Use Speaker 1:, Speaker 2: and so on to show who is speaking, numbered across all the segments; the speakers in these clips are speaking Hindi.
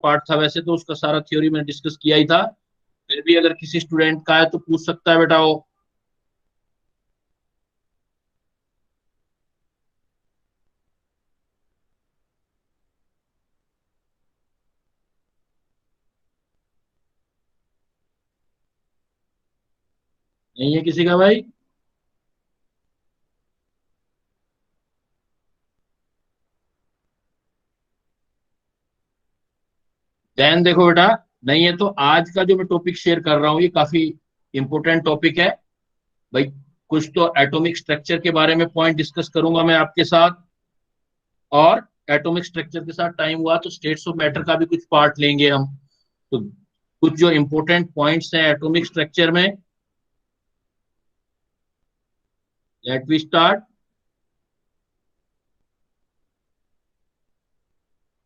Speaker 1: पार्ट था, वैसे तो उसका सारा थ्योरी मैंने डिस्कस किया ही था, फिर भी अगर किसी स्टूडेंट का है तो पूछ सकता है बेटा वो। नहीं है किसी का भाई? ध्यान देखो बेटा, नहीं है तो आज का जो मैं टॉपिक शेयर कर रहा हूँ ये काफी इंपॉर्टेंट टॉपिक है भाई। कुछ तो एटॉमिक स्ट्रक्चर के बारे में पॉइंट डिस्कस करूंगा मैं आपके साथ, और एटॉमिक स्ट्रक्चर के साथ टाइम हुआ तो स्टेट्स ऑफ मैटर का भी कुछ पार्ट लेंगे हम। तो कुछ जो इंपॉर्टेंट पॉइंट्स हैं एटॉमिक स्ट्रक्चर में, let we start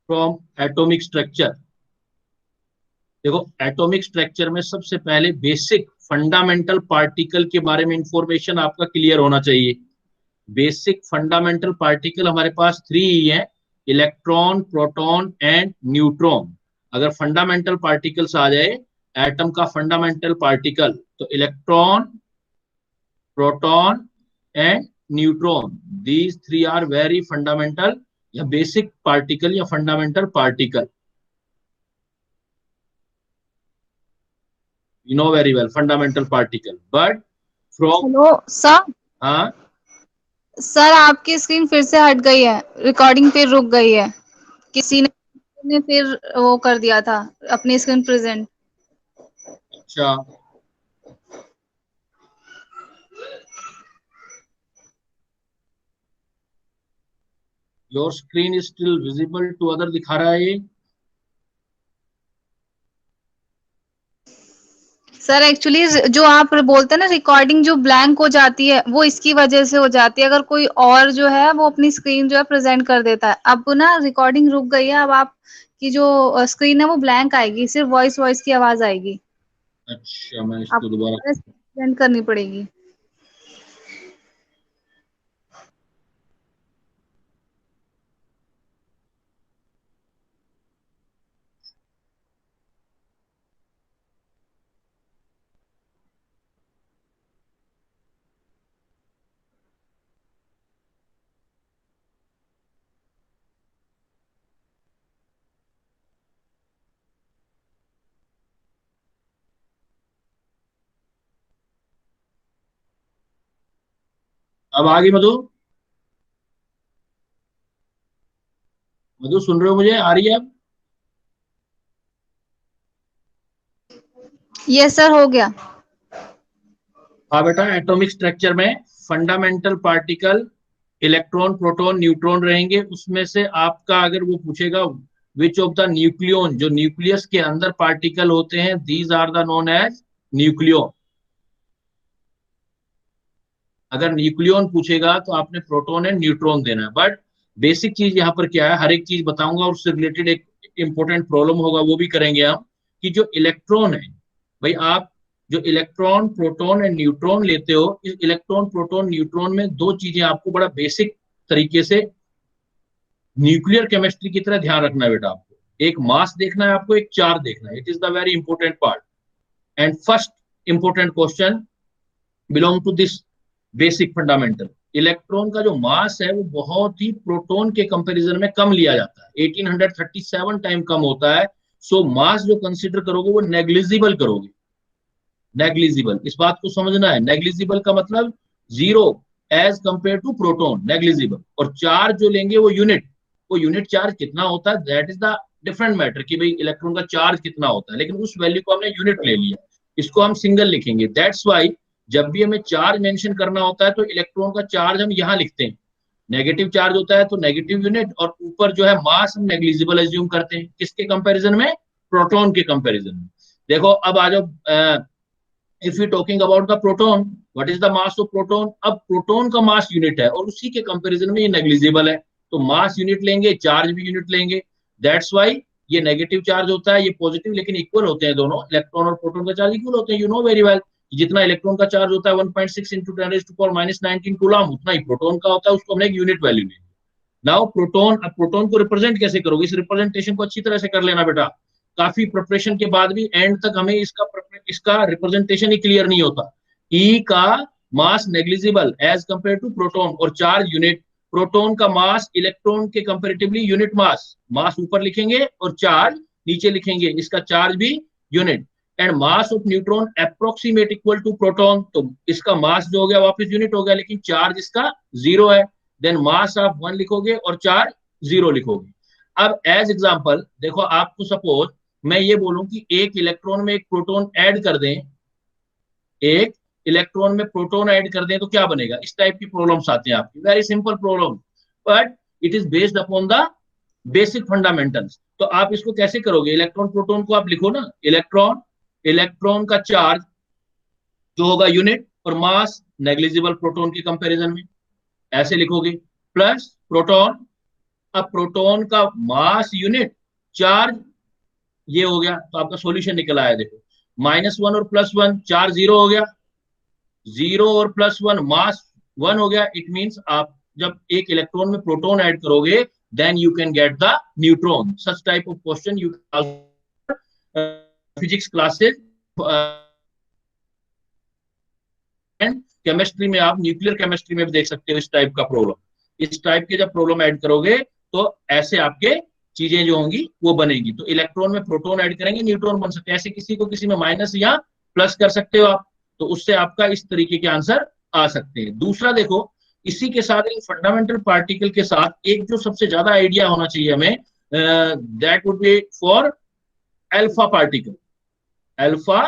Speaker 1: from atomic structure. देखो, एटॉमिक स्ट्रक्चर में सबसे पहले बेसिक फंडामेंटल पार्टिकल के बारे में इंफॉर्मेशन आपका क्लियर होना चाहिए। बेसिक फंडामेंटल पार्टिकल हमारे पास थ्री ही है: इलेक्ट्रॉन, प्रोटॉन एंड न्यूट्रॉन। अगर फंडामेंटल पार्टिकल्स आ जाए, एटम का फंडामेंटल पार्टिकल, तो electron, proton and neutron, these three are very fundamental या बेसिक पार्टिकल या fundamental particle. you know very well fundamental particle, but from
Speaker 2: hello sir.
Speaker 1: हाँ।
Speaker 2: सर आपकी स्क्रीन फिर से हट गई है, रिकॉर्डिंग फिर रुक गई है। किसी ने फिर वो कर दिया था, अपनी स्क्रीन प्रेजेंट।
Speaker 1: अच्छा, your screen is still visible to other दिखा रहा है ये?
Speaker 2: सर एक्चुअली जो आप बोलते हैं ना, रिकॉर्डिंग जो ब्लैंक हो जाती है वो इसकी वजह से हो जाती है। अगर कोई और जो है वो अपनी स्क्रीन जो है प्रेजेंट कर देता है, अब ना रिकॉर्डिंग रुक गई है। अब आपकी जो स्क्रीन है वो ब्लैंक आएगी, सिर्फ वॉइस वॉइस की आवाज आएगी।
Speaker 1: अच्छा, मैं इसको
Speaker 2: आपको
Speaker 1: दोबारा।
Speaker 2: प्रेजेंट करनी पड़ेगी।
Speaker 1: अब आ गई मधु? मधु सुन रहे हो मुझे? आ रही है अब?
Speaker 2: यस सर, हो गया।
Speaker 1: हाँ बेटा, एटॉमिक स्ट्रक्चर में fundamental particle electron, proton, neutron रहेंगे। उसमें से आपका अगर वो पूछेगा विच ऑफ द न्यूक्लियन, जो न्यूक्लियस के अंदर पार्टिकल होते हैं, these are the known as nucleon. अगर न्यूक्लियन पूछेगा तो आपने प्रोटॉन एंड न्यूट्रॉन देना है। बट बेसिक चीज यहाँ पर क्या है, हर एक चीज बताऊंगा और उससे रिलेटेड एक इंपॉर्टेंट प्रॉब्लम होगा, वो भी करेंगे हम। कि जो इलेक्ट्रॉन है भाई, आप जो इलेक्ट्रॉन, प्रोटॉन एंड न्यूट्रॉन लेते हो, इस इलेक्ट्रॉन, प्रोटॉन, न्यूट्रॉन में दो चीजें आपको बड़ा बेसिक तरीके से न्यूक्लियर केमिस्ट्री की तरह ध्यान रखना है बेटा। आपको एक मास देखना है, आपको एक चार्ज देखना है। It is the very important part. And first important question belong to this basic fundamental. Electron का जो मास है वो बहुत ही प्रोटॉन के कंपैरिजन में कम लिया जाता है, 1837 टाइम कम होता है। सो मास जो कंसीडर करोगे वो नेग्लिजिबल करोगे। नेग्लिजिबल, इस बात को समझना है। नेग्लिजिबल का मतलब zero as compare to proton, negligible. और चार्ज जो लेंगे वो यूनिट, वो यूनिट चार्ज कितना होता है, that is the different matter कि भाई इलेक्ट्रॉन का चार्ज कितना होता है, लेकिन उस वैल्यू को हमने यूनिट ले लिया, इसको हम सिंगल लिखेंगे। दैट्स वाई जब भी हमें चार्ज मेंशन करना होता है तो इलेक्ट्रॉन का चार्ज हम यहाँ लिखते हैं। नेगेटिव चार्ज होता है तो नेगेटिव यूनिट, और ऊपर जो है मास हम नेग्लिजिबल एज्यूम करते हैं। किसके कंपैरिजन में? प्रोटॉन के कंपैरिजन में। देखो अब आ जाओ, if you talking about the proton, what is the mass of proton? अब प्रोटॉन का मास यूनिट है और उसी के कंपैरिजन में ये नेग्लिजिबल है, तो मास यूनिट लेंगे, चार्ज भी यूनिट लेंगे। दैट्स वाई ये नेगेटिव चार्ज होता है, ये पॉजिटिव, लेकिन इक्वल होते हैं दोनों। इलेक्ट्रॉन और प्रोटॉन का चार्ज इक्वल होते हैं, यू नो वेरी वेल। जितना इलेक्ट्रॉन का चार्ज होता है 1.6 × 10⁻⁹ कूलम, उतना ही प्रोटॉन का होता है, उसको हमने एक यूनिट वैल्यू ली। नाउ प्रोटॉन, अब प्रोटॉन को रिप्रेजेंट कैसे करोगे, इस रिप्रेजेंटेशन को अच्छी तरह से कर लेना बेटा, काफी प्रिपरेशन के बाद भी एंड तक हमें इसका रिप्रेजेंटेशन ही क्लियर नहीं होता। ई का mass negligible as compare to proton और चार्ज यूनिट, प्रोटॉन का मास इलेक्ट्रॉन के कंपेरेटिवली यूनिट मास, मास ऊपर लिखेंगे और चार्ज नीचे लिखेंगे, इसका चार्ज भी unit, and mass of neutron approximate equal to proton, तो इसका मास जो हो गया वापस यूनिट हो गया, लेकिन चार्ज इसका जीरो है, देन मास आप 1 लिखोगे और चार्ज 0 लिखोगे। अब एज एग्जांपल देखो, आपको सपोज मैं ये बोलूं कि एक इलेक्ट्रॉन में एक प्रोटॉन ऐड कर दें, एक इलेक्ट्रॉन में प्रोटॉन ऐड कर दें तो क्या बनेगा, इस टाइप की प्रॉब्लम्स आती हैं आपकी, very simple problem, but it is based upon the basic fundamentals. तो आप इसको कैसे करोगे, इलेक्ट्रॉन प्रोटॉन को आप लिखो ना, इलेक्ट्रॉन, इलेक्ट्रॉन का चार्ज जो होगा यूनिट और मास नेग्लिजिबल प्रोटॉन के कंपैरिजन में, ऐसे लिखोगे, प्लस प्रोटॉन, अब प्रोटॉन का मास यूनिट चार्ज ये हो गया, तो आपका सॉल्यूशन निकल आया, देखो -1 और +1 चार्ज 0 हो गया, 0 और +1 मास 1 हो गया, इट मींस आप जब एक इलेक्ट्रॉन में प्रोटॉन ऐड करोगे then you can get the neutron. Such type of question you physics classes and chemistry में, आप न्यूक्लियर केमिस्ट्री में भी देख सकते हो इस टाइप का प्रॉब्लम, इस टाइप के जब प्रॉब्लम ऐड करोगे तो ऐसे आपके चीजें जो होंगी वो बनेगी। तो इलेक्ट्रॉन में प्रोटॉन ऐड करेंगे न्यूट्रॉन बन सकते हैं, ऐसे किसी को किसी में माइनस या प्लस कर सकते हो आप, तो उससे आपका इस तरीके के आंसर आ सकते हैं। दूसरा देखो, इसी के साथ इन फंडामेंटल पार्टिकल के साथ एक जो सबसे ज्यादा आइडिया होना चाहिए हमें, that would be for alpha particle. Alpha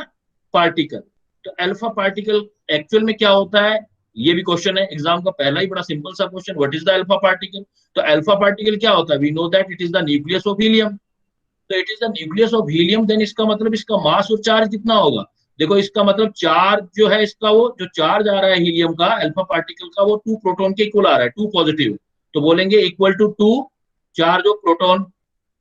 Speaker 1: particle, तो अल्फा पार्टिकल एक्चुअल में क्या होता है, ये भी क्वेश्चन है एग्जाम का, पहला ही बड़ा सिंपल सा question, what is the alpha particle. तो अल्फा पार्टिकल क्या होता है, we know that it is the nucleus of helium, तो it is the nucleus of helium, then इसका मतलब इसका मास और चार्ज कितना होगा, देखो इसका मतलब चार्ज जो है इसका, वो जो चार्ज आ रहा है हीलियम का अल्फा पार्टिकल का, वो 2 प्रोटॉन के इक्वल आ रहा है, 2 पॉजिटिव, तो बोलेंगे equal to 2 charge of proton,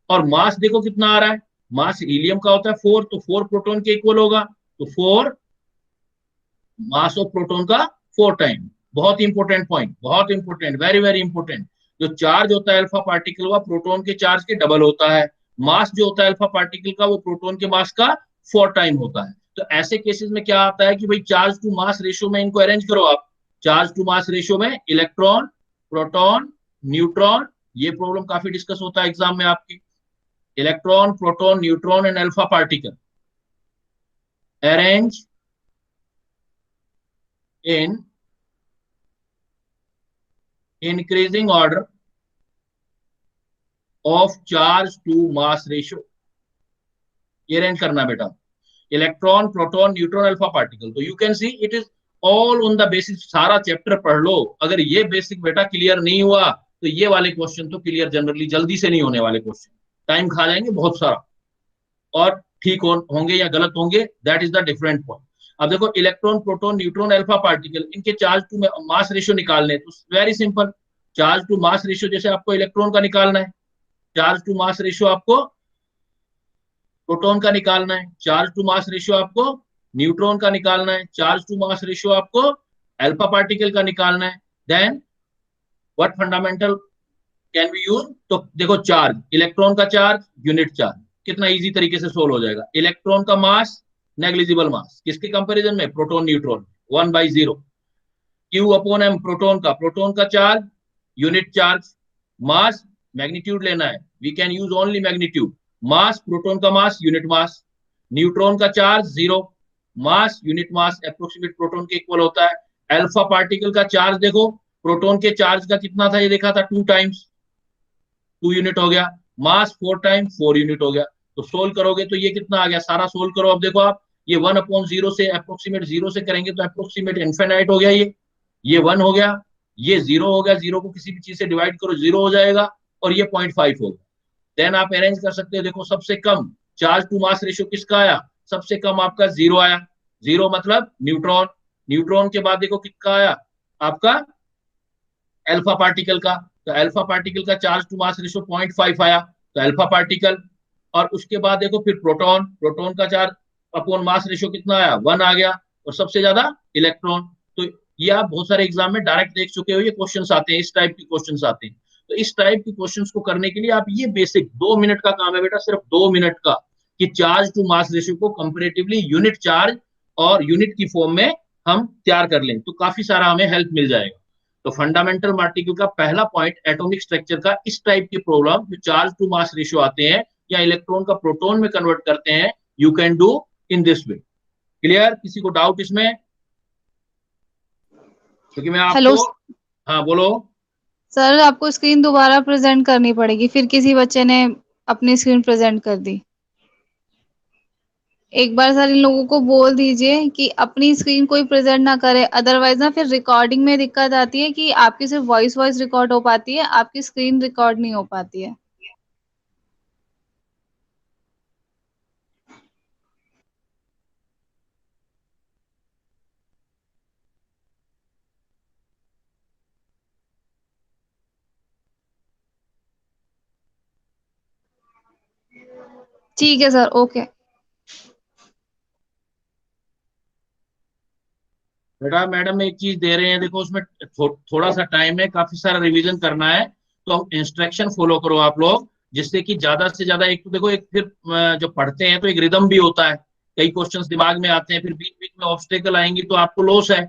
Speaker 1: और मास देखो कितना आ रहा है, मास हीलियम का होता है 4, तो 4 प्रोटॉन के इक्वल होगा, तो 4 मास ऑफ प्रोटॉन का 4 टाइम। बहुत इंपॉर्टेंट पॉइंट, बहुत इंपॉर्टेंट, वेरी वेरी इंपॉर्टेंट, जो चार्ज होता है अल्फा पार्टिकल का प्रोटॉन के चार्ज के डबल होता है, मास जो होता है अल्फा पार्टिकल का वो प्रोटॉन के मास का 4 टाइम होता है। तो ऐसे केसेस में क्या आता है कि भाई चार्ज टू मास रेशियो में इनको अरेंज करो आप, चार्ज टू मास रेशियो में इलेक्ट्रॉन, प्रोटॉन, न्यूट्रॉन, ये प्रॉब्लम काफी डिस्कस होता है एग्जाम में आपकी, electron, proton, neutron and alpha particle arrange in increasing order of charge to mass ratio, ये अरेंज करना बेटा, electron, proton, neutron, alpha particle. तो you can see it is all on the basic, सारा चैप्टर पढ़ लो, अगर ये बेसिक बेटा क्लियर नहीं हुआ तो ये वाले क्वेश्चन तो क्लियर जनरली जल्दी से नहीं होने वाले क्वेश्चन, टाइम खा जाएंगे बहुत सारा, और ठीक होंगे या गलत होंगे, that is the different point. अब देखो electron, proton, neutron, alpha particle, इनके चार्ज टू मास रेशियो निकालने, तो very simple, charge to mass ratio जैसे आपको इलेक्ट्रॉन का निकालना है, चार्ज टू मास रेशियो आपको प्रोटॉन का निकालना है, चार्ज टू मास रेशियो आपको न्यूट्रॉन का निकालना है, चार्ज टू मास रेशियो आपको अल्फा पार्टिकल का निकालना है, then what fundamental can be use, तो देखो चार्ज, इलेक्ट्रॉन का चार्ज यूनिट चार्ज, कितना इजी तरीके से सोल्व हो जाएगा, इलेक्ट्रॉन का मास नेग्लिजिबल मास, किसके कंपैरिजन में, proton neutron, 1/0, Q upon M proton का charge unit charge, mass magnitude लेना है, we can use only magnitude, mass proton का मास यूनिट मास, न्यूट्रॉन का charge 0, mass unit mass approximate proton के इक्वल होता है, अल्फा पार्टिकल का चार्ज देखो प्रोटॉन के चार्ज का कितना था, ये देखा था 2 टाइम्स, 2 यूनिट हो गया, मास 4 टाइम 4 यूनिट हो गया, तो सोल्व करोगे तो ये कितना आ गया, सारा सोल्व करो, अब देखो आप ये 1/0 से अप्रोक्सीमेट 0 से करेंगे तो अप्रोक्सीमेट इनफिनाइट हो गया, ये 1 हो गया, ये 0 हो गया, 0 को किसी भी चीज से डिवाइड करो 0 हो जाएगा, और ये 0.5 होगा, देन आप अरेंज कर सकते हो, देखो सबसे कम चार्ज टू मास रेशियो किसका आया, सबसे कम आपका 0 आया, 0 मतलब न्यूट्रॉन, न्यूट्रॉन के बाद देखो किसका आया आपका अल्फा पार्टिकल का, तो अल्फा पार्टिकल का चार्ज टू मास रेशियो 0.5 आया, तो अल्फा पार्टिकल, और उसके बाद देखो फिर प्रोटॉन, प्रोटॉन का चार्ज अपॉन मास रेशियो कितना आया, 1 आ गया, और सबसे ज्यादा इलेक्ट्रॉन। तो ये आप बहुत सारे एग्जाम में डायरेक्ट देख चुके हो, ये क्वेश्चंस आते हैं, इस टाइप के क्वेश्चंस आते हैं। तो इस टाइप के क्वेश्चंस को करने के लिए आप ये बेसिक 2 मिनट का काम है बेटा, सिर्फ 2 मिनट का, कि चार्ज टू मास रेशियो को कंपेरेटिवली यूनिट चार्ज और यूनिट की फॉर्म में हम तैयार कर लें, तो काफी सारा हमें हेल्प मिल जाएगा। तो फंडामेंटल पार्टिकल का पहला पॉइंट, एटॉमिक स्ट्रक्चर का इस टाइप के प्रॉब्लम जो चार्ज टू मास रेशियो आते हैं या इलेक्ट्रॉन का प्रोटॉन में कन्वर्ट करते हैं, you can do in this way. Clear? किसी को डाउट इसमें? क्योंकि मैं
Speaker 2: हेलो
Speaker 1: आपको, हाँ बोलो।
Speaker 2: सर, आपको स्क्रीन दोबारा प्रेजेंट करनी पड़ेगी, फिर किसी बच्चे ने अपनी स्क्रीन प्रेजेंट कर दी। एक बार सर इन लोगों को बोल दीजिए कि अपनी स्क्रीन कोई प्रेजेंट ना करे, अदरवाइज ना फिर रिकॉर्डिंग में दिक्कत आती है कि आपकी सिर्फ वॉइस रिकॉर्ड हो पाती है, आपकी स्क्रीन रिकॉर्ड नहीं हो पाती है। ठीक है सर, ओके।
Speaker 1: बेटा मैडम एक चीज दे रहे हैं, देखो उसमें थोड़ा सा टाइम है, काफी सारा रिवीजन करना है, तो इंस्ट्रक्शन फॉलो करो आप लोग, जिससे कि ज्यादा से ज्यादा, एक तो देखो, एक फिर जो पढ़ते हैं तो एक रिदम भी होता है, कई क्वेश्चंस दिमाग में आते हैं, फिर बीच बीच में ऑब्स्टेकल आएंगी तो आपको लॉस है।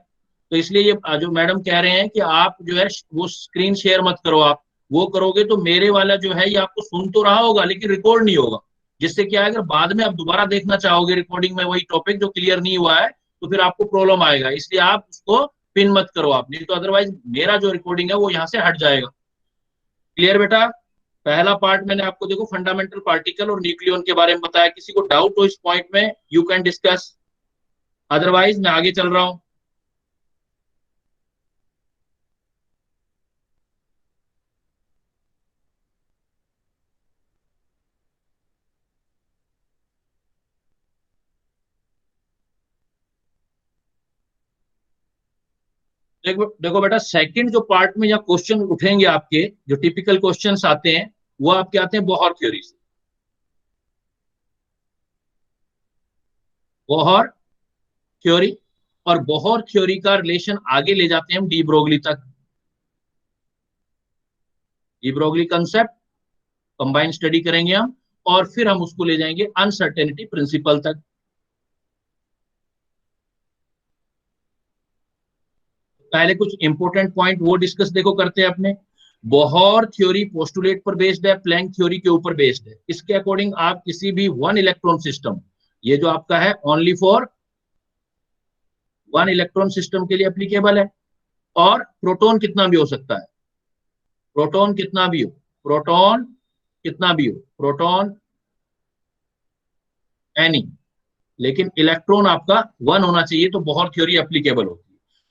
Speaker 1: तो इसलिए ये जो मैडम कह रहे हैं कि आप जो है वो स्क्रीन शेयर मत करो, आप वो करोगे तो मेरे वाला जो है ये आपको सुन तो रहा होगा लेकिन रिकॉर्ड नहीं होगा, जिससे क्या है, अगर बाद में आप दोबारा देखना चाहोगे रिकॉर्डिंग में वही टॉपिक जो क्लियर नहीं हुआ है, तो फिर आपको प्रॉब्लम आएगा। इसलिए आप उसको पिन मत करो आप, नहीं तो अदरवाइज मेरा जो रिकॉर्डिंग है वो यहाँ से हट जाएगा। क्लियर बेटा? पहला पार्ट मैंने आपको देखो फंडामेंटल पार्टिकल और न्यूक्लियन के बारे में बताया, किसी को डाउट हो इस पॉइंट में यू कैन डिस्कस, अदरवाइज मैं आगे चल रहा हूं। देखो देखो बेटा, सेकंड जो पार्ट में या क्वेश्चन उठेंगे आपके, जो टिपिकल क्वेश्चंस आते हैं, वो आपके आते हैं बोहर थ्योरी से। बोहर थ्योरी, और बोहर थ्योरी का रिलेशन आगे ले जाते हैं हम डी ब्रोगली तक। D Broglie concept combine study करेंगे हम, और फिर हम उसको ले जाएंगे अनसर्टेनिटी प्रिंसिपल तक। पहले कुछ इंपोर्टेंट पॉइंट वो डिस्कस देखो करते हैं अपने। बोहर थ्योरी पोस्टुलेट पर बेस्ड है, प्लैंक थ्योरी के ऊपर बेस्ड है। इसके अकॉर्डिंग आप किसी भी वन इलेक्ट्रॉन सिस्टम, ये जो आपका है only for one electron system के लिए एप्लीकेबल है, और प्रोटॉन कितना भी हो सकता है, प्रोटॉन कितना भी हो, प्रोटॉन कितना भी हो, प्रोटॉन एनी, लेकिन इलेक्ट्रॉन आपका वन होना चाहिए, तो बोहर थ्योरी एप्लीकेबल होती है।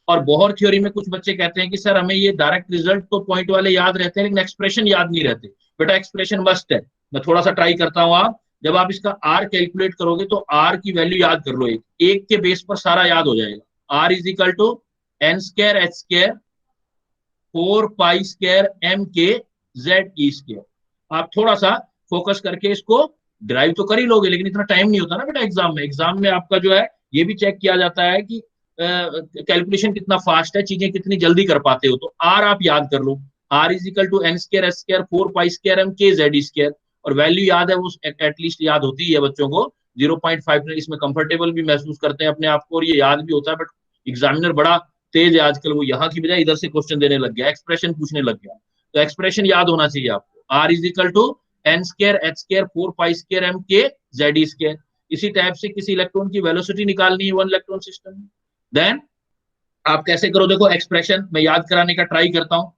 Speaker 1: और बोहर थ्योरी में कुछ बच्चे कहते हैं कि सर हमें ये डायरेक्ट रिजल्ट तो पॉइंट वाले याद रहते हैं लेकिन एक्सप्रेशन याद नहीं रहते। बेटा एक्सप्रेशन मस्ट है, मैं थोड़ा सा ट्राई करता हूँ। आप जब आप इसका आर कैलकुलेट करोगे तो आर की वैल्यू याद कर लो, एक एक के बेस पर सारा याद हो जाएगा। R is equal to N square H square 4 pi square M के जेड ई स्क्वायर। आप थोड़ा सा फोकस करके इसको ड्राइव तो कर ही लोगे, लेकिन इतना टाइम नहीं होता ना बेटा एग्जाम में। एग्जाम में आपका जो है ये भी चेक किया जाता है कि कैलकुलेशन कितना फास्ट है, चीजें कितनी जल्दी कर पाते हो। तो आर आप याद कर लो, r is equal to N square s square 4 pi square M के जेड स्क्वायर। और वैल्यू याद है वो एटलीस्ट याद होती है बच्चों को 0.5, इसमें कंफर्टेबल भी महसूस करते हैं अपने आप को, और ये याद भी होता है। बट एग्जामिनर बड़ा तेज है आजकल, वो यहाँ की बजाय इधर से क्वेश्चन देने लग गया, एक्सप्रेशन पूछने लग गया। तो एक्सप्रेशन याद होना चाहिए आपको, R is equal to N square H square 4 pi square M के जेड स्क्वायर। इसी टाइप से किसी इलेक्ट्रॉन की वेलोसिटी निकालनी है वन इलेक्ट्रॉन सिस्टम में। देन आप कैसे करो, देखो एक्सप्रेशन मैं याद कराने का ट्राई करता हूं।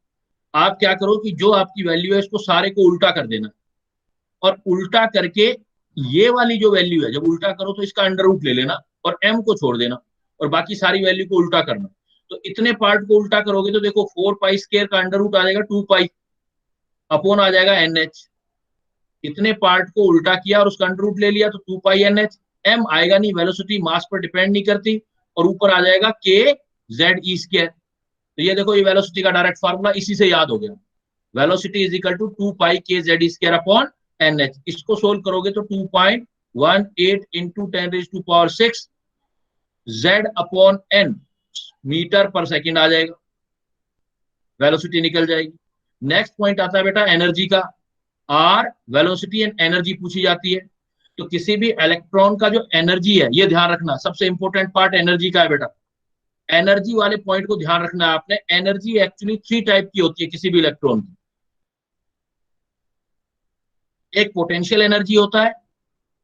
Speaker 1: आप क्या करो कि जो आपकी वैल्यू है इसको सारे को उल्टा कर देना, और उल्टा करके ये वाली जो वैल्यू है, जब उल्टा करो तो इसका अंडर रूट ले लेना और एम को छोड़ देना, और बाकी सारी वैल्यू को उल्टा करना। तो इतने पार्ट को उल्टा करोगे तो देखो 4 पाई स्क्वायर का अंडर रूट आ जाएगा 2 पाई, अपॉन आ जाएगा एन एच। इतने पार्ट को उल्टा किया और उसका अंडर रूट ले लिया तो 2 पाई एन एच। एम आएगा नहीं, वेलोसिटी मास पर डिपेंड नहीं करती, और ऊपर आ जाएगा के जेड ई स्क्वायर। तो ये देखो, ये वेलोसिटी का डायरेक्ट फार्मूला इसी से याद हो गया। Velocity is equal to 2 pi K Z square upon N H. इसको सोल्व करोगे तो 2.18 into 10⁶ Z upon N meter per second आ जाएगा, वेलोसिटी निकल जाएगी। नेक्स्ट पॉइंट आता है बेटा एनर्जी का, आर वेलोसिटी एंड एनर्जी पूछी जाती है। तो किसी भी इलेक्ट्रॉन का जो एनर्जी है, ये ध्यान रखना, सबसे इंपॉर्टेंट पार्ट एनर्जी का है बेटा। एनर्जी वाले पॉइंट को ध्यान रखना है आपने। एनर्जी एक्चुअली 3 टाइप की होती है किसी भी इलेक्ट्रॉन की। एक पोटेंशियल एनर्जी होता है,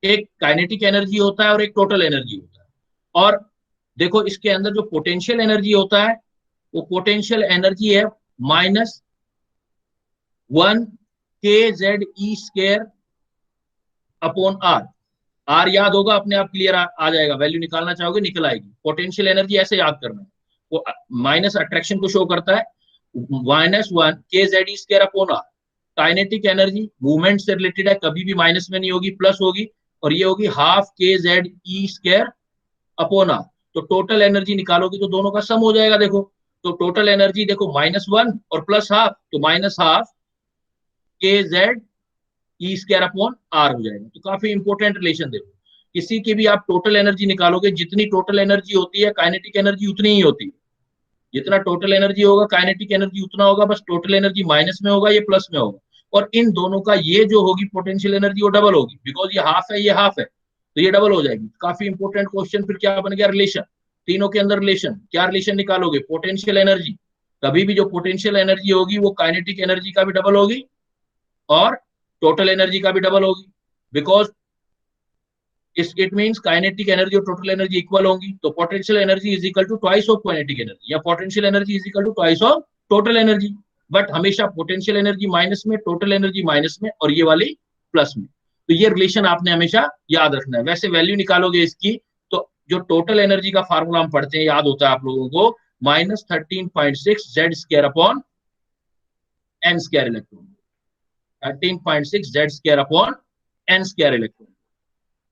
Speaker 1: एक काइनेटिक एनर्जी होता है और एक टोटल एनर्जी होता है। और देखो इसके अंदर जो पोटेंशियल एनर्जी होता है, वो पोटेंशियल एनर्जी है -1 kZe² अपॉन आर। आर याद होगा अपने आप, क्लियर आ जाएगा। वैल्यू निकालना चाहोगे निकल आएगी। पोटेंशियल एनर्जी ऐसे याद करना है, वो माइनस अट्रैक्शन को शो करता है, -1 kZe² upon R. Kinetic energy movement से रिलेटेड है, कभी भी माइनस में नहीं होगी, प्लस होगी, और ये होगी ½ kZe² अपॉन आर। तो टोटल एनर्जी निकालोगे तो दोनों का सम हो जाएगा। देखो तो टोटल एनर्जी देखो -1 और +½ तो -½ kZe² अपॉन आर हो जाएगा। तो काफी इंपॉर्टेंट रिलेशन। देखो किसी की भी आप टोटल एनर्जी निकालोगे, जितनी टोटल एनर्जी होती है काइनेटिक एनर्जी उतनी ही होती है। जितना टोटल एनर्जी होगा काइनेटिक एनर्जी उतना होगा, बस टोटल एनर्जी माइनस में होगा, ये प्लस में होगा। और इन दोनों का ये जो होगी पोटेंशियल एनर्जी वो डबल होगी, बिकॉज ये हाफ है ये हाफ है, तो ये डबल हो जाएगी। काफी इंपॉर्टेंट क्वेश्चन। फिर क्या बन गया रिलेशन, तीनों के अंदर रिलेशन। क्या रिलेशन निकालोगे, पोटेंशियल एनर्जी, कभी भी जो पोटेंशियल एनर्जी होगी वो काइनेटिक एनर्जी का भी डबल होगी और टोटल एनर्जी का भी डबल होगी, because it means kinetic energy और टोटल एनर्जी इक्वल होंगी। तो potential energy is equal to twice of kinetic energy, या potential energy is equal to twice of total energy. But हमेशा पोटेंशियल एनर्जी माइनस में, टोटल एनर्जी माइनस में, और ये वाली प्लस में। तो ये रिलेशन आपने हमेशा याद रखना है। वैसे वैल्यू निकालोगे इसकी, तो जो टोटल एनर्जी का फार्मूला हम पढ़ते हैं, याद होता है आप लोगों को, -13.6 Z² upon n² electron. 13.6 Z² upon n² electron.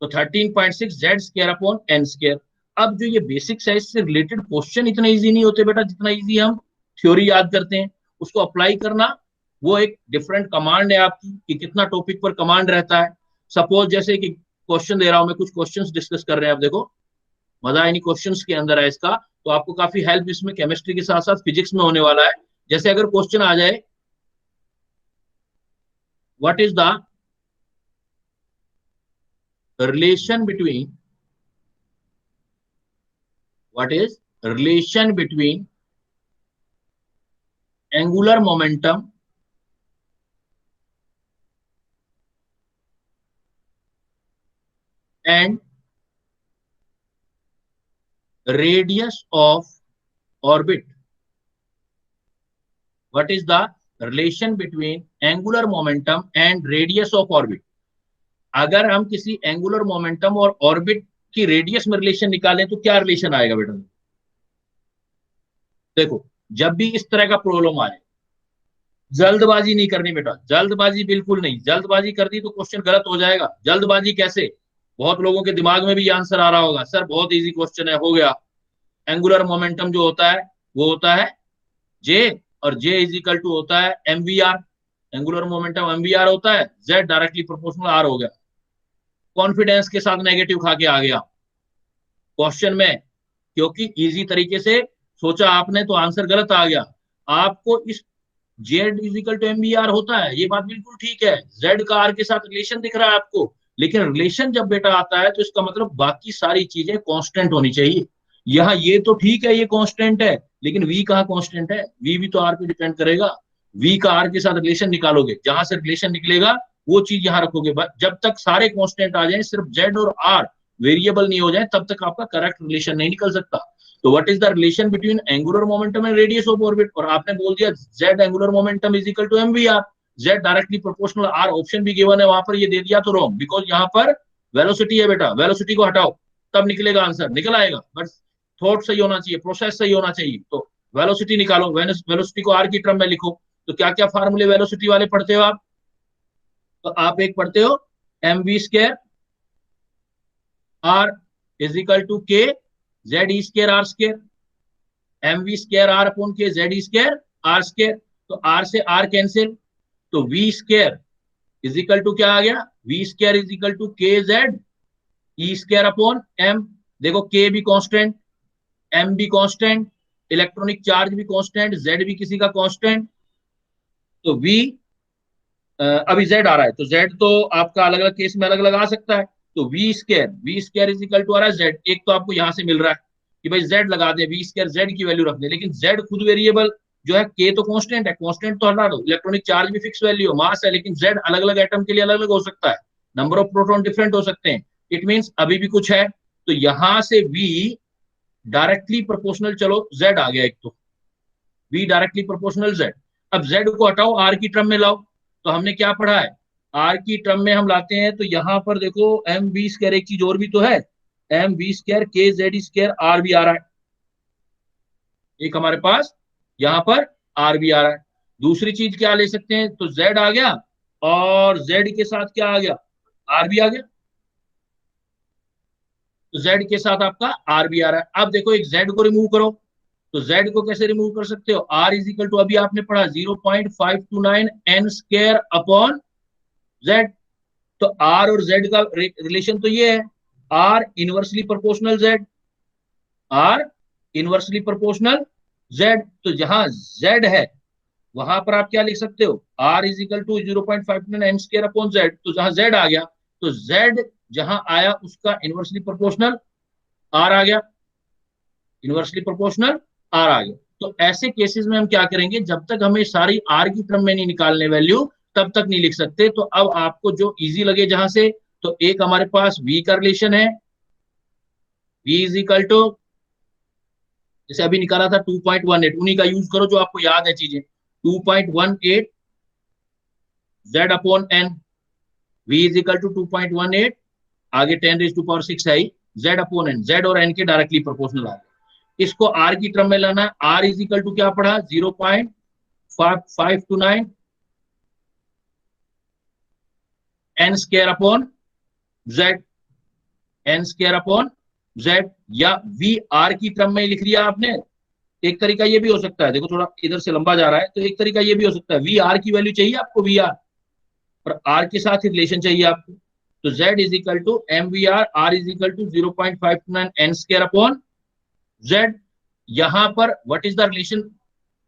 Speaker 1: तो 13.6 Z² अपॉन n²। अब जो ये बेसिक्स है, इससे रिलेटेड क्वेश्चन इतने इजी नहीं होते बेटा जितना इजी हम थ्योरी याद करते हैं। उसको अप्लाई करना वो एक डिफरेंट कमांड है आपकी, कि कितना टॉपिक पर कमांड रहता है। सपोज जैसे कि क्वेश्चन दे रहा हूं मैं, कुछ क्वेश्चंस डिस्कस कर रहे हैं। आप देखो मजा इन्हीं क्वेश्चंस के अंदर है इसका, तो आपको काफी हेल्प इसमें केमिस्ट्री के साथ साथ फिजिक्स में होने वाला है। जैसे अगर क्वेश्चन आ जाए, what is the relation between angular momentum and radius of orbit? What is the relation between angular momentum and radius of orbit? अगर हम किसी एंगुलर मोमेंटम और ऑर्बिट की रेडियस में रिलेशन निकालें तो क्या रिलेशन आएगा बेटा? देखो जब भी इस तरह का प्रॉब्लम आए, जल्दबाजी नहीं करनी बेटा, जल्दबाजी बिल्कुल नहीं। जल्दबाजी कर दी तो क्वेश्चन गलत हो जाएगा। जल्दबाजी कैसे? बहुत लोगों के दिमाग में भी आंसर आ रहा होगा, सर बहुत इजी क्वेश्चन है, हो गया। एंगुलर मोमेंटम जो होता है वो होता है जे, और जे इज इक्वल टू होता है mvr। एंगुलर मोमेंटम mvr होता है, z डायरेक्टली प्रोपोर्शनल r हो गया। कॉन्फिडेंस के साथ नेगेटिव खा के आ गया क्वेश्चन में, क्योंकि इजी तरीके से सोचा आपने तो आंसर गलत आ गया। आपको इस जेड इजिकल टू mvr होता है, ये बात बिल्कुल ठीक है। जेड का आर के साथ रिलेशन दिख रहा है आपको, लेकिन रिलेशन जब बेटा आता है तो इसका मतलब बाकी सारी चीजें कांस्टेंट होनी चाहिए। यहाँ ये तो ठीक है, ये कांस्टेंट है, लेकिन वी कहाँ कांस्टेंट है? वी भी तो आर पे डिपेंड करेगा। वी का आर के साथ रिलेशन निकालोगे, जहां से रिलेशन निकलेगा वो चीज यहाँ रखोगे। जब तक सारे कांस्टेंट आ जाए, सिर्फ जेड और आर वेरिएबल नहीं हो जाए, तब तक आपका करेक्ट रिलेशन नहीं निकल सकता। तो what is the relation between angular momentum and radius of orbit? और आपने बोल दिया Z angular momentum is equal to mvr, Z directly proportional R, option भी गिवन है वहां पर, ये दे दिया तो रॉन्ग, बिकॉज यहाँ पर वेलोसिटी है बेटा। वेलोसिटी को हटाओ तब निकलेगा आंसर, निकल आएगा, बट थॉट सही होना चाहिए, प्रोसेस सही होना चाहिए। तो वेलोसिटी निकालो, वेलोसिटी को आर की टर्म में लिखो। तो क्या क्या फार्मूले वेलोसिटी वाले पढ़ते हो आप? तो आप एक पढ़ते हो mv² are is equal to के ZE² r², mv² r upon के ZE² r²। तो r से r कैंसिल, तो v² इज इक्वल टू क्या आ गया? v² इज इक्वल टू के ZE² अपॉन m। देखो k भी कांस्टेंट, m भी कांस्टेंट, इलेक्ट्रॉनिक चार्ज भी कांस्टेंट, z भी किसी का कांस्टेंट। तो V अभी Z आ रहा है, तो Z तो आपका अलग अलग केस में अलग अलग आ सकता है। तो V square is equal to आ रहा है Z। एक तो आपको यहां से मिल रहा है कि भाई Z लगा दे, V स्क्वायर Z की वैल्यू रख दे, लेकिन Z खुद वेरिएबल जो है, K तो कांस्टेंट है, कांस्टेंट तो हटा दो। इलेक्ट्रॉनिक चार्ज भी फिक्स वैल्यू है, मास है, लेकिन Z अलग अलग एटम के लिए अलग अलग हो सकता है, नंबर ऑफ प्रोटॉन डिफरेंट हो सकते हैं। इट मीन्स अभी भी कुछ है। तो यहां से V डायरेक्टली प्रोपोर्शनल, चलो Z आ गया एक, तो V डायरेक्टली प्रोपोर्शनल Z। अब Z को हटाओ, R की टर्म में लाओ। तो हमने क्या पढ़ा है, R की टर्म में हम लाते हैं, तो यहां पर देखो MV स्क्वायर, एक चीज और भी तो है, MV square KZ square R भी आ रहा है, एक हमारे पास यहां पर R भी आ रहा है। दूसरी चीज क्या ले सकते हैं, तो Z आ गया और Z के साथ क्या आ गया, R भी आ गया। तो Z के साथ आपका R भी आ रहा है। अब देखो एक Z को रिमूव करो, तो Z को कैसे रिमूव कर सकते हो, R इज इक्वल टू, अभी आपने पढ़ा 0.529 n स्क्वायर अपॉन Z। तो R और Z का रिलेशन तो ये है, R inversely proportional Z, R inversely proportional Z। तो जहां Z है वहां पर आप क्या लिख सकते हो, R is equal to 0.529 n square upon Z। तो जहां Z आ गया, तो Z जहां आया उसका इनवर्सली प्रोपोर्शनल R आ गया, इनवर्सली प्रोपोर्शनल R आ गया। तो ऐसे केसेस में हम क्या करेंगे, जब तक हमें सारी R की टर्म में नहीं निकालने वैल्यू, तब तक नहीं लिख सकते। तो अब आपको जो इजी लगे जहां से, तो एक हमारे पास V का रिलेशन है, V इज इक्वल टू, जैसे अभी निकाला था 2.18, उन्हीं का यूज करो जो आपको याद है चीजें, 2.18 Z upon N, V is equal to 2.18, आगे 10⁶ है Z अपॉन N, Z और N के डायरेक्टली प्रोपोर्शनल आ गए। इसको R की टर्म में लाना है, R इज इक्वल टू क्या पढ़ा, 0.529 N square upon Z, N square upon Z, या V R की टर्म में लिख लिया आपने। एक तरीका ये भी हो सकता है, देखो थोड़ा इधर से लंबा जा रहा है, तो एक तरीका ये भी हो सकता है, वी आर की वैल्यू चाहिए आपको, वी आर और आर के साथ ही रिलेशन चाहिए आपको। तो Z is equal to M V R, R is equal to 0.529 n square upon Z। यहां पर what is the relation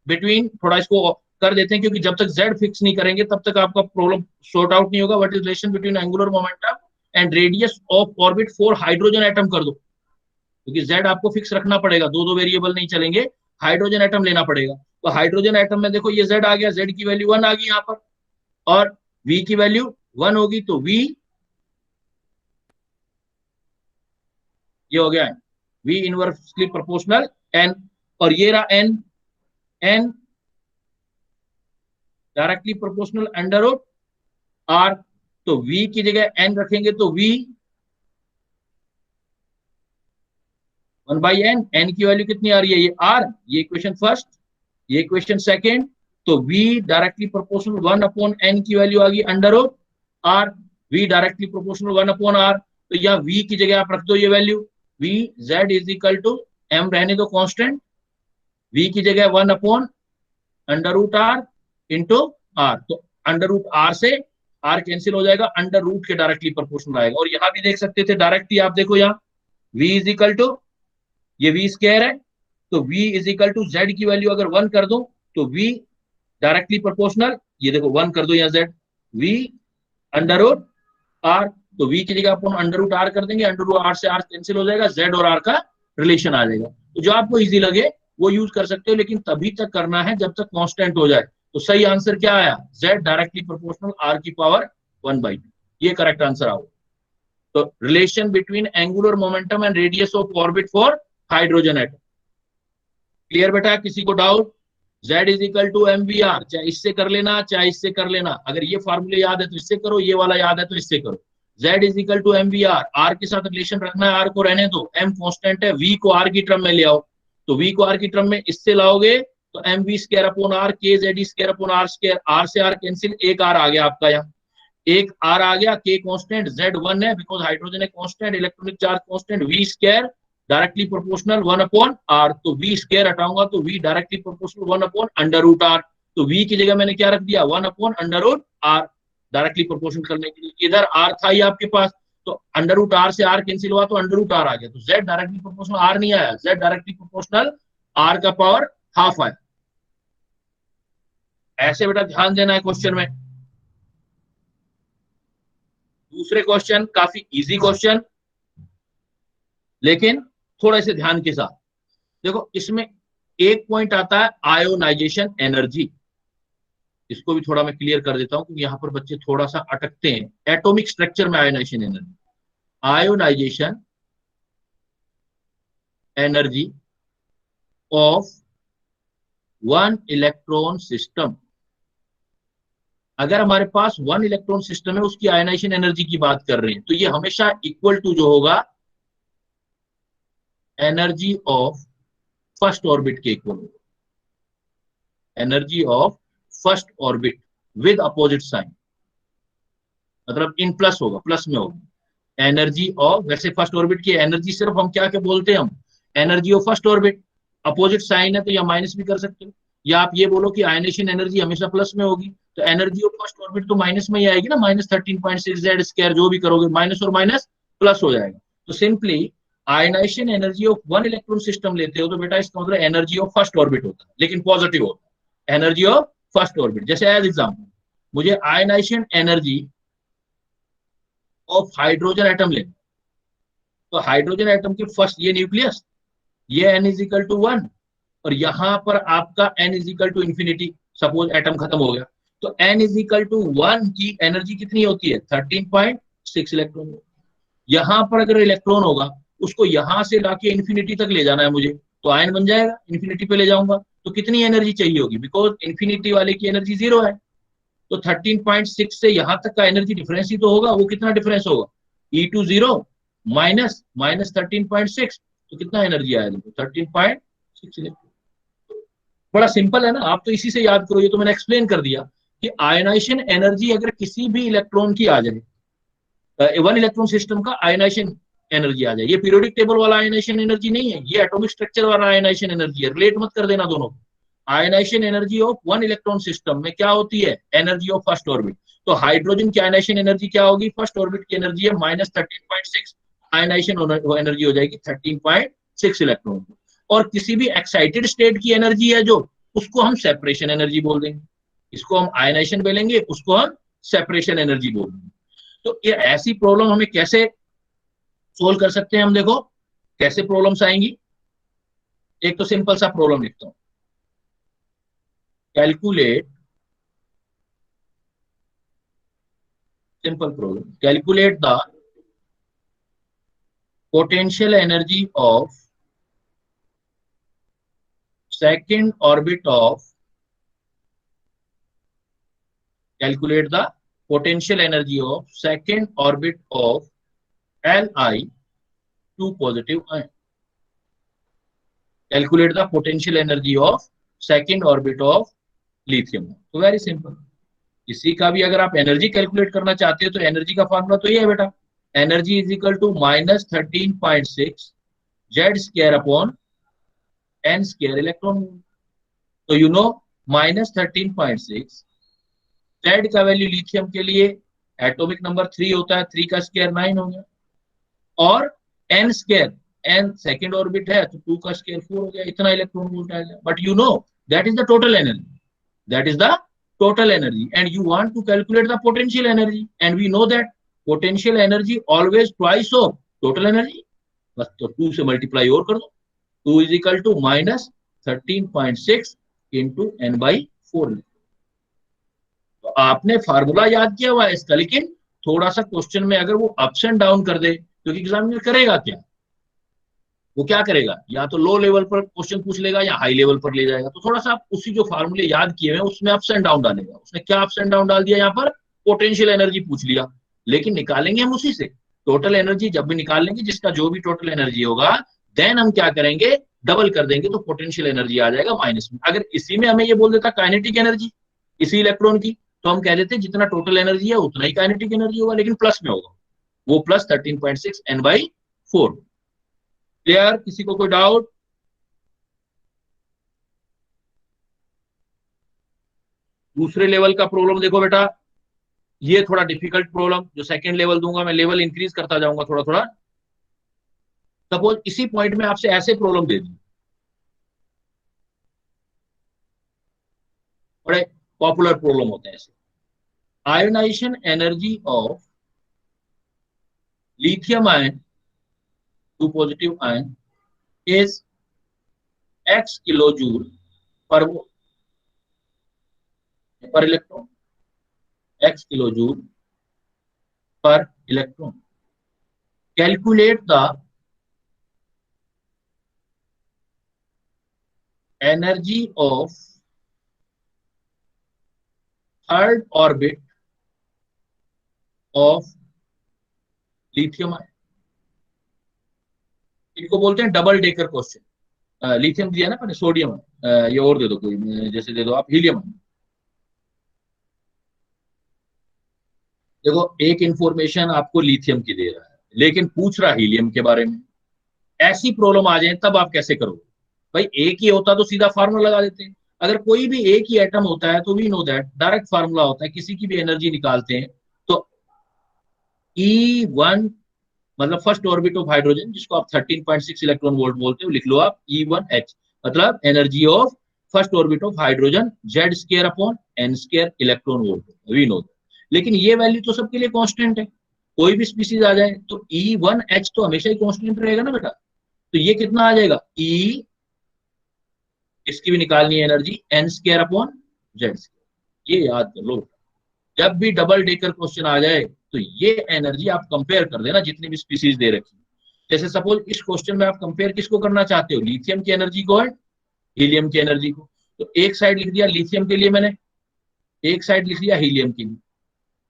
Speaker 1: between, थोड़ा इसको कर देते हैं, क्योंकि जब तक Z फिक्स नहीं करेंगे तब तक आपका प्रॉब्लम सॉर्ट आउट नहीं होगा। What is relation between angular momentum and radius of orbit for hydrogen atom कर दो, क्योंकि Z आपको फिक्स रखना पड़ेगा, दो दो वेरिएबल नहीं चलेंगे, हाइड्रोजन एटम लेना पड़ेगा। तो हाइड्रोजन एटम में देखो ये Z आ गया, Z की वैल्यू 1 आ गई यहाँ पर, और V की वैल्यू 1 होगी, तो V ये हो गया है, V इनवर्सली प्रोपोर्शनल N, और ये रहा N, N directly proportional under root R। तो V की जगह N रखेंगे तो V 1/n, N की वैल्यू कितनी आ रही है, ये R, ये इक्वेशन फर्स्ट, ये इक्वेशन सेकेंड। तो V directly proportional 1 upon N की वैल्यू आ गई under root R, V directly proportional 1 upon R। तो यहाँ V की जगह आप रख दो ये value, V Z is equal to, M रहने दो कांस्टेंट, V की जगह 1 upon under root R into R। तो अंडर रूट R से R कैंसिल हो जाएगा, अंडर रूट के डायरेक्टली प्रोपोर्शनल आएगा। और यहाँ भी देख सकते थे डायरेक्टली, आप देखो यहाँ V इज इक्वल टू, ये V स्क्वायर है, तो V is equal to Z की वैल्यू अगर 1 कर दो तो V डायरेक्टली प्रोपोर्शनल, ये देखो 1 कर दो यहाँ Z, V under root R। तो V की जगह अपन अंडर रूट R कर देंगे, अंडर रूट R से R कैंसिल हो जाएगा, Z और R का रिलेशन आ जाएगा। तो जो आपको इजी लगे वो यूज कर सकते हो, लेकिन तभी तक करना है जब तक कांस्टेंट हो जाए। तो सही आंसर क्या आया, Z डायरेक्टली प्रोपोर्शनल R की पावर 1/2, ये करेक्ट आंसर आओ। तो relation between angular momentum and radius of orbit for hydrogen atom. Clear बेटा, किसी को डाउट? Z is equal to M V R, चाहे इससे कर लेना चाहे इससे कर लेना, अगर ये फार्मूले याद है तो इससे करो, ये वाला याद है तो इससे करो। Z is equal to M V R, R के साथ रिलेशन रखना है, आर को रहने दो, M कांस्टेंट है, V को R की टर्म में ले आओ। तो V को R की टर्म में इससे लाओगे तो m v square upon r, k Z square upon r square, r से आर कैंसिल, एक आर आ गया आपका, यहाँ एक आर आ गया, के कांस्टेंट, Z 1 है बिकॉज हाइड्रोजन है constant, electronic charge constant, V square directly proportional 1 upon R। तो V स्क्वायर हटाऊंगा तो V directly proportional 1 upon under root R। तो V की जगह मैंने क्या रख दिया, 1 upon under root R, directly proportional करने के लिए। इधर R था ही आपके पास, तो अंडर रूट R से R कैंसिल हुआ तो अंडर रूट R आ गया। तो Z डायरेक्टली प्रोपोर्शनल R नहीं आया, Z डायरेक्टली प्रोपोर्शनल R का पावर हाफ आया। ऐसे बेटा ध्यान देना है क्वेश्चन में। दूसरे क्वेश्चन काफी इजी क्वेश्चन, लेकिन थोड़े से ध्यान के साथ देखो। इसमें एक पॉइंट आता है आयोनाइजेशन एनर्जी, इसको भी थोड़ा मैं क्लियर कर देता हूं क्योंकि यहां पर बच्चे थोड़ा सा अटकते हैं। एटॉमिक स्ट्रक्चर में ionization energy, ionization energy of one electron system. अगर हमारे पास वन इलेक्ट्रॉन सिस्टम है, उसकी आयोनाइजेशन एनर्जी की बात कर रहे हैं, तो ये हमेशा इक्वल टू जो होगा एनर्जी ऑफ फर्स्ट ऑर्बिट के इक्वल होगा, energy of first orbit with opposite sign, मतलब इन प्लस होगा, प्लस में होगा एनर्जी ऑफ। वैसे फर्स्ट ऑर्बिट की एनर्जी सिर्फ हम क्या क्या बोलते हैं, हम energy of first orbit, opposite sign है तो या माइनस भी कर सकते हो, या आप ये बोलो कि आयनेशन एनर्जी हमेशा प्लस में होगी, तो एनर्जी ऑफ फर्स्ट ऑर्बिट तो माइनस में ही आएगी ना, -13.6 जेड स्क्वायर, जो भी करोगे माइनस और माइनस प्लस हो जाएगा। तो simply ionization energy of one electron system लेते हो तो बेटा इसका मतलब एनर्जी ऑफ फर्स्ट ऑर्बिट होता है, लेकिन पॉजिटिव होता है, एनर्जी ऑफ फर्स्ट ऑर्बिट। जैसे एज एग्जाम्पल मुझे ionization energy of hydrogen atom लेना, तो हाइड्रोजन एटम के फर्स्ट ये न्यूक्लियस, ये n इज इक्वल टू 1, और यहां पर आपका n is equal to infinity, suppose atom खत्म हो गया, तो n इज इक्वल टू 1 की एनर्जी कितनी होती है, 13.6 इलेक्ट्रॉन। यहां पर अगर इलेक्ट्रॉन होगा, उसको यहां से लाके इंफिनिटी तक ले जाना है मुझे, तो आयन बन जाएगा, इंफिनिटी पे ले जाऊंगा तो कितनी एनर्जी चाहिए होगी, बिकॉज इंफिनिटी वाले की एनर्जी 0 है, तो 13.6 से यहां तक का एनर्जी डिफरेंस ही तो होगा। वो कितना डिफरेंस होगा, E20 माइनस माइनस 13.6, तो कितना एनर्जी आया देखो, 13.6। बड़ा सिंपल है ना, आप तो इसी से याद करो, ये तो मैंने एक्सप्लेन कर दिया कि आयनाइजेशन एनर्जी अगर किसी भी इलेक्ट्रॉन की आ जाए, वन इलेक्ट्रॉन सिस्टम का आयनाइजेशन एनर्जी आ जाए, ये पीरियोडिक टेबल वाला आयनाइजेशन एनर्जी नहीं है, ये एटॉमिक स्ट्रक्चर वाला आयनाइजेशन एनर्जी है, रिलेट मत कर देना दोनों। Ionization energy of one electron system में क्या होती है, एनर्जी ऑफ फर्स्ट ऑर्बिट। तो हाइड्रोजन की आयनाइजेशन एनर्जी क्या होगी, फर्स्ट ऑर्बिट की एनर्जी है -13.6, आयनाइजेशन एनर्जी हो जाएगी 13.6 इलेक्ट्रॉन। और किसी भी एक्साइटेड स्टेट की एनर्जी है जो, उसको हम सेपरेशन एनर्जी बोल देंगे, इसको हम आयनाइजेशन बोलेंगे, उसको हम सेपरेशन एनर्जी बोल देंगे। तो ये ऐसी प्रॉब्लम हमें कैसे सोल्व कर सकते हैं हम, देखो कैसे प्रॉब्लम्स आएंगी। एक तो सिंपल सा प्रॉब्लम लिखता हूं, calculate, simple problem, calculate the potential energy of second orbit of, calculate the potential energy of second orbit of Li to positive ion, calculate the potential energy of second orbit of lithium। तो वेरी सिंपल, इसी का भी अगर आप एनर्जी कैलकुलेट करना चाहते हो तो एनर्जी का फॉर्मूला तो ये है बेटा, energy is equal to -13.6 Z square upon N square electron. तो यू नो -13.6 जेड का वैल्यू लिथियम के लिए एटॉमिक नंबर 3 होता है, 3 का स्क्वायर 9 हो गया, और N square, N second orbit है तो 2 का स्क्वायर 4 हो गया, इतना इलेक्ट्रॉन वोल्ट आएगा। But you know that is the total energy, that is the total energy, and you want to calculate the potential energy, and we know that potential energy always twice of total energy, बस तो 2 से मल्टीप्लाई और कर दो, 2 is equal to -13.6 into n/4। तो आपने फार्मूला याद किया हुआ है इसका, लेकिन थोड़ा सा क्वेश्चन में अगर वो अप्स एंड डाउन कर दे, क्योंकि एग्जामिनर करेगा क्या, वो क्या करेगा, या तो लो लेवल पर क्वेश्चन पूछ लेगा या हाई लेवल पर ले जाएगा, तो थोड़ा सा आप उसी जो फार्मूले याद किए हैं उसमें अप्स एंड डाउन डालेगा। उसने क्या अप्स एंड डाउन डाल दिया, यहाँ पर पोटेंशियल एनर्जी पूछ लिया, लेकिन निकालेंगे हम उसी से टोटल एनर्जी। जब भी निकाल लेंगे जिसका जो भी टोटल एनर्जी होगा, देन हम क्या करेंगे, डबल कर देंगे, तो पोटेंशियल एनर्जी आ जाएगा माइनस में। अगर इसी में हमें ये बोल देता काइनेटिक एनर्जी इसी इलेक्ट्रॉन की, तो हम कह देते जितना टोटल एनर्जी है उतना ही काइनेटिक एनर्जी होगा, लेकिन प्लस में होगा, वो प्लस 13.6 n/4। क्लियर, किसी को कोई डाउट? दूसरे लेवल का प्रॉब्लम देखो बेटा, ये थोड़ा डिफिकल्ट प्रॉब्लम, जो सेकंड लेवल दूंगा मैं, लेवल इंक्रीज करता जाऊंगा थोड़ा थोड़ा। सपोज इसी पॉइंट में आपसे ऐसे प्रॉब्लम दे दी, पॉपुलर प्रॉब्लम होते हैं ऐसे। Ionization energy of lithium ion to positive ion is x kilojoule per electron, x kilojoule per electron. Calculate the energy of third orbit of lithium ion. इनको बोलते हैं डबल डेकर क्वेश्चन। लिथियम दिया ना मैंने, सोडियम, ये और दे दो कोई, जैसे दे दो आप हीलियम। देखो एक इंफॉर्मेशन आपको लिथियम की दे रहा है लेकिन पूछ रहा हीलियम के बारे में। ऐसी प्रॉब्लम आ जाए तब आप कैसे करोगे? भाई एक ही होता तो सीधा फार्मूला लगा देते हैं। अगर कोई भी एक ही एटम होता है तो we know that direct formula होता है, किसी की भी एनर्जी निकालते हैं तो E1 मतलब फर्स्ट ऑर्बिट ऑफ हाइड्रोजन, जिसको आप 13.6 इलेक्ट्रॉन वोल्ट बोलते हो, लिख लो आप E1H, मतलब energy of first orbit of hydrogen Z square upon N square electron volt, we know. लेकिन ये वैल्यू तो सबके लिए कांस्टेंट है, कोई भी स्पीसीज आ जाए तो E1H तो हमेशा ही कांस्टेंट रहेगा ना बेटा। तो ये कितना आ जाएगा, E, इसकी भी निकालनी है energy, N square upon Z square. ये याद कर लो, जब भी डबल डेकर क्वेश्चन आ जाए तो ये एनर्जी आप कंपेयर कर देना जितनी भी स्पीसीज दे रखी। जैसे सपोज इस क्वेश्चन में आप कंपेयर किसको करना चाहते हो, लिथियम की एनर्जी को और हीलियम की एनर्जी को। तो एक साइड लिख दिया लिथियम के लिए मैंने, एक साइड लिख दिया हीलियम के लिए।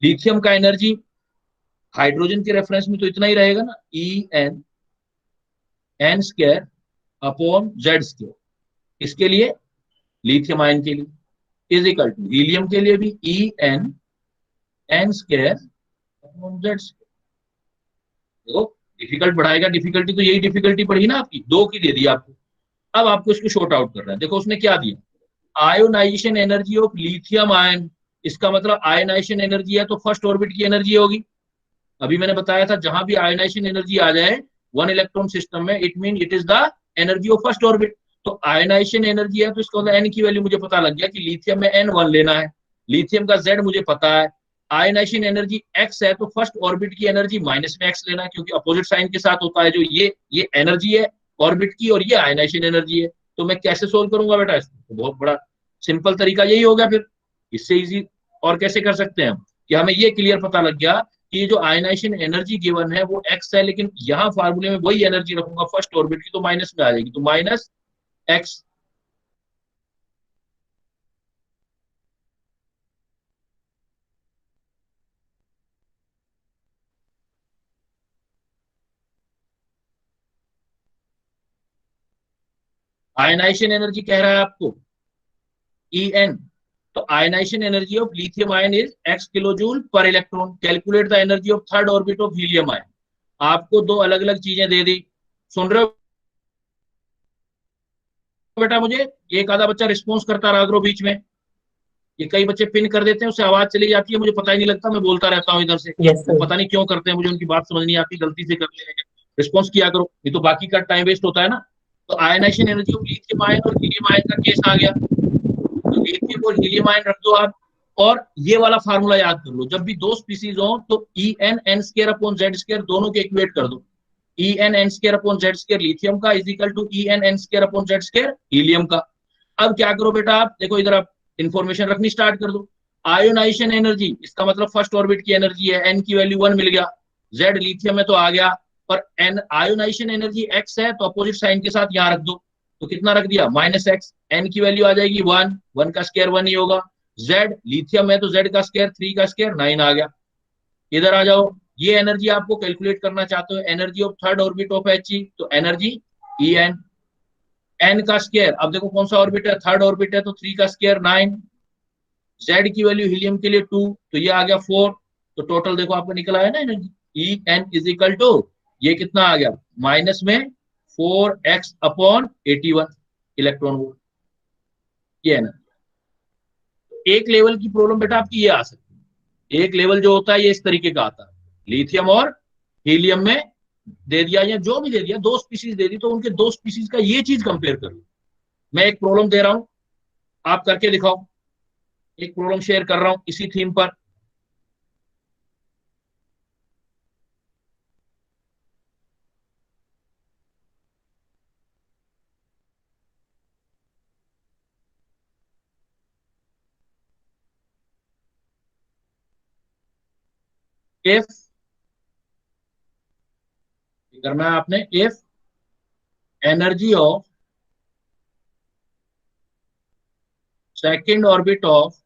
Speaker 1: लिथियम का एनर्जी हाइड्रोजन के रेफरेंस में तो इतना ही रहेगा ना, E N N square upon Z square. इसके लिए लिथियम आयन के लिए इज इक्वल टू हीलियम के लिए भी E N N square upon Z square. देखो डिफिकल्ट बढ़ाएगा, डिफिकल्टी तो यही डिफिकल्टी पड़ी ना आपकी, दो की दे दी आपको। अब आपको इसको शॉर्ट आउट करना है। देखो उसने क्या दिया, ionization energy of lithium ion. इसका मतलब आयोनाइजेशन एनर्जी है तो फर्स्ट ऑर्बिट की एनर्जी होगी। अभी मैंने बताया था जहां भी आयोनाइजेशन एनर्जी आ जाए वन इलेक्ट्रॉन सिस्टम में, it mean it is the energy of first orbit. तो आयोनाइजेशन एनर्जी है तो इसका मतलब एन की वैल्यू मुझे पता लग गया कि लिथियम में N1 लेना है, लिथियम का Z मुझे पता है। आयोनाइजेशन एनर्जी X है तो फर्स्ट ऑर्बिट की एनर्जी माइनस में X लेना है, क्योंकि अपोजिट साइन के साथ होता है। जो ये एनर्जी है ऑर्बिट की और ये आयोनाइजेशन एनर्जी है। तो मैं कैसे सोल्व करूंगा बेटा इसको? तो बहुत बड़ा सिंपल तरीका यही होगा। फिर इससे इजी और कैसे कर सकते हैं हम, कि हमें ये क्लियर पता लग गया कि ये जो आयनाइजेशन एनर्जी गिवन है वो एक्स है, लेकिन यहाँ फार्मूले में वही एनर्जी रखूंगा फर्स्ट ऑर्बिट की तो माइनस में आ जाएगी, तो माइनस एक्स। आयनाइजेशन एनर्जी कह रहा है आपको ई एन, तो ionization energy of lithium ion is X kilo joule per electron. Calculate the energy of third orbit of helium ion. आपको दो अलग अलग चीजें दे दी, सुन रहे हो बेटा? मुझे एक आधा बच्चा रिस्पॉन्स करता रहा करो बीच में, ये कई बच्चे पिन कर देते हैं, उससे आवाज चली जाती है, मुझे पता ही नहीं लगता, मैं बोलता रहता हूँ इधर से। वो पता नहीं क्यों करते हैं, मुझे उनकी बात समझ नहीं आती, गलती से करते हैं। रिस्पॉन्स किया करो, ये तो बाकी का टाइम वेस्ट होता है ना। तो ionization energy of lithium ion और हीलियम आयन का केस आ गया, तो लिथियम और हीलियम आयन रख दो आप, और ये वाला फार्मूला याद कर लो। जब भी दो स्पीसीज हो तो E N N square upon Z square दोनों के इक्वेट कर दो। E N N square upon Z square lithium का is equal to E N N square upon Z square helium का। अब क्या करो बेटा, आप देखो इधर, आप इंफॉर्मेशन रखनी स्टार्ट कर दो। आयोनाइजेशन एनर्जी, इसका मतलब फर्स्ट ऑर्बिट की एनर्जी है, एन की वैल्यू 1 मिल गया, जेड लिथियम में तो आ गया, पर एन आयोनाइजेशन एनर्जी एक्स है तो अपोजिट साइन के साथ यहां रख दो। तो कितना रख दिया, माइनस एक्स। एन की वैल्यू आ जाएगी 1, 1 का स्क्वायर 1 ही होगा। जेड लिथियम है तो जेड का स्क्वायर 3 का स्क्वायर 9 आ गया। इधर आ जाओ, ये एनर्जी आपको कैलकुलेट करना चाहते हो, energy of third orbit of H, तो एनर्जी ई एन, एन का स्क्वायर, अब देखो कौन सा ऑर्बिट है, थर्ड ऑर्बिट है तो 3 का स्क्वायर 9, जेड की वैल्यू हीलियम के लिए 2 तो ये आ गया 4। तो टोटल देखो आपको निकल आया ना energy, E N is equal to, ये कितना आ गया, माइनस में 4x अपॉन 81 इलेक्ट्रॉन वोल्ट। ये है ना, एक लेवल की प्रॉब्लम बेटा आपकी ये आ सकती है। एक लेवल जो होता है ये इस तरीके का आता है, लिथियम और हीलियम में दे दिया या जो भी दे दिया, दो स्पीसीज दे दी, तो उनके दो स्पीसीज का ये चीज कंपेयर कर लो। मैं एक प्रॉब्लम दे रहा हूं, आप करके दिखाओ। एक प्रॉब्लम शेयर कर रहा हूं इसी थीम पर। इफ, करना है आपने, if energy of second orbit of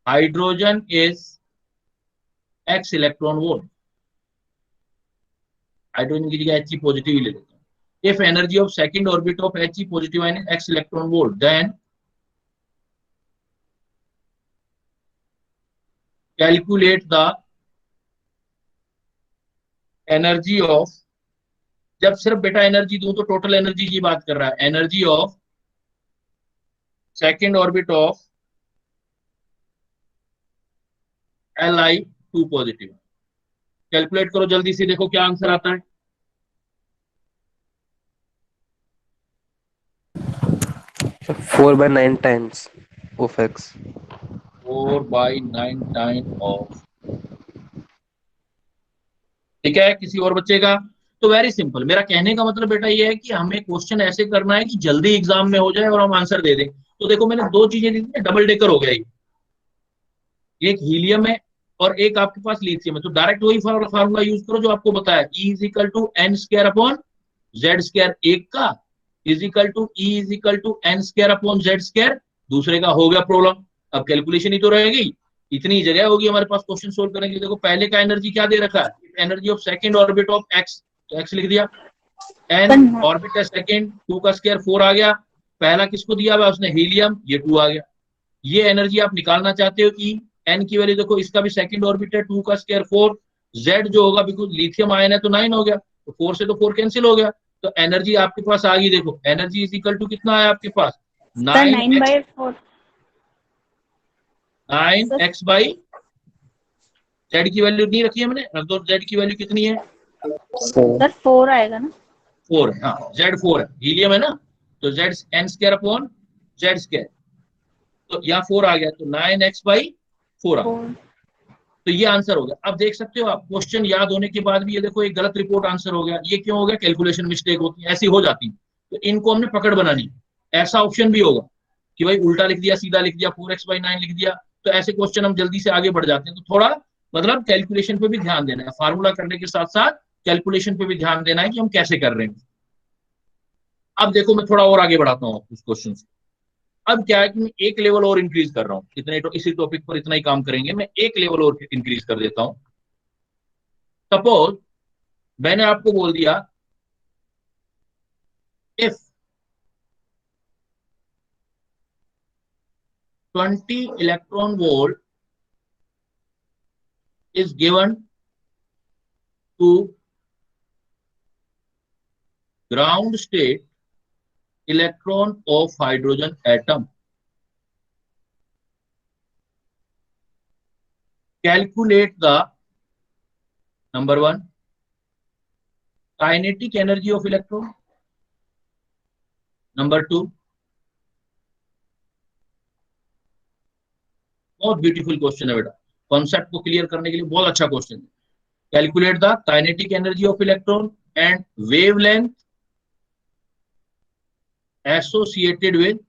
Speaker 1: hydrogen is X electron volt, hydrogen की जगह एच पॉजिटिव ही ले लेते हैं। If energy of second orbit of H positive ion is X electron volt, then calculate the energy of, जब सिर्फ बेटा एनर्जी दूं तो टोटल एनर्जी की बात कर रहा है, energy of second orbit of Li2 positive. Calculate करो जल्दी से, देखो क्या आंसर आता है।
Speaker 3: 4/9 times of x.
Speaker 1: 4/9 time of, ठीक है, किसी और बच्चे का? तो वेरी सिंपल, मेरा कहने का मतलब बेटा ये है कि हमें क्वेश्चन ऐसे करना है कि जल्दी एग्जाम में हो जाए और हम आंसर दे दें। तो देखो मैंने दो चीजें दी थी, डबल डेकर हो गया ये, एक हीलियम है और एक आपके पास लिथियम है, तो डायरेक्ट वही फार्मूला यूज करो जो आपको बताया, E is equal to N square upon Z square एक का, is equal to E is equal to N square upon Z square दूसरे का। हो गया प्रॉब्लम। अब कैलकुलेशन ही तो रहेगी, इतनी जगह होगी हमारे पास क्वेश्चन सोल्व करने के लिए। देखो पहले का एनर्जी क्या दे रखा है, energy of second orbit of x, तो एक्स लिख दिया, एन ऑर्बिट है सेकंड, 2 का स्क्वायर 4 आ गया। पहला किसको दिया हुआ उसने, हीलियम, ये 2 आ गया। ये एनर्जी आप निकालना चाहते हो कि एन की वैल्यू देखो, इसका भी सेकंड ऑर्बिट है, 2 का स्क्वायर 4, जेड जो होगा बिल्कुल लिथियम आयन है तो 9 हो गया, तो 4 से तो 4 कैंसिल हो गया, तो एनर्जी आपके पास आ गई। देखो एनर्जी इज इक्वल टू कितना है आपके पास,
Speaker 2: 9/4।
Speaker 1: 9x बाई जेड की वैल्यू नहीं रखी है मैंने, रख दो, जेड की वैल्यू कितनी है,
Speaker 2: सर 4 आएगा ना?
Speaker 1: 4 है, हाँ जेड 4 है, हीलियम है ना, तो z n square upon Z square, तो यहाँ 4 आ गया, तो 9x/4 आ गया। तो ये आंसर हो गया। अब देख सकते हो आप, क्वेश्चन याद होने के बाद भी ये देखो एक गलत रिपोर्ट आंसर हो गया। ये क्यों हो गया, कैलकुलेशन मिस्टेक होती है, ऐसी हो जाती है, तो इनको हमने पकड़ बनानी। ऐसा ऑप्शन भी होगा कि भाई उल्टा लिख दिया, सीधा लिख दिया, 4x/9 लिख दिया, तो ऐसे क्वेश्चन हम जल्दी से आगे बढ़ जाते हैं। तो थोड़ा मतलब कैलकुलेशन पे भी ध्यान देना है, फार्मूला करने के साथ साथ कैलकुलेशन पे भी ध्यान देना है कि हम कैसे कर रहे हैं। अब देखो मैं थोड़ा और आगे बढ़ाता हूँ उस क्वेश्चन से। अब क्या है कि मैं एक लेवल और इंक्रीज कर रहा हूं, इतने तो इसी टॉपिक पर इतना ही काम करेंगे, मैं एक लेवल और इंक्रीज कर देता हूं। सपोज मैंने आपको बोल दिया, if 20 electron volt is given to ground state electron of hydrogen atom, calculate the number 1 kinetic energy of electron, number 2 बहुत ब्यूटीफुल क्वेश्चन है बेटा, कॉन्सेप्ट को क्लियर करने के लिए बहुत अच्छा क्वेश्चन है। Calculate the kinetic energy of electron and wavelength associated with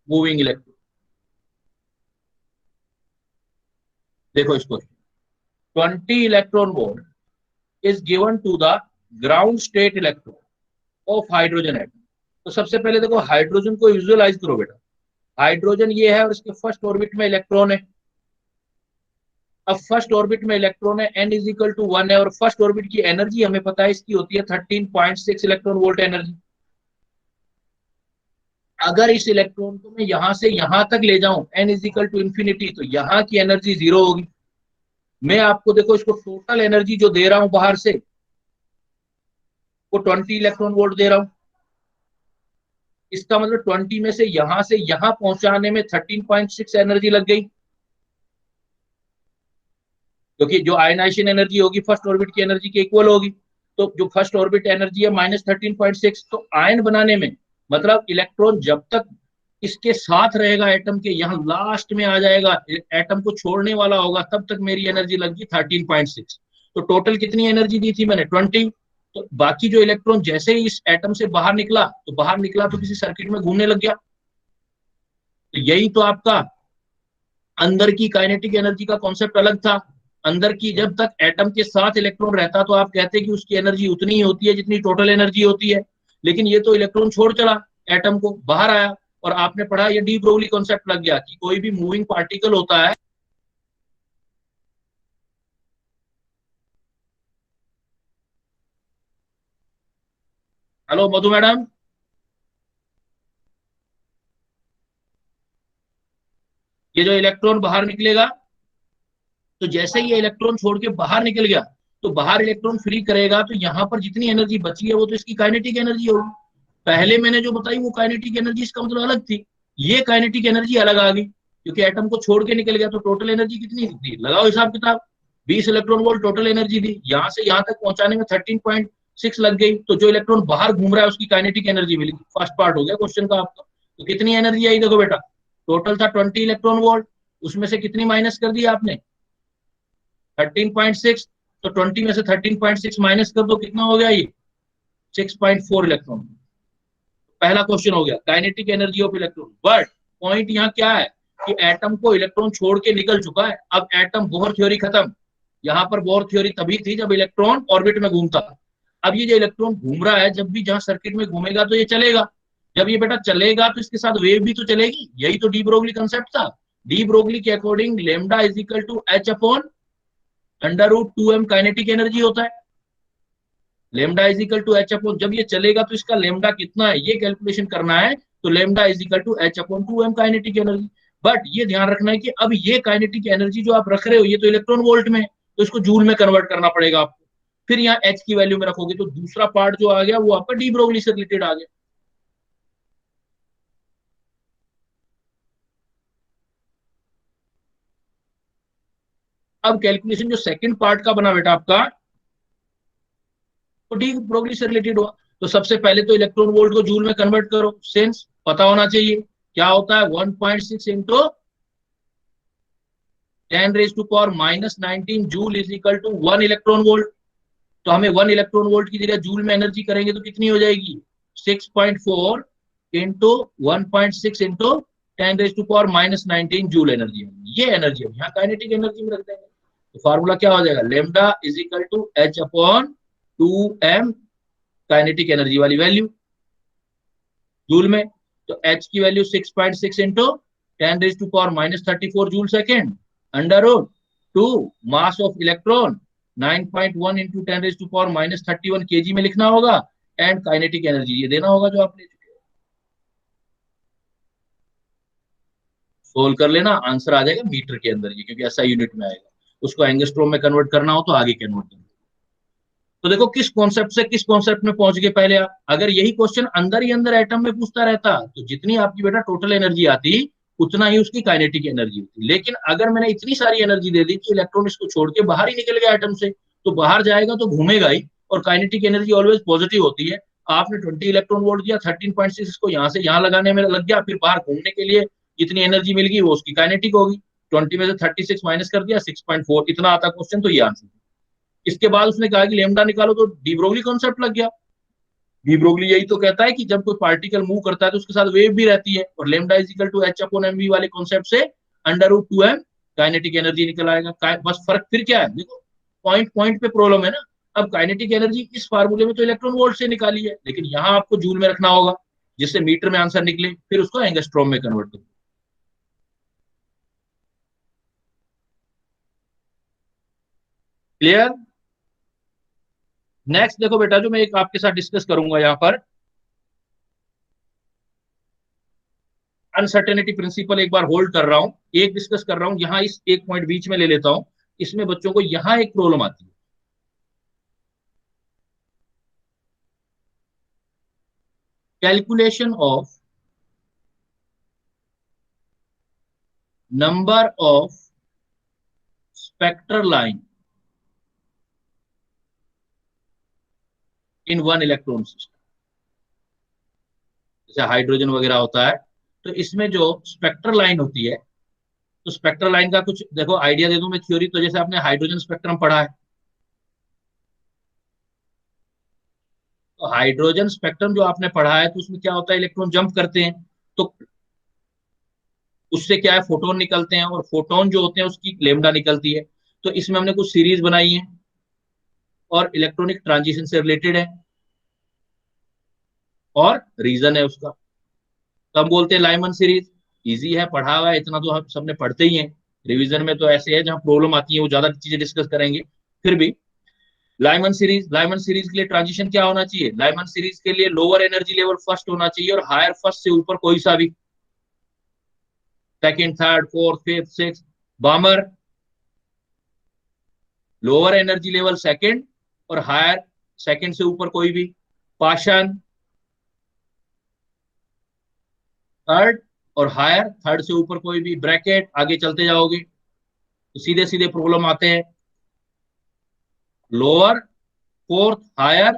Speaker 1: moving electron. देखो इसको, 20 electron volt is given to the ground state electron of hydrogen atom. तो सबसे पहले देखो हाइड्रोजन को विजुअलाइज करो बेटा, हाइड्रोजन ये है और इसके फर्स्ट ऑर्बिट में इलेक्ट्रॉन है। अब फर्स्ट ऑर्बिट में इलेक्ट्रॉन है, n इज इक्वल टू 1 है, और फर्स्ट ऑर्बिट की एनर्जी हमें पता है इसकी होती है 13.6 इलेक्ट्रॉन वोल्ट एनर्जी। अगर इस इलेक्ट्रॉन को मैं यहां से यहां तक ले जाऊं n is equal to infinity, तो यहां की एनर्जी 0 होगी। मैं आपको देखो इसको टोटल एनर्जी जो दे रहा हूं बाहर से, वो 20 इलेक्ट्रॉन वोल्ट दे रहा हूं। इसका मतलब 20 में से यहां पहुंचाने में 13.6 एनर्जी लग गई, क्योंकि जो आयनाइजेशन एनर्जी होगी फर्स्ट ऑर्बिट की एनर्जी के इक्वल होगी। तो जो फर्स्ट ऑर्बिट एनर्जी है -13.6, तो आयन बनाने में मतलब इलेक्ट्रॉन जब तक इसके साथ रहेगा एटम के, यहाँ लास्ट में आ जाएगा, एटम को छोड़ने वाला होगा, तब तक मेरी एनर्जी लगी 13.6। तो टोटल कितनी एनर्जी दी थी मैंने? 20। तो बाकी जो इलेक्ट्रॉन जैसे ही इस एटम से बाहर निकला, तो बाहर निकला तो किसी सर्किट में घूमने लग गया। तो यही तो आपका अंदर की काइनेटिक एनर्जी का कॉन्सेप्ट अलग था। अंदर की, जब तक एटम के साथ इलेक्ट्रॉन रहता तो आप कहते कि उसकी एनर्जी उतनी ही होती है जितनी टोटल एनर्जी होती है, लेकिन ये तो इलेक्ट्रॉन छोड़ चला, एटम को बाहर आया, और आपने पढ़ा, ये डी ब्रोगली कॉन्सेप्ट लग गया कि कोई भी मूविंग पार्टिकल होता है, हेलो मधु मैडम, ये जो इलेक्ट्रॉन बाहर निकलेगा, तो जैसे ही ये इलेक्ट्रॉन छोड़ के बाहर निकल गया, तो बाहर इलेक्ट्रॉन फ्री करेगा, तो यहाँ पर जितनी एनर्जी बची है वो तो इसकी काइनेटिक एनर्जी होगी। पहले मैंने जो बताई वो काइनेटिक एनर्जी, इसका मतलब अलग थी। ये काइनेटिक एनर्जी अलग आ गई, क्योंकि एटम को छोड़ के निकल गया, तो टोटल एनर्जी कितनी थी? लगाओ हिसाब किताब, 20 इलेक्ट्रॉन वोल्ट टोटल एनर्जी दी, यहाँ से यहाँ तक पहुंचाने में 13.6 लग गई, तो जो इलेक्ट्रॉन बाहर घूम रहा है उसकी काइनेटिक एनर्जी मिली। फर्स्ट पार्ट हो गया क्वेश्चन का आपका। तो कितनी एनर्जी आई देखो बेटा, टोटल था 20 इलेक्ट्रॉन वोल्ट, उसमें से कितनी माइनस कर दी आपने? 13.6। तो 20 में से 13.6 माइनस कर दो, कितना हो गया ये? 6.4 इलेक्ट्रॉन। पहला क्वेश्चन हो गया kinetic energy of electron. But point यहाँ क्या है कि एटम को इलेक्ट्रॉन छोड़ के निकल चुका है, अब एटम बोहर थ्योरी खत्म। यहाँ पर बोहर थ्योरी तभी थी जब इलेक्ट्रॉन ऑर्बिट में घूमता। अब ये जो इलेक्ट्रॉन घूम रहा है, जब भी जहां सर्किट में घूमेगा तो ये चलेगा। जब ये बेटा चलेगा तो इसके साथ वेव भी तो चलेगी, यही तो डी ब्रोगली कंसेप्ट था। डी ब्रोगली के according lambda is equal to h upon √2m kinetic energy होता है। Lambda is equal to h upon, जब ये चलेगा तो इसका लेमडा कितना है ये कैलकुलेशन करना है, तो lambda is equal to h upon 2m kinetic energy. But ये ध्यान रखना है कि अब ये काइनेटिक एनर्जी जो आप रख रहे हो, ये तो इलेक्ट्रॉन वोल्ट में है, तो इसको जूल में कन्वर्ट करना पड़ेगा आपको। फिर यहाँ एच की वैल्यू में रखोगे, तो दूसरा पार्ट जो आ गया वो आपका डी ब्रोगली से रिलेटेड आ गया। अब कैलकुलेशन जो सेकंड पार्ट का बना बेटा आपका, तो डी ब्रोगली से रिलेटेड हुआ। तो सबसे पहले तो इलेक्ट्रॉन वोल्ट को जूल में कन्वर्ट करो, सेंस पता होना चाहिए क्या होता है। 1.6 into 10⁻⁻19 joule is equal to 1 electron volt. तो हमें 1 इलेक्ट्रॉन वोल्ट की जगह जूल में एनर्जी करेंगे तो कितनी हो जाएगी? 6.4 इंटू 1.6 इंटू 10⁻⁻19 जूल एनर्जी। ये एनर्जी हम यहाँ काइनेटिक एनर्जी में रख देंगे। तो फार्मूला क्या हो जाएगा? Lambda is equal to h upon 2m kinetic energy वाली वैल्यू जूल में। तो h की value 6.6 into 10⁻⁻34 joule second under root 2 mass of electron 9.1 into 10⁻31 kg में लिखना होगा, एंड काइनेटिक एनर्जी ये देना होगा जो आप ले चुके हो। सोल्व कर लेना, आंसर आ जाएगा मीटर के अंदर ये, क्योंकि ऐसा यूनिट में आएगा। उसको एंगस्ट्रोम में कन्वर्ट करना हो तो आगे कन्वर्ट करना। तो देखो किस कॉन्सेप्ट से किस कॉन्सेप्ट में पहुंच गए पहले आप। अगर यही क्वेश्चन अंदर ही अंदर एटम में पूछता रहता, तो जितनी आपकी बेटा टोटल एनर्जी आती, उतना ही उसकी काइनेटिक एनर्जी होती। लेकिन अगर मैंने इतनी सारी एनर्जी दे दी कि इलेक्ट्रॉन इसको छोड़ के बाहर ही निकल गया एटम से, तो बाहर जाएगा तो घूमेगा ही, और काइनेटिक एनर्जी ऑलवेज पॉजिटिव होती है। आपने 20 इलेक्ट्रॉन वोल्ट दिया, 13.6 इसको यहाँ से यहाँ लगाने में लग गया, फिर बाहर घूमने के लिए जितनी एनर्जी मिल गई वो उसकी काइनेटिक होगी। 20 में से 36 माइनस कर दिया, 6.4 इतना आता क्वेश्चन, तो ये आंसर। इसके बाद उसने कहा कि लेमडा निकालो, तो डी ब्रोगली कॉन्सेप्ट लग गया। डी ब्रोगली यही तो कहता है कि जब कोई पार्टिकल मूव करता है तो उसके साथ वेव भी रहती है, और lambda is equal to h upon m v वाले कॉन्सेप्ट से √2m काइनेटिक एनर्जी निकल आएगा। बस फर्क फिर क्या है, देखो पॉइंट पॉइंट पे प्रॉब्लम है ना। अब काइनेटिक एनर्जी इस फार्मूले में तो इलेक्ट्रॉन वोल्ट से निकाली है, लेकिन यहाँ आपको जूल में रखना होगा जिससे मीटर में आंसर निकले, फिर उसको एंगस्ट्रॉम में कन्वर्ट करो। क्लियर? नेक्स्ट देखो बेटा, जो मैं एक आपके साथ डिस्कस करूंगा यहाँ पर, अनसर्टेनिटी प्रिंसिपल एक बार होल्ड कर रहा हूं, एक डिस्कस कर रहा हूं, यहाँ इस एक पॉइंट बीच में ले लेता हूं। इसमें बच्चों को यहाँ एक प्रॉब्लम आती है, calculation of number of spectral line in one electron system. जैसे हाइड्रोजन वगैरह होता है, तो इसमें जो स्पेक्ट्रल लाइन होती है, तो स्पेक्ट्रल लाइन का कुछ देखो आइडिया दे दूं मैं थ्योरी। तो जैसे आपने हाइड्रोजन स्पेक्ट्रम पढ़ा है, तो हाइड्रोजन स्पेक्ट्रम जो आपने पढ़ा है, तो उसमें क्या होता है, इलेक्ट्रॉन जंप करते हैं, तो उससे क्या है, फोटोन निकलते हैं, और फोटोन जो होते हैं उसकी लेमडा निकलती है। तो इसमें हमने कुछ सीरीज बनाई है और इलेक्ट्रॉनिक ट्रांजिशन से रिलेटेड है, और रीजन है उसका। तो हम बोलते हैं लाइमन सीरीज। इजी है, पढ़ा हुआ है, इतना तो हम सबने पढ़ते ही हैं। रिवीजन में तो ऐसे है जहां प्रॉब्लम आती है वो ज्यादा चीजें डिस्कस करेंगे। फिर भी लाइमन सीरीज के लिए ट्रांजिशन क्या होना चाहिए, लाइमन सीरीज के लिए लोअर एनर्जी लेवल फर्स्ट होना चाहिए और हायर फर्स्ट से ऊपर कोई सा भी, second, third, fourth, fifth, six. Balmer lower energy level second और हायर सेकंड से ऊपर कोई भी। पाषाण थर्ड और हायर थर्ड से ऊपर कोई भी। ब्रैकेट आगे चलते जाओगे तो सीधे सीधे प्रॉब्लम आते हैं, lower fourth, higher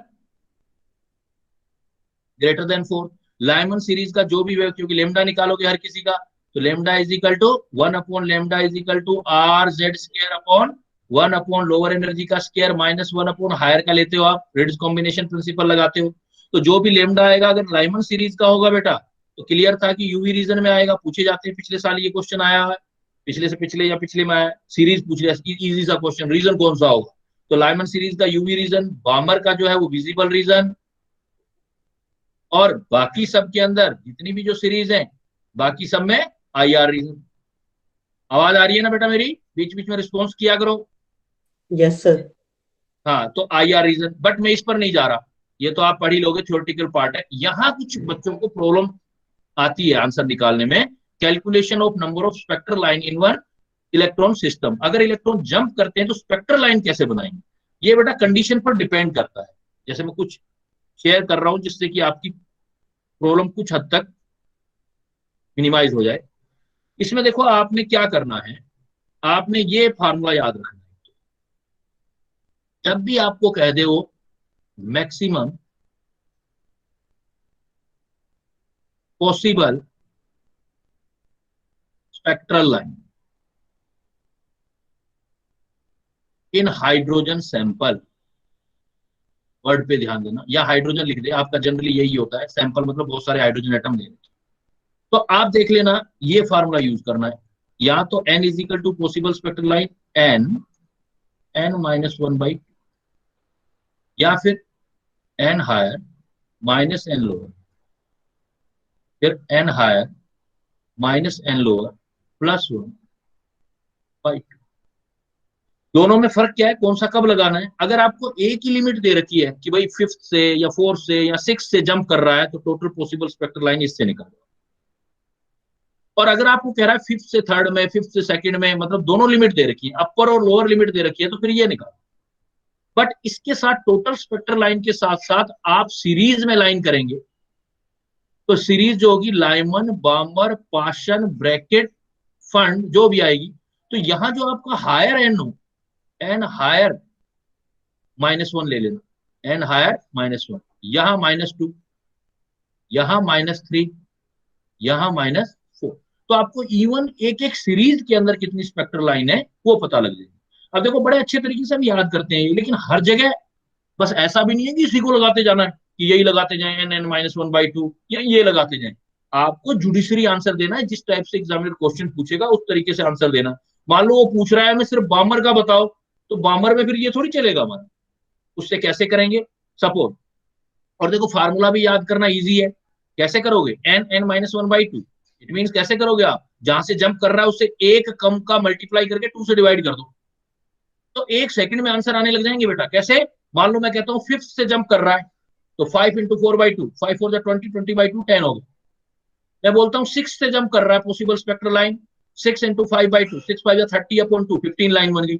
Speaker 1: greater than fourth. Lyman series का जो भी वे, क्योंकि लेमडा निकालोगे हर किसी का, तो लेमडा इज इक्वल टू 1/लेमडा is equal to R Z square upon 1/ lower energy का स्क्वायर माइनस 1/ हायर का लेते हो आप, रिड्स कॉम्बिनेशन प्रिंसिपल लगाते हो। तो जो भी लेमडा आएगा अगर लाइमन सीरीज का होगा बेटा, तो क्लियर था कि यूवी रीजन में आएगा। पूछे जाते हैं, पिछले साल ये क्वेश्चन आया है, पिछले से पिछले या पिछले में आया, सीरीज पूछ लिया, इजी सा क्वेश्चन, रीजन कौन सा होगा। तो लाइमन सीरीज का यूवी रीजन, बामर का जो है वो विजिबल रीजन, और बाकी सब के अंदर जितनी भी जो सीरीज है बाकी सब में IR रीजन। आवाज आ रही है ना बेटा मेरी, बीच बीच में रिस्पॉन्स किया करो।
Speaker 4: Yes sir.
Speaker 1: हाँ, तो IR रीजन, बट मैं इस पर नहीं जा रहा, ये तो आप पढ़ ही लोगे, थ्योरेटिकल पार्ट है। यहाँ कुछ बच्चों को प्रॉब्लम आती है आंसर निकालने में, calculation of number of spectral line in one electron system. अगर इलेक्ट्रॉन जंप करते हैं तो स्पेक्ट्रल लाइन कैसे बनाएंगे, ये बेटा कंडीशन पर डिपेंड करता है। जैसे मैं कुछ शेयर कर रहा हूं जिससे कि आपकी प्रॉब्लम कुछ हद तक मिनिमाइज हो जाए। इसमें देखो आपने क्या करना है, आपने ये फार्मूला याद रखना है। जब भी आपको कह दे वो maximum possible spectral line in hydrogen sample, word पे ध्यान देना, या हाइड्रोजन लिख दे, आपका जनरली यही होता है, सैंपल मतलब बहुत सारे हाइड्रोजन एटम ले। तो आप देख लेना, ये फार्मूला यूज करना है, या तो n is equal to possible spectral line n-1/2, या फिर n higher minus n lower, फिर n higher minus n lower +1/2। दोनों में फर्क क्या है, कौन सा कब लगाना है। अगर आपको एक ही लिमिट दे रखी है कि भाई फिफ्थ से या फोर्थ से या सिक्स से जंप कर रहा है, तो टोटल पॉसिबल स्पेक्ट्रल लाइन इससे निकालो। और अगर आपको कह रहा है फिफ्थ से थर्ड में, फिफ्थ से सेकंड में, मतलब दोनों लिमिट दे रखी है, अपर और लोअर लिमिट दे रखी है, तो फिर ये निकालो। बट इसके साथ टोटल स्पेक्ट्रल लाइन के साथ साथ आप सीरीज में लाइन करेंगे, तो सीरीज जो होगी लाइमन, बामर, पाशन, ब्रैकेट, फंड जो भी आएगी, तो यहां जो आपका हायर एन हो, एन हायर -1 ले लेना, एन हायर -1, यहां -2, यहां -3, यहां -4। तो आपको इवन एक एक सीरीज के अंदर कितनी स्पेक्ट्रल लाइन है वो पता लग जाएगी। अब देखो बड़े अच्छे तरीके से हम याद करते हैं, लेकिन हर जगह बस ऐसा भी नहीं है कि इसी को लगाते जाना है, कि यही लगाते जाएं n-1/2 या ये लगाते जाएं। आपको जुडिशरी आंसर देना है, जिस टाइप से एग्जामिनर क्वेश्चन पूछेगा उस तरीके से आंसर देना। मान लो वो पूछ रहा है हमें सिर्फ बामर का बताओ, तो बामर में फिर ये थोड़ी चलेगा हमारा, उससे कैसे करेंगे सपोज। और देखो फार्मूला भी याद करना इजी है, कैसे करोगे, n-1/2, इट मीन कैसे करोगे आप, जहां से जंप कर रहा है उससे एक कम का मल्टीप्लाई करके 2 से डिवाइड कर दो, तो एक सेकंड में आंसर आने लग जाएंगे बेटा। कैसे, मान लो मैं कहता हूँ फिफ्थ से जंप कर रहा है, तो 5 × 4/2, 5 4 20, 20/2 10 हो गया। मैं बोलता हूँ सिक्स से जंप कर रहा है पॉसिबल स्पेक्ट्रल लाइन, 6 × 5/2, 6 5 30/2, 15 लाइन बन गई।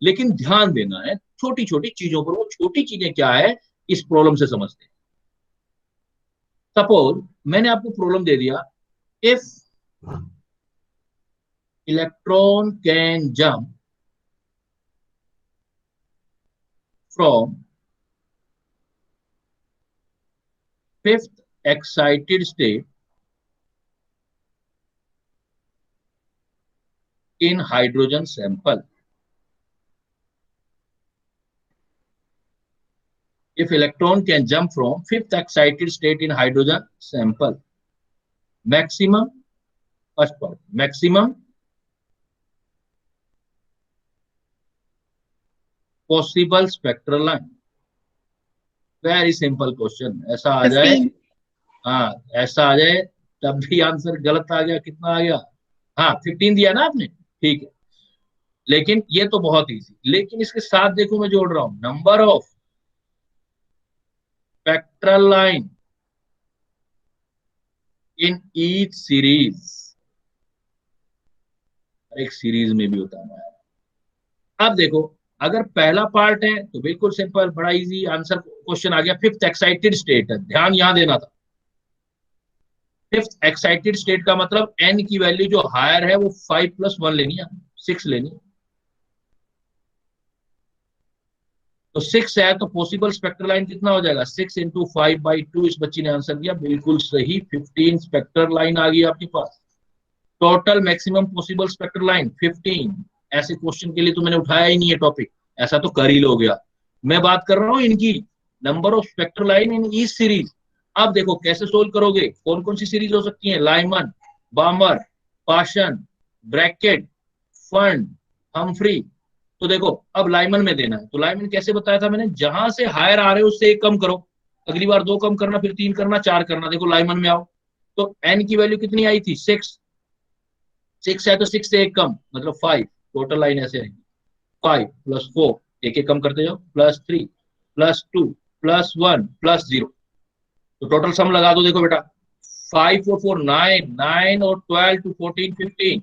Speaker 1: लेकिन ध्यान देना है छोटी छोटी चीजों पर, वो छोटी चीजें क्या है इस प्रॉब्लम से समझते हैं। सपोज मैंने आपको प्रॉब्लम दे दिया, if electron can jump from fifth excited state in hydrogen sample. If electron can jump from fifth excited state in hydrogen sample, maximum, first part, maximum possible spectral line. Very simple question, ऐसा आ जाए,
Speaker 2: 15।
Speaker 1: हाँ ऐसा आ जाए तब भी आंसर गलत आ गया, कितना आ गया, हाँ 15 दिया ना आपने, ठीक है। लेकिन ये तो बहुत इजी, लेकिन इसके साथ देखो मैं जोड़ रहा हूं, number of spectral line in each series, एक सीरीज में भी होता है। अब देखो, अगर पहला पार्ट है तो बिल्कुल सिंपल, बड़ा इजी आंसर क्वेश्चन आ गया, फिफ्थ एक्साइटेड स्टेट है, ध्यान यहां देना था। फिफ्थ एक्साइटेड स्टेट का मतलब एन की वैल्यू जो हायर है वो 5+1 लेनी है, 6 लेनी है। तो 6 है तो पॉसिबल स्पेक्ट्रल लाइन कितना हो जाएगा, 6 × 5/2। इस बच्ची ने आंसर दिया बिल्कुल सही, 15 स्पेक्ट्रल लाइन आ गई आपके पास। Total maximum possible spectral line 15। ऐसे क्वेश्चन के लिए तो मैंने उठाया ही नहीं है टॉपिक, ऐसा तो कर ही लोगे आप। मैं बात कर रहा हूं इनकी, number of spectral line in each series. अब देखो कैसे सोल्व करोगे, कौन कौन सी सीरीज हो सकती है, Lyman, बामर, Paschen, bracket, fund, Humphry. तो देखो अब लाइमन में देना है, तो लाइमन कैसे बताया था मैंने, जहां से हायर आ रहे हो उससे एक कम करो, अगली बार 2 कम करना, फिर 3 करना, 4 करना। देखो लाइमन में आओ तो एन की वैल्यू कितनी आई थी, 6। 6 है तो 6 से एक कम मतलब 5, टोटल लाइन ऐसे आएगी, 5+4, एक एक कम करते जाओ, +3, +2, +1, +0। तो टोटल सम लगा दो, देखो बेटा 5 और 4 9, 9 और 12 to 14 15।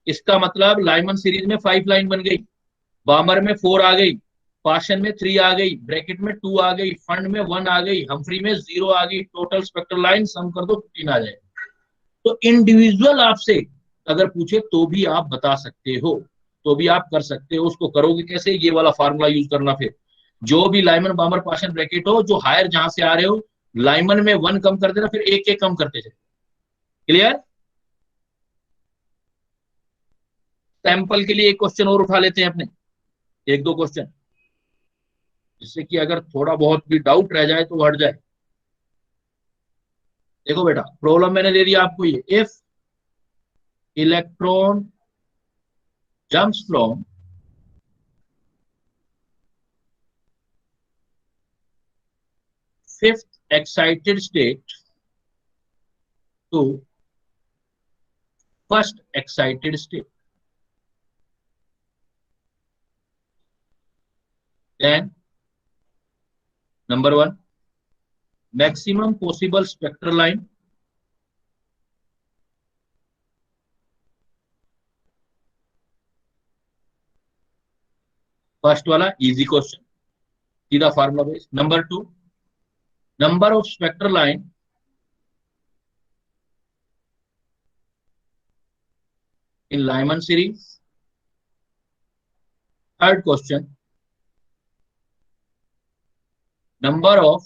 Speaker 1: इसका मतलब लाइमन सीरीज में 5 लाइन बन गई, बामर में 4 आ गई, पाशन में 3 आ गई, ब्रैकेट में 2 आ गई, फंड में 1 आ गई, हम्फ्री में 0 आ गई। टोटल स्पेक्ट्रल लाइन सम कर दो 15 आ जाए। तो इंडिविजुअल आपसे अगर पूछे तो भी आप बता सकते हो, तो भी आप कर सकते हो। उसको करोगे कैसे, ये वाला फार्मूला यूज करना, फिर जो भी लाइमन बामर पाशन ब्रैकेट हो, जो हायर जहां से आ रहे हो, लाइमन में 1 कम कर देना, फिर एक एक कम करते चले। क्लियर। सैंपल के लिए एक क्वेश्चन और उठा लेते हैं अपने, एक दो क्वेश्चन, जिससे कि अगर थोड़ा बहुत भी डाउट रह जाए तो हट जाए। देखो बेटा प्रॉब्लम मैंने दे दिया आपको ये, if electron jumps from fifth excited state to first excited state, then number 1, maximum possible spectral line, first वाला इजी क्वेश्चन, सीधा formula base. Number 2, number of spectral line in Lyman series. Third question, number of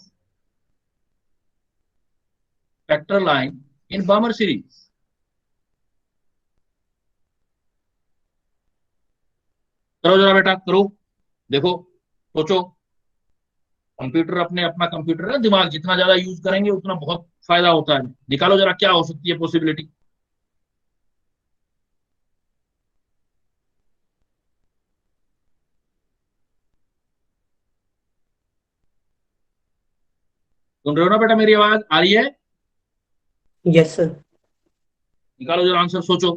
Speaker 1: spectral line in Balmer series. करो जरा बेटा करो, देखो सोचो, कंप्यूटर अपने अपना कंप्यूटर है, दिमाग जितना ज्यादा यूज करेंगे उतना बहुत फायदा होता है। निकालो जरा क्या हो सकती है पॉसिबिलिटी। सुन रहे हो ना बेटा, मेरी आवाज आ रही है,
Speaker 4: Yes, sir.
Speaker 1: निकालो जरा आंसर, सोचो,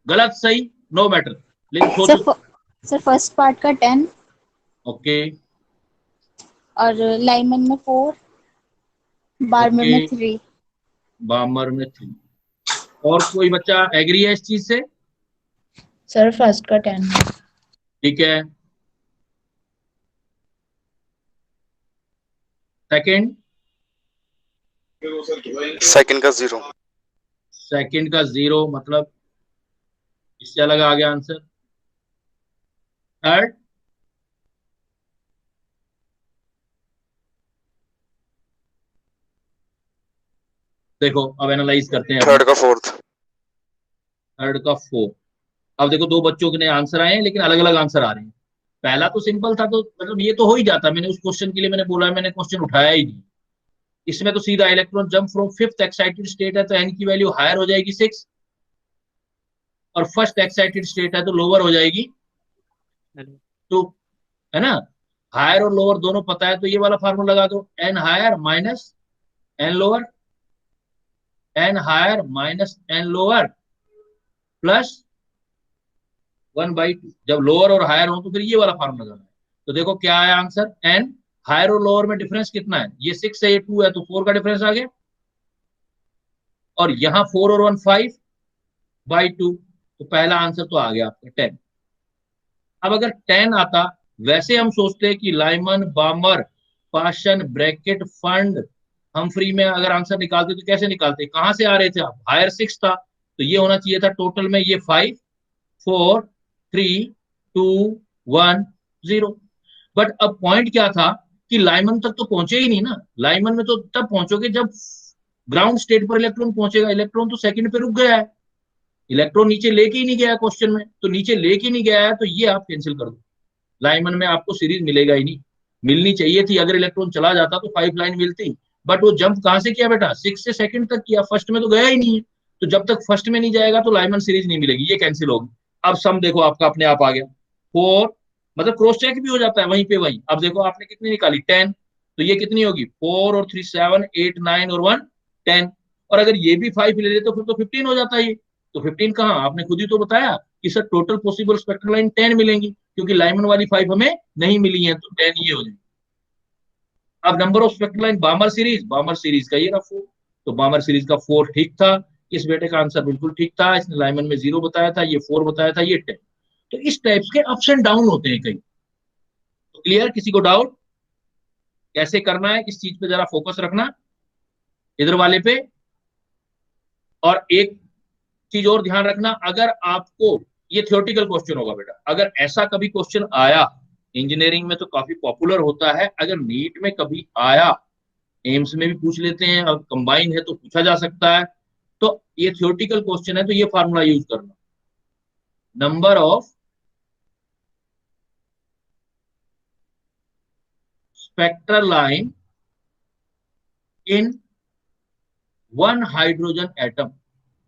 Speaker 1: गलत सही नो मैटर, लेकिन
Speaker 5: सर
Speaker 1: सोचो।
Speaker 5: सर फर्स्ट पार्ट का 10
Speaker 1: ओके
Speaker 5: और लाइमन में 4, बार्मर
Speaker 1: ओके,
Speaker 5: में 3।
Speaker 1: बामर में 3। और कोई बच्चा एग्री है इस चीज से,
Speaker 5: सर फर्स्ट का 10।
Speaker 1: ठीक है। सेकंड,
Speaker 3: सेकंड का 0।
Speaker 1: सेकंड का 0 मतलब इससे अलग आ गया आंसर। थर्ड, देखो अब एनालाइज करते हैं अपने,
Speaker 3: थर्ड का 4th।
Speaker 1: थर्ड का 4। अब देखो दो बच्चों के नए आंसर आए हैं लेकिन अलग अलग आंसर आ रहे हैं। पहला तो सिंपल था, तो मतलब ये तो हो ही जाता, मैंने उस क्वेश्चन के लिए मैंने बोला, मैंने क्वेश्चन उठाया ही नहीं। इसमें तो सीधा electron jump from fifth excited state है तो एन की वैल्यू हायर हो जाएगी 6, और फर्स्ट एक्साइटेड स्टेट है तो लोअर हो जाएगी 2, है ना। हायर और लोअर दोनों पता है तो ये वाला फार्मूला लगा दो, n higher minus n lower, n higher minus n lower plus 1/2। जब लोअर और हायर हो तो फिर ये वाला फार्मूला लगाना है। तो देखो क्या आया आंसर, एन हायर और लोअर में डिफरेंस कितना है, ये 6 है ये 2 है, तो 4 का डिफरेंस आ गया, और यहाँ 4 और 1 5/2, तो पहला आंसर तो आ गया आपका 10। अब अगर 10 आता, वैसे हम सोचते हैं कि लाइमन, बामर, पाशन, ब्रैकेट, फंड, हम फ्री में अगर आंसर निकालते तो कैसे निकालते, कहां से आ रहे थे आप, हायर 6 था तो ये होना चाहिए था टोटल में, ये 5 4 3 2 1 0। बट अब पॉइंट क्या था कि लाइमन तक तो पहुंचे ही नहीं ना, लाइमन में तो तब पहुंचोगे जब ग्राउंड स्टेट पर इलेक्ट्रॉन पहुंचेगा, इलेक्ट्रॉन तो सेकंड पे रुक गया है, इलेक्ट्रॉन नीचे लेके ही नहीं गया है क्वेश्चन में, तो नीचे लेके नहीं गया है तो ये आप कैंसिल कर दो, लाइमन में आपको सीरीज मिलेगा ही नहीं। मिलनी चाहिए थी, अगर इलेक्ट्रॉन चला जाता तो 5 लाइन मिलती, बट वो जंप कहां से किया बेटा, 6 से सेकंड तक किया, फर्स्ट में तो गया ही नहीं है, तो जब तक फर्स्ट में नहीं जाएगा तो लाइमन सीरीज नहीं मिलेगी, ये कैंसिल होगी। अब सम देखो आपका अपने आप आ गया 4, मतलब क्रॉस चेक भी हो जाता है वहीं पे वहीं। अब देखो आपने कितनी निकाली 10, तो ये कितनी होगी 4 और 3 7 8 9 और 1 10, और अगर ये भी 5 ले लेते तो फिर तो 15 हो जाता है ये, तो 15 कहाँ, आपने खुद ही तो बताया कि sir total possible spectral line 10 मिलेंगी, क्योंकि लाइमन वाली 5 हमें नहीं मिली है, तो 10 ये हो जाएगी। अब number of spectral line बामर series का ये रहा 4, तो बामर सीरीज का 4 ठीक था, इस बेटे का आंसर बिल्कुल ठीक था, इसने लाइमन में 0 बताया था, ये 4 बताया था, ये 10। तो इस टाइप्स के अप्स एंड डाउन होते हैं कहीं। तो क्लियर, किसी को डाउट कैसे करना है, इस चीज पे जरा फोकस रखना, इधर वाले पे। और एक चीज और ध्यान रखना, अगर आपको ये थियोरेटिकल क्वेश्चन होगा बेटा, अगर ऐसा कभी क्वेश्चन आया, इंजीनियरिंग में तो काफी पॉपुलर होता है, अगर नीट में कभी आया, एम्स में भी पूछ लेते हैं, और कंबाइन है तो पूछा जा सकता है, तो ये थियोरेटिकल क्वेश्चन है तो ये फार्मूला यूज करना, number of spectral line in one hydrogen atom.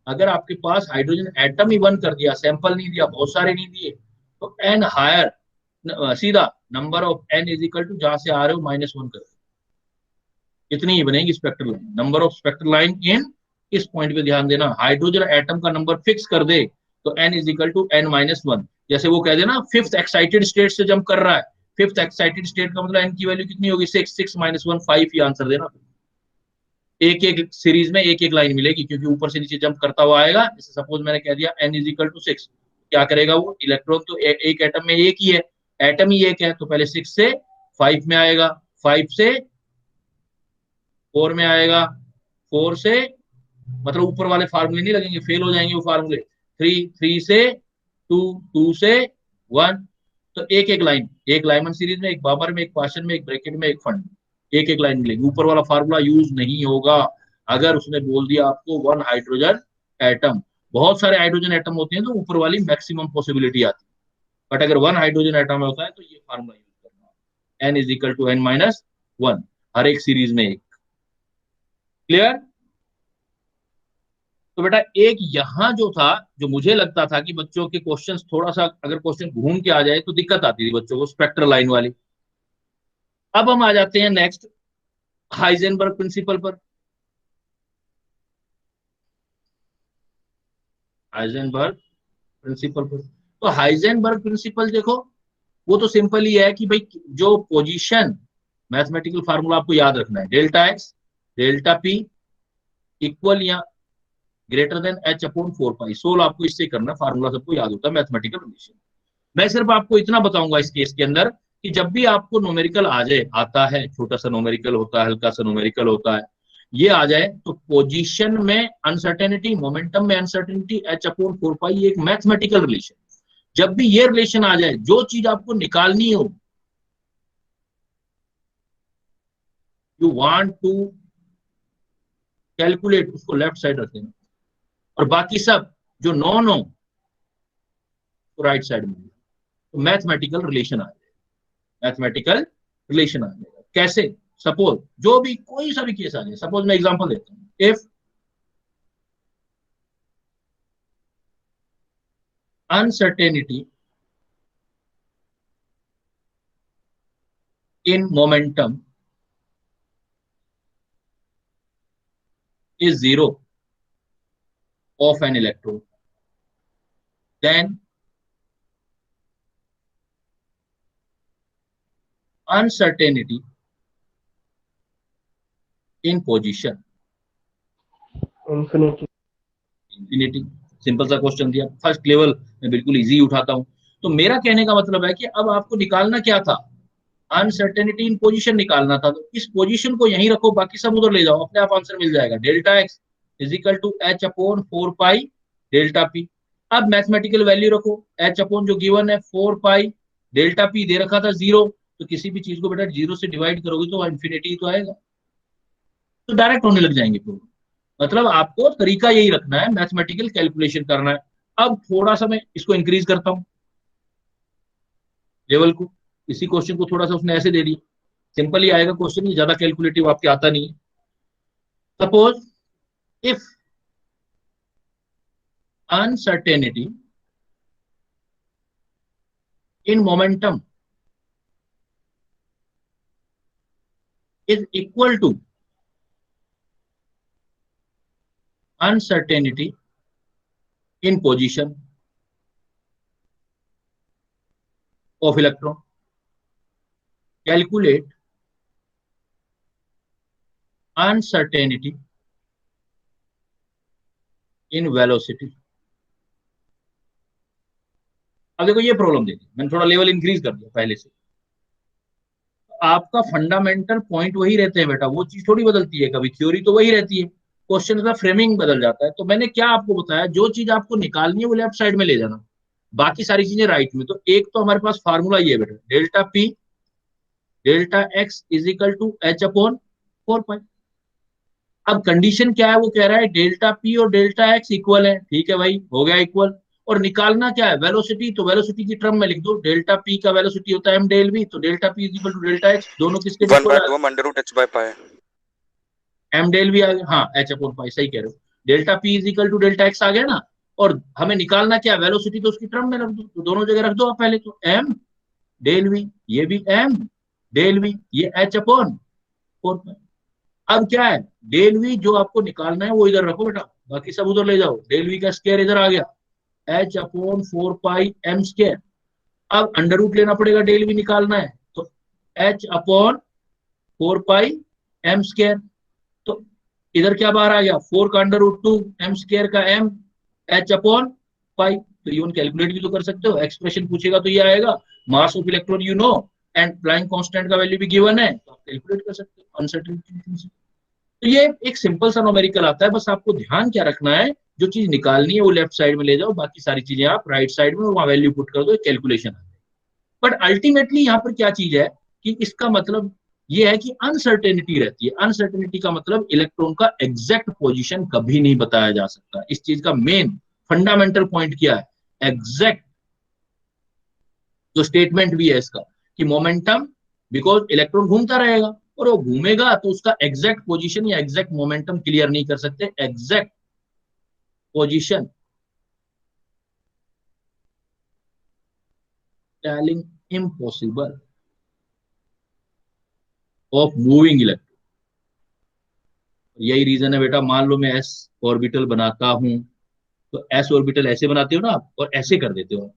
Speaker 1: अगर आपके पास हाइड्रोजन एटम ही वन कर दिया, सैंपल नहीं दिया, बहुत सारे नहीं दिए, तो एन हायर, सीधा number of n is equal to जहां से आ रहे हो -1 कर, इतनी ही बनेगी spectral line, number of spectral line in, इस पॉइंट पे ध्यान देना, हाइड्रोजन एटम का नंबर फिक्स कर दे तो n is equal to n-1, जैसे वो कह देना फिफ्थ एक्साइटेड स्टेट से जंप कर रहा है, फिफ्थ एक्साइटेड स्टेट का मतलब n की वैल्यू कितनी होगी 6 6 -1 5, ही आंसर देना, एक एक सीरीज में एक एक लाइन मिलेगी, क्योंकि ऊपर से नीचे जंप करता हुआ आएगा। जैसे सपोज मैंने कह दिया n इज इक्वल टू 6, क्या करेगा वो, इलेक्ट्रॉन तो एक एटम में एक ही है, एटम ही एक है, तो पहले 6 से 5 में आएगा, 5 से 4 में आएगा, 4 से, मतलब ऊपर वाले फार्मूले नहीं लगेंगे, फेल हो जाएंगे वो फार्मूले, 3 से 2, 2 से 1, तो एक एक लाइन, एक लाइमन सीरीज में, एक बाबर में, एक पाशन में, एक ब्रैकेट में, एक फंड, एक एक लाइन मिलेगी, ऊपर वाला फार्मूला यूज नहीं होगा। अगर उसने बोल दिया आपको 1 हाइड्रोजन एटम, बहुत सारे हाइड्रोजन एटम होते हैं तो ऊपर वाली मैक्सिमम पॉसिबिलिटी आती है, बट अगर 1 हाइड्रोजन एटम होता है तो ये फार्मूला यूज करना, n is equal to n-1, हर एक सीरीज में एक। क्लियर। तो बेटा एक यहां जो था, जो मुझे लगता था कि बच्चों के क्वेश्चंस थोड़ा सा अगर क्वेश्चन घूम के आ जाए तो दिक्कत आती थी बच्चों को स्पेक्ट्रल लाइन वाली। अब हम आ जाते हैं नेक्स्ट हाइजेनबर्ग प्रिंसिपल पर। हाइजेनबर्ग प्रिंसिपल पर, तो हाइजेनबर्ग प्रिंसिपल देखो, वो तो सिंपल ही है कि भाई जो पोजीशन, मैथमेटिकल फार्मूला आपको याद रखना है, delta x delta P equal या ग्रेटर देन h/4 पाई, सोल आपको इससे करना, फार्मूला सबको याद होता है मैथमेटिकल रिलेशन। मैं सिर्फ आपको इतना बताऊंगा इस केस के अंदर कि जब भी आपको न्यूमेरिकल आ जाए, आता है, छोटा सा न्यूमेरिकल होता है, हल्का सा न्यूमेरिकल होता है, ये आ जाए तो पोजीशन में अनसर्टेनिटी, मोमेंटम में अनसर्टेनिटी, h/4 पाई, ये एक मैथमेटिकल रिलेशन। जब भी ये रिलेशन आ जाए, जो चीज आपको निकालनी हो, यू वांट टू कैलकुलेट, उसको लेफ्ट साइड रख देना, और बाकी सब जो नॉन हो तो राइट साइड में, तो मैथमेटिकल रिलेशन आ जाएगा, मैथमेटिकल रिलेशन आ जाएगा। कैसे? सपोज जो भी कोई सा भी केस आ जाए, सपोज मैं एग्जांपल देता हूँ, if uncertainty in momentum is zero of an electron, then uncertainty in position
Speaker 4: infinity.
Speaker 1: Infinity. Simple सा क्वेश्चन दिया, फर्स्ट लेवल मैं बिल्कुल इजी उठाता हूं। तो मेरा कहने का मतलब है कि अब आपको निकालना क्या था, अनसर्टेनिटी इन पोजीशन निकालना था। तो इस पोजीशन को यहीं रखो, बाकी सब उधर ले जाओ, अपने आप आंसर मिल जाएगा। Delta x is equal to h upon 4 pi delta p. अब मैथमेटिकल वैल्यू रखो, एच अपॉन जो गिवन है 4 पाई डेल्टा पी दे रखा था 0, तो किसी भी चीज को बेटा 0 से डिवाइड करोगे तो इंफिनिटी तो आएगा, तो डायरेक्ट होने लग जाएंगे प्रॉब्लम। मतलब आपको तरीका यही रखना है, मैथमेटिकल कैलकुलेशन करना है। अब थोड़ा सा मैं इसको इंक्रीज करता हूं लेवल को, इसी क्वेश्चन को थोड़ा सा उसने ऐसे दे दिया, सिंपल ही आएगा क्वेश्चन, ये ज्यादा कैलकुलेटिव आपके आता नहीं है। Suppose if uncertainty in momentum is equal to uncertainty in position of electron, calculate uncertainty in velocity। अब देखो ये प्रॉब्लम देखिए, मैंने थोड़ा लेवल इंक्रीज कर दिया पहले से। आपका फंडामेंटल पॉइंट वही रहते हैं बेटा, वो चीज थोड़ी बदलती है, कभी थ्योरी तो वही रहती है, क्वेश्चन का फ्रेमिंग बदल जाता है। तो मैंने क्या आपको बताया, जो चीज आपको निकालनी है वो लेफ्ट साइड में ले जाना, बाकी सारी चीजें राइट में। तो एक तो हमारे पास फार्मूला ये है बेटा, delta p delta x is equal to h upon 4 pi. अब कंडीशन क्या है, वो कह रहा है डेल्टा पी और डेल्टा एक्स इक्वल है, ठीक है भाई, हो गया इक्वल। और निकालना क्या है, वेलोसिटी। तो वेलोसिटी की टर्म में लिख दो, डेल्टा पी का वेलोसिटी होता है एम डेल वी, तो delta p is equal to delta x, दोनों किसके इक्वल है,
Speaker 3: 1/2 under root h by pi.
Speaker 1: M del v आ गया, हाँ एच अपॉन पाई, सही कह रहे हो। Delta p is equal to delta x आ गया ना। और हमें निकालना क्या, वेलोसिटी, तो उसकी टर्म में रख दो, तो दोनों जगह रख दो आप पहले, तो एम डेल वी, ये भी एम डेल वी, ये एच अपॉन 4 पाई। अब क्या है, डेल वी जो आपको निकालना है वो इधर रखो बेटा, बाकी सब उधर ले जाओ। डेल वी का स्क्वायर इधर आ गया, एच अपॉन 4 पाई एम स्क्वायर। अब अंडर रूट लेना पड़ेगा, डेल वी निकालना है, तो एच अपॉन 4 पाई एम स्क्वायर। तो इधर क्या बाहर आ गया, 4 का अंडर रूट 2, एम स्क्वायर का एम, एच अपॉन पाई। तो यून कैलकुलेट भी तो कर सकते हो, एक्सप्रेशन पूछेगा तो ये आएगा, मास of electron you know and Planck constant का वैल्यू भी गिवन है, तो आप कैलकुलेट कर सकते हो अनसर्टेनिटी। तो ये एक सिंपल सा न्यूमेरिकल आता है, बस आपको ध्यान क्या रखना है, जो चीज निकालनी है वो लेफ्ट साइड में ले जाओ, बाकी सारी चीजें आप राइट साइड में वहां वैल्यू पुट कर दो, कैलकुलेशन। बट अल्टीमेटली यहाँ पर क्या चीज है कि इसका मतलब ये है कि अनसर्टेनिटी रहती है। अनसर्टेनिटी का मतलब इलेक्ट्रॉन का एग्जैक्ट पोजीशन कभी नहीं बताया जा सकता। इस चीज का मेन फंडामेंटल पॉइंट क्या है, एग्जैक्ट जो स्टेटमेंट भी है इसका कि मोमेंटम, बिकॉज इलेक्ट्रॉन घूमता रहेगा और वो घूमेगा, तो उसका एग्जैक्ट पोजीशन या एग्जैक्ट मोमेंटम क्लियर नहीं कर सकते। Exact position telling impossible of moving electron. यही रीजन है बेटा, मान लो मैं एस ऑर्बिटल बनाता हूं, तो एस ऑर्बिटल ऐसे बनाते हो ना आप, और ऐसे कर देते हो।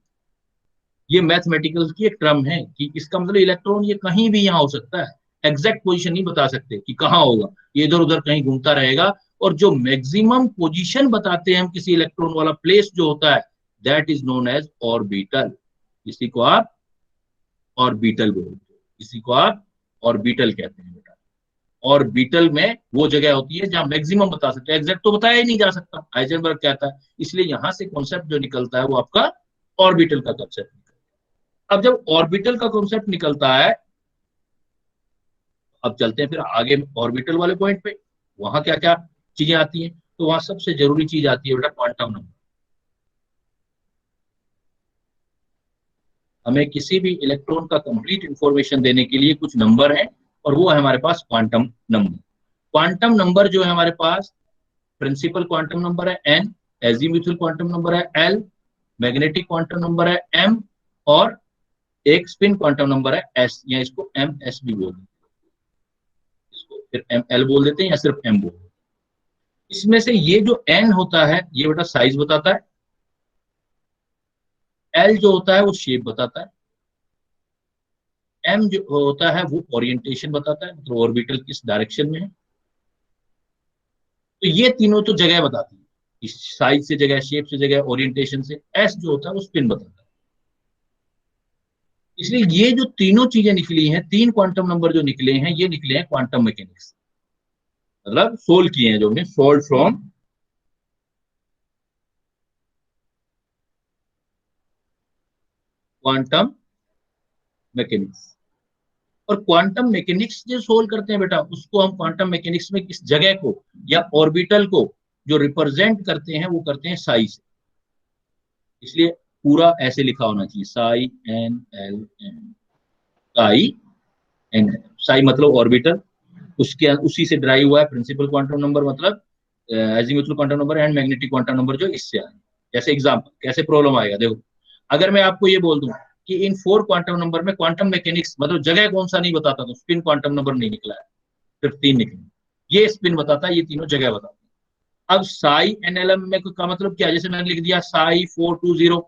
Speaker 1: ये मैथमेटिकल की एक टर्म है कि इसका मतलब इलेक्ट्रॉन ये कहीं भी यहाँ हो सकता है, एग्जैक्ट पोजीशन नहीं बता सकते कि कहाँ होगा, ये इधर उधर कहीं घूमता रहेगा। और जो मैक्सिमम पोजीशन बताते हैं हम किसी इलेक्ट्रॉन वाला प्लेस जो होता है, that is known as orbital. इसी को आप ऑर्बिटल बोलते हो, इसी को आप ऑर्बिटल कहते हैं बेटा। ऑर्बिटल में वो जगह होती है जहां मैक्सिमम बता सकते हैं, एग्जैक्ट तो बताया ही नहीं जा सकता, हाइजेनबर्ग कहता है। इसलिए यहां से कॉन्सेप्ट जो निकलता है वो आपका ऑर्बिटल का कॉन्सेप्ट निकलता है। अब जब ऑर्बिटल का कॉन्सेप्ट निकलता है, अब चलते हैं फिर आगे ऑर्बिटल वाले पॉइंट पे, वहां क्या क्या चीजें आती हैं। तो वहां सबसे जरूरी चीज आती है बेटा क्वांटम नंबर। हमें किसी भी इलेक्ट्रॉन का कंप्लीट इंफॉर्मेशन देने के लिए कुछ नंबर है, और वो है हमारे पास क्वांटम नंबर। क्वांटम नंबर जो है हमारे पास, प्रिंसिपल क्वांटम नंबर है n, एजीम्यूथल क्वांटम नंबर है l, मैग्नेटिक क्वांटम नंबर है m, और एक स्पिन क्वांटम नंबर है s, या इसको ms भी बोल देते हैं, इसको फिर ml बोल देते हैं या सिर्फ m बोल देते हैं। इसमें से ये जो n होता है ये बेटा साइज बताता है, l जो होता है वो शेप बताता है, m जो होता है वो ओरिएंटेशन बताता है, मतलब ऑर्बिटल किस डायरेक्शन में है। तो ये तीनों तो जगह बताती है, इस साइज से जगह, शेप से जगह, ओरिएंटेशन से। s जो होता है वो स्पिन बताता है। इसलिए ये जो तीनों चीजें निकली हैं, तीन क्वांटम नंबर जो निकले हैं, ये निकले हैं क्वांटम मैकेनिक्स, मतलब सोल्व किए हैं जो हमने, सोल्व फ्रॉम क्वांटम मैकेनिक्स। और क्वांटम मैकेनिक्स जो सोल्व करते हैं बेटा, उसको हम क्वांटम मैकेनिक्स में किस जगह को या ऑर्बिटल को जो रिप्रेजेंट करते हैं वो करते हैं साई से। इसलिए पूरा ऐसे लिखा होना चाहिए, psi n l m, psi n l. Psi मतलब ऑर्बिटल, उसके उसी से ड्राइव हुआ है प्रिंसिपल क्वांटम नंबर, मतलब azimuthal quantum number, and magnetic quantum number जो इससे आए। जैसे एग्जांपल कैसे प्रॉब्लम आएगा, देखो अगर मैं आपको ये बोल दूं कि इन 4 क्वांटम नंबर में क्वांटम मैकेनिक्स मतलब जगह कौन सा नहीं बताता, तो स्पिन क्वांटम नंबर नहीं निकला है, सिर्फ 3 निकले, ये स्पिन बताता है, ये तीनों जगह बताते हैं। अब साई एनएलएम में का मतलब क्या है, जैसे मैंने लिख दिया साई 420,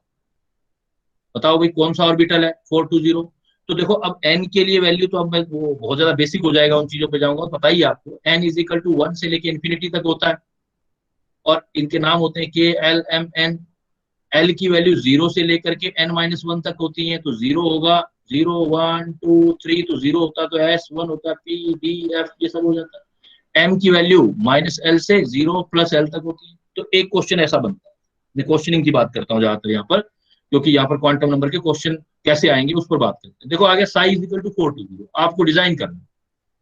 Speaker 1: बताओ भाई कौन सा ऑर्बिटल है 420। तो देखो अब n के लिए वैल्यू, तो अब मैं वो बहुत ज्यादा बेसिक हो जाएगा, उन चीजों पे जाऊंगा, पता ही आपको n इज इक्वल टू 1 से लेके इन्फिनिटी तक होता है, और इनके नाम होते हैं के एल एम एन। l की वैल्यू 0 से लेकर के n-1 तक होती है, तो 0 होगा, 0 1 2 3, तो 0 होता है तो s, 1 होता है p d f, ये सब हो जाता है। m की वैल्यू -l से 0 प्लस l तक होती है। तो एक क्वेश्चन ऐसा बनता है, मैं क्वेश्चनिंग की बात करता हूँ ज्यादातर यहाँ पर, क्योंकि यहाँ पर क्वांटम नंबर के क्वेश्चन कैसे आएंगे उस पर बात करते हैं। देखो आगे साई इज इक्वल टू 420, आपको डिजाइन करना है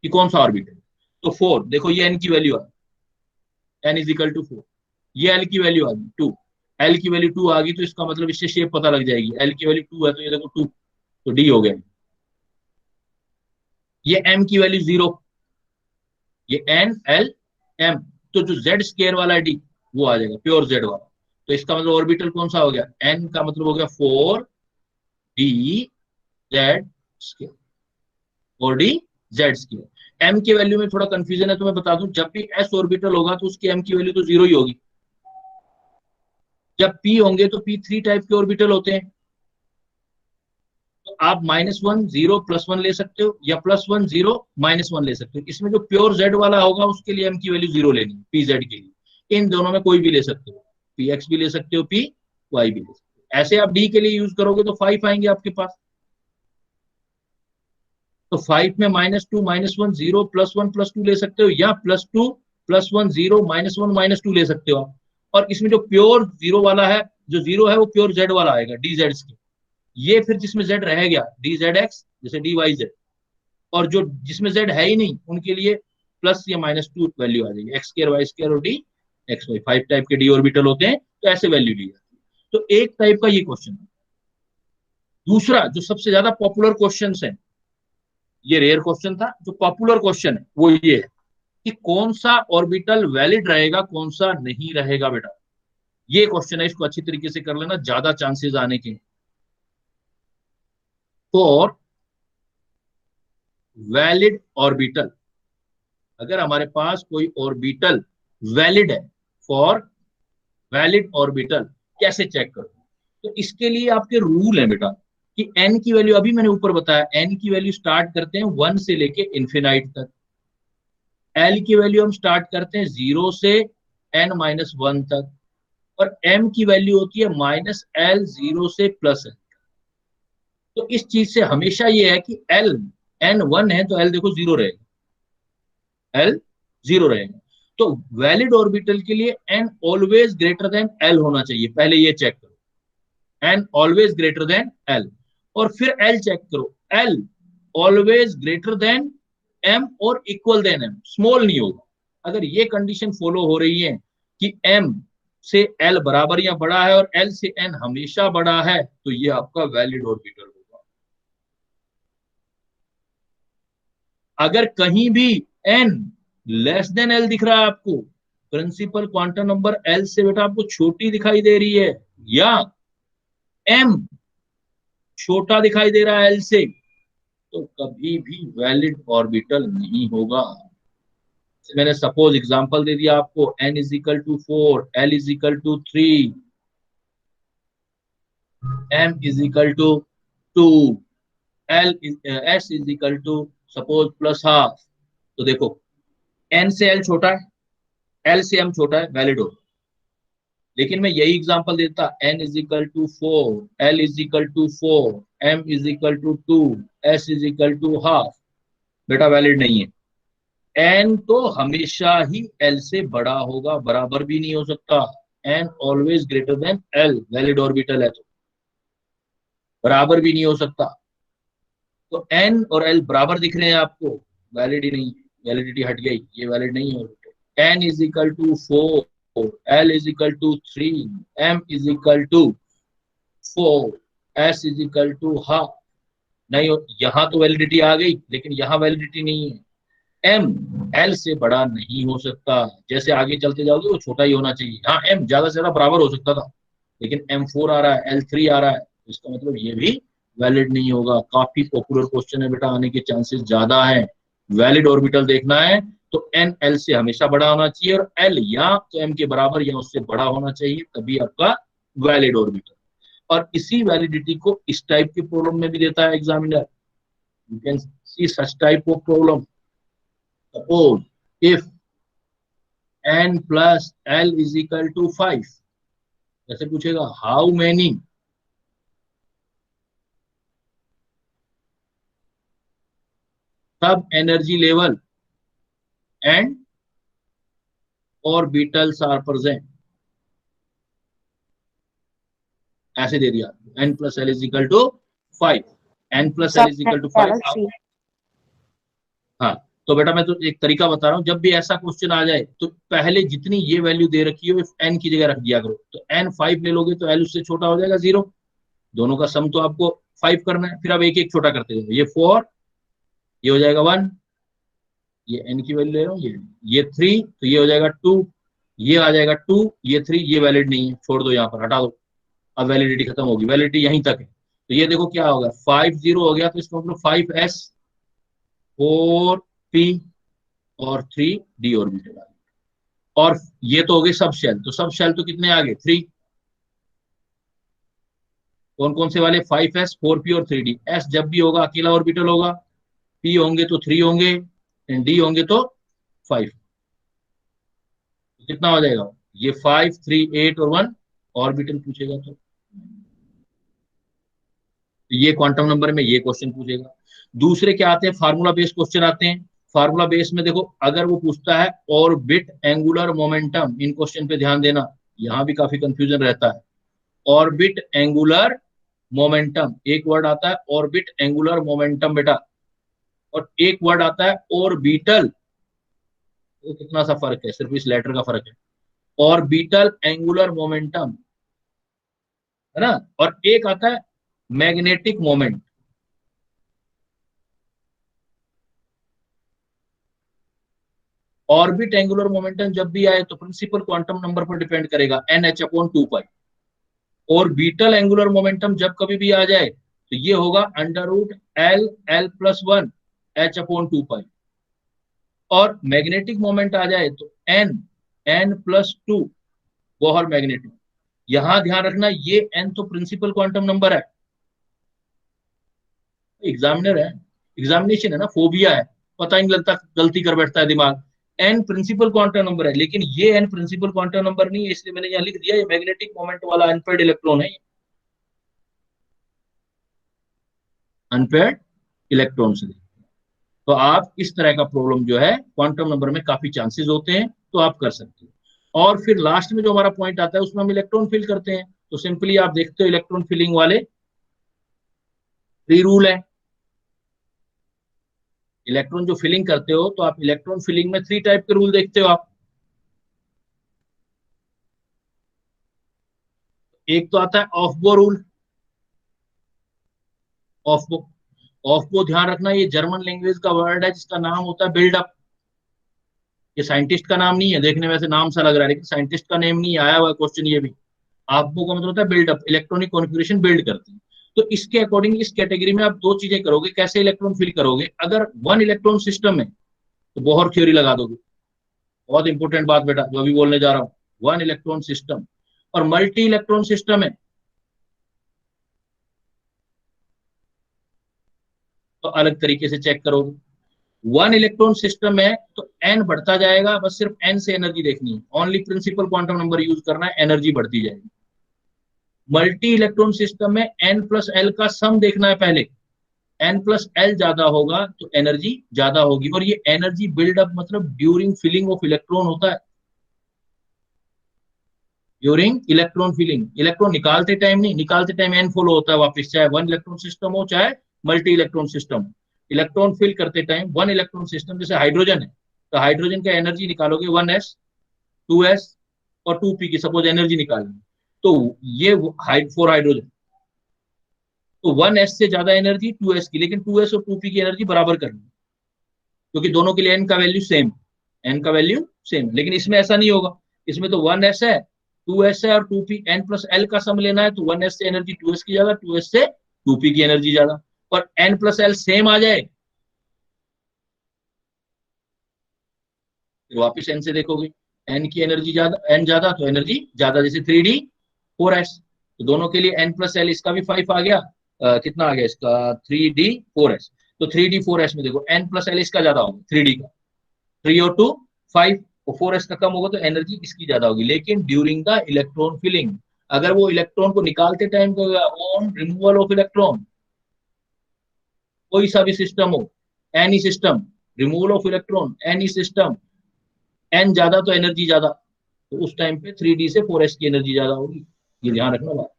Speaker 1: कि कौन सा ऑर्बिटल। तो 4, देखो ये n की वैल्यू आ गई, n इज इक्वल टू 4, ये l की वैल्यू आ गई 2, l की वैल्यू 2 आ गई, तो इसका मतलब इससे शेप पता लग जाएगी, l की वैल्यू 2 है तो ये देखो 2, तो d हो गया। ये m की वैल्यू 0, ये n l m, तो जो z स्क्वायर वाला d वो आ जाएगा, प्योर z वाला। तो इसका मतलब ऑर्बिटल कौन सा हो गया, n का मतलब हो गया 4 d z square, 4 d z square. m की वैल्यू में थोड़ा कंफ्यूजन है, तो मैं बता दूं, जब भी s ऑर्बिटल होगा तो उसकी m की वैल्यू तो 0 ही होगी। जब p होंगे तो p 3 टाइप के ऑर्बिटल होते हैं, तो आप -1 0 +1 ले सकते हो, या +1 0 -1 ले सकते हो। इसमें जो प्योर z वाला होगा उसके लिए m की वैल्यू 0 लेनी है, pz के लिए। इन दोनों में कोई भी ले सकते हो, px भी ले सकते हो, py भी ले सकते हो। ऐसे आप d के लिए यूज करोगे तो 5 आएंगे आपके पास, तो 5 में -2 -1 0 +1 +2 ले सकते हो, या +2 +1 0 -1 -2 ले सकते हो आप। और इसमें जो प्योर 0 वाला है, जो 0 है वो प्योर z वाला आएगा, dz के। ये फिर जिसमें z रह गया dzx, जैसे dyz, और जो जिसमें z है ही नहीं उनके लिए प्लस या -2 वैल्यू आ जाएगी, x2 y2 और d xy। 5 टाइप के d ऑर्बिटल होते हैं, तो ऐसे वैल्यू ली जाती है। तो एक टाइप का ये क्वेश्चन है। दूसरा जो सबसे ज्यादा पॉपुलर क्वेश्चन है, ये रेयर क्वेश्चन था, जो पॉपुलर क्वेश्चन है वो ये है कि कौन सा ऑर्बिटल वैलिड रहेगा, कौन सा नहीं रहेगा बेटा। ये क्वेश्चन है, इसको अच्छी तरीके से कर लेना, ज्यादा चांसेस आने के। फॉर वैलिड ऑर्बिटल, अगर हमारे पास कोई ऑर्बिटल वैलिड है, फॉर वैलिड ऑर्बिटल कैसे चेक करो, तो इसके लिए आपके रूल है बेटा कि n की वैल्यू, अभी मैंने ऊपर बताया, n की वैल्यू स्टार्ट करते हैं 1 से लेके इन्फिनाइट तक, l की वैल्यू हम स्टार्ट करते हैं 0 से n-1 तक, और m की वैल्यू होती है -l 0 से +l। तो इस चीज से हमेशा ये है कि l n1 है तो l देखो 0 रहेगा, l 0 रहेगा। तो वैलिड ऑर्बिटल के लिए n always greater than l होना चाहिए, पहले ये चेक करो, n always greater than l। और फिर l चेक करो, l always greater than m और इक्वल देन m, स्मॉल नहीं होगा। अगर ये कंडीशन फॉलो हो रही है कि m से l बराबर या बड़ा है और l से n हमेशा बड़ा है, तो ये आपका वैलिड ऑर्बिटल होगा। अगर कहीं भी n लेस देन l दिख रहा है आपको, प्रिंसिपल क्वांटम नंबर l से बेटा आपको छोटी दिखाई दे रही है, या m छोटा दिखाई दे रहा है l से, तो कभी भी वैलिड ऑर्बिटल नहीं होगा। मैंने सपोज एग्जांपल दे दिया आपको, n is equal to 4, l is equal to 3, m is equal to 2, s is equal to suppose plus half. तो देखो n से l छोटा है, l से m छोटा है, वैलिड हो। लेकिन मैं यही एग्जांपल देता, n is equal to 4, l is equal to 4, m is equal to 2, s is equal to half, बेटा वैलिड नहीं है। n तो हमेशा ही l से बड़ा होगा, बराबर भी नहीं हो सकता। n always greater than l, valid orbital है तो बराबर भी नहीं हो सकता। तो n और l बराबर दिख रहे हैं आपको, वैलिड ही नहीं, वैलिडिटी हट गई, ये वैलिड नहीं है। n is equal to 4, l is equal to 3, m is equal to 4, s is equal to half, नहीं हो, यहाँ तो वैलिडिटी आ गई, लेकिन यहाँ वैलिडिटी नहीं है। m l से बड़ा नहीं हो सकता, जैसे आगे चलते जाओगे वो छोटा ही होना चाहिए। हाँ m ज्यादा से ज्यादा बराबर हो सकता था, लेकिन m4 आ रहा है, l3 आ रहा है, इसका मतलब ये भी वैलिड नहीं होगा। काफी पॉपुलर क्वेश्चन है बेटा, आने के चांसेस ज्यादा है। वैलिड ऑर्बिटल देखना है तो n l से हमेशा बड़ा होना चाहिए, और l या तो m के बराबर या उससे बड़ा होना चाहिए, तभी आपका वैलिड ऑर्बिटल। और इसी वैलिडिटी को इस टाइप के प्रॉब्लम में भी देता है examiner. You can C such type of problem. Suppose if n plus l is equal to 5, जैसे पूछेगा how many सब energy level and orbitals are present, ऐसे दे दिया n plus l is equal to 5, n plus l is equal to 5। हाँ, तो बेटा मैं तो एक तरीका बता रहा हूँ, जब भी ऐसा क्वेश्चन आ जाए तो पहले जितनी ये वैल्यू दे रखी हो n की जगह रख दिया करो। तो n 5 ले लोगे तो l उससे छोटा हो जाएगा 0, दोनों का सम तो आपको 5 करना है, फिर आप एक एक छोटा करते जाओ, ये 4, ये हो जाएगा 1, ये n की वैल्यू ले रहा हूँ, ये 3, तो ये हो जाएगा 2, ये आ जाएगा 2, ये 3, ये वैलिड नहीं है, छोड़ दो, यहाँ पर हटा दो, अब वैलिडिटी खत्म होगी, वैलिडिटी यहीं तक है। तो ये देखो क्या होगा, 5 0 हो गया, तो इसका मतलब 5s 4p और 3d ऑर्बिटल आ गया। और ये तो हो गए सब शेल, तो सब शेल तो कितने आ गए, 3। कौन कौन से वाले, 5s 4p और 3d। s जब भी होगा अकेला ऑर्बिटल होगा, p होंगे तो 3 होंगे, एंड d होंगे तो 5। कितना हो जाएगा, ये 5 3 8 और 1 ऑर्बिटल पूछेगा तो ये क्वांटम नंबर में ये क्वेश्चन पूछेगा। दूसरे क्या आते हैं, फार्मूला बेस्ड क्वेश्चन आते हैं। फार्मूला बेस में देखो, अगर वो पूछता है ऑर्बिट एंगुलर मोमेंटम, इन क्वेश्चन पे ध्यान देना, यहाँ भी काफी कंफ्यूजन रहता है। ऑर्बिट एंगुलर मोमेंटम, एक वर्ड आता है ऑर्बिट एंगुलर मोमेंटम बेटा, और एक वर्ड आता है ऑर्बिटल, तो कितना सा फर्क है, सिर्फ इस लेटर का फर्क है। ऑर्बिटल एंगुलर मोमेंटम है ना, और एक आता है magnetic moment. Orbit angular momentum जब भी आए तो प्रिंसिपल क्वांटम नंबर पर डिपेंड करेगा, NH/2π। और बीटल एंगुलर मोमेंटम जब कभी भी आ जाए तो ये होगा √L+1 H/2π। और मैग्नेटिक मोमेंट आ जाए तो N+2 बोहर मैग्नेटिक। यहां ध्यान रखना, ये N तो प्रिंसिपल क्वांटम नंबर है, एग्जामिनर है, एग्जामिनेशन है ना, फोबिया है, पता ही नहीं लगता, गलती कर बैठता है दिमाग। एन प्रिंसिपल क्वांटम नंबर है, लेकिन ये एन प्रिंसिपल क्वांटम नंबर नहीं है, इसलिए मैंने यहाँ लिख दिया ये मैग्नेटिक मोमेंट वाला अनपेयर्ड इलेक्ट्रॉन है, अनपेयर्ड इलेक्ट्रॉन से। तो आप इस तरह का प्रॉब्लम जो है क्वांटम नंबर में काफी चांसेस होते हैं, तो आप कर सकते हो। और फिर लास्ट में जो हमारा पॉइंट आता है उसमें हम इलेक्ट्रॉन फिल करते हैं, तो सिंपली आप देखते हो इलेक्ट्रॉन फिलिंग वाले 3 रूल है। इलेक्ट्रॉन जो फिलिंग करते हो तो आप इलेक्ट्रॉन फिलिंग में 3 टाइप के रूल देखते हो आप। एक तो आता है ऑफ बो रूल, ऑफ बो, ऑफ को ध्यान रखना, ये जर्मन लैंग्वेज का वर्ड है जिसका नाम होता है बिल्डअप। ये साइंटिस्ट का नाम नहीं है, देखने में ऐसे नाम सा लग रहा है लेकिन साइंटिस्ट का नेम नहीं आया हुआ क्वेश्चन ये भी। आपको का मतलब होता है बिल्डअप, इलेक्ट्रॉनिक कॉन्फ़िगरेशन बिल्ड करते हैं। तो इसके अकॉर्डिंग इस कैटेगरी में आप दो चीजें करोगे, कैसे इलेक्ट्रॉन फिल करोगे। अगर वन इलेक्ट्रॉन सिस्टम है तो बोहर थ्योरी लगा दोगे, बहुत इंपॉर्टेंट बात बेटा जो अभी बोलने जा रहा हूँ। वन इलेक्ट्रॉन सिस्टम और मल्टी इलेक्ट्रॉन सिस्टम है तो अलग तरीके से चेक करोगे। वन इलेक्ट्रॉन सिस्टम है तो एन बढ़ता जाएगा, बस सिर्फ एन से एनर्जी देखनी है, only principal quantum number use करना है, एनर्जी बढ़ती जाएगी। मल्टी इलेक्ट्रॉन सिस्टम में एन प्लस एल का सम देखना है पहले, एन प्लस एल ज्यादा होगा तो एनर्जी ज्यादा होगी। और ये एनर्जी बिल्डअप मतलब ड्यूरिंग फिलिंग ऑफ इलेक्ट्रॉन होता है, ड्यूरिंग इलेक्ट्रॉन फिलिंग। इलेक्ट्रॉन निकालते टाइम नहीं, निकालते टाइम एन फॉलो होता है वापस, चाहे वन इलेक्ट्रॉन सिस्टम हो चाहे multi electron system. Electron fill करते टाइम वन इलेक्ट्रॉन सिस्टम, जैसे हाइड्रोजन है तो हाइड्रोजन का एनर्जी निकालोगे 1s 2s और 2p की सपोज एनर्जी निकालनी, तो ये फोर हाइड्रोजन तो 1s से ज्यादा एनर्जी 2s की, लेकिन 2s और 2p की एनर्जी बराबर करनी, क्योंकि दोनों के लिए n का वैल्यू सेम, n का वैल्यू सेम। लेकिन इसमें ऐसा नहीं होगा, इसमें तो 1s है 2s है और 2p, n प्लस l का सम लेना है तो 1s से एनर्जी 2s की ज्यादा, 2s से 2p की एनर्जी ज्यादा। और n प्लस l सेम आ जाए तो वापिस n से देखोगे, n की एनर्जी ज्यादा, n ज्यादा तो एनर्जी ज्यादा, जैसे 3d 4s, तो दोनों के लिए n प्लस एल, इसका भी 5 आ गया, कितना आ गया इसका 3d 4s। तो 3d 4s में देखो n प्लस एल इसका ज्यादा होगा 3d का, 3 और 2 5 और 4s का कम होगा तो एनर्जी इसकी ज्यादा होगी। लेकिन ड्यूरिंग द इलेक्ट्रॉन फिलिंग, अगर वो इलेक्ट्रॉन को निकालते time on removal of electron, कोई सा भी सिस्टम हो, any system, removal of electron any system, n ज्यादा तो एनर्जी ज्यादा, तो उस टाइम पे 3d से 4s की एनर्जी ज्यादा होगी, ये ध्यान रखना बात।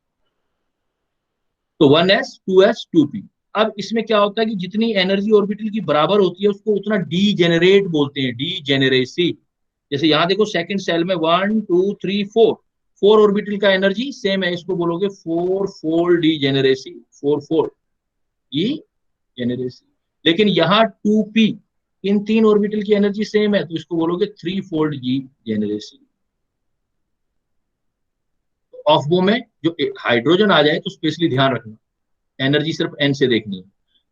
Speaker 1: तो 1s 2s 2p। अब इसमें क्या होता है कि जितनी एनर्जी ऑर्बिटल की बराबर होती है उसको उतना डी जेनरेट बोलते हैं, डी जेनरेसी। जैसे यहाँ देखो सेकंड सेल में 1 2 3 4, 4 ऑर्बिटल का एनर्जी सेम है, इसको बोलोगे 4 फोल्ड डी जेनरेसी, 4 फोल्ड डी जेनरेसी। लेकिन यहाँ 2p, इन तीन ऑर्बिटल की एनर्जी सेम है तो इसको बोलोगे 3 फोल्ड डी जेनरेसी। ऑफबो में जो हाइड्रोजन आ जाए तो स्पेशली ध्यान रखना, एनर्जी सिर्फ एन से देखनी है।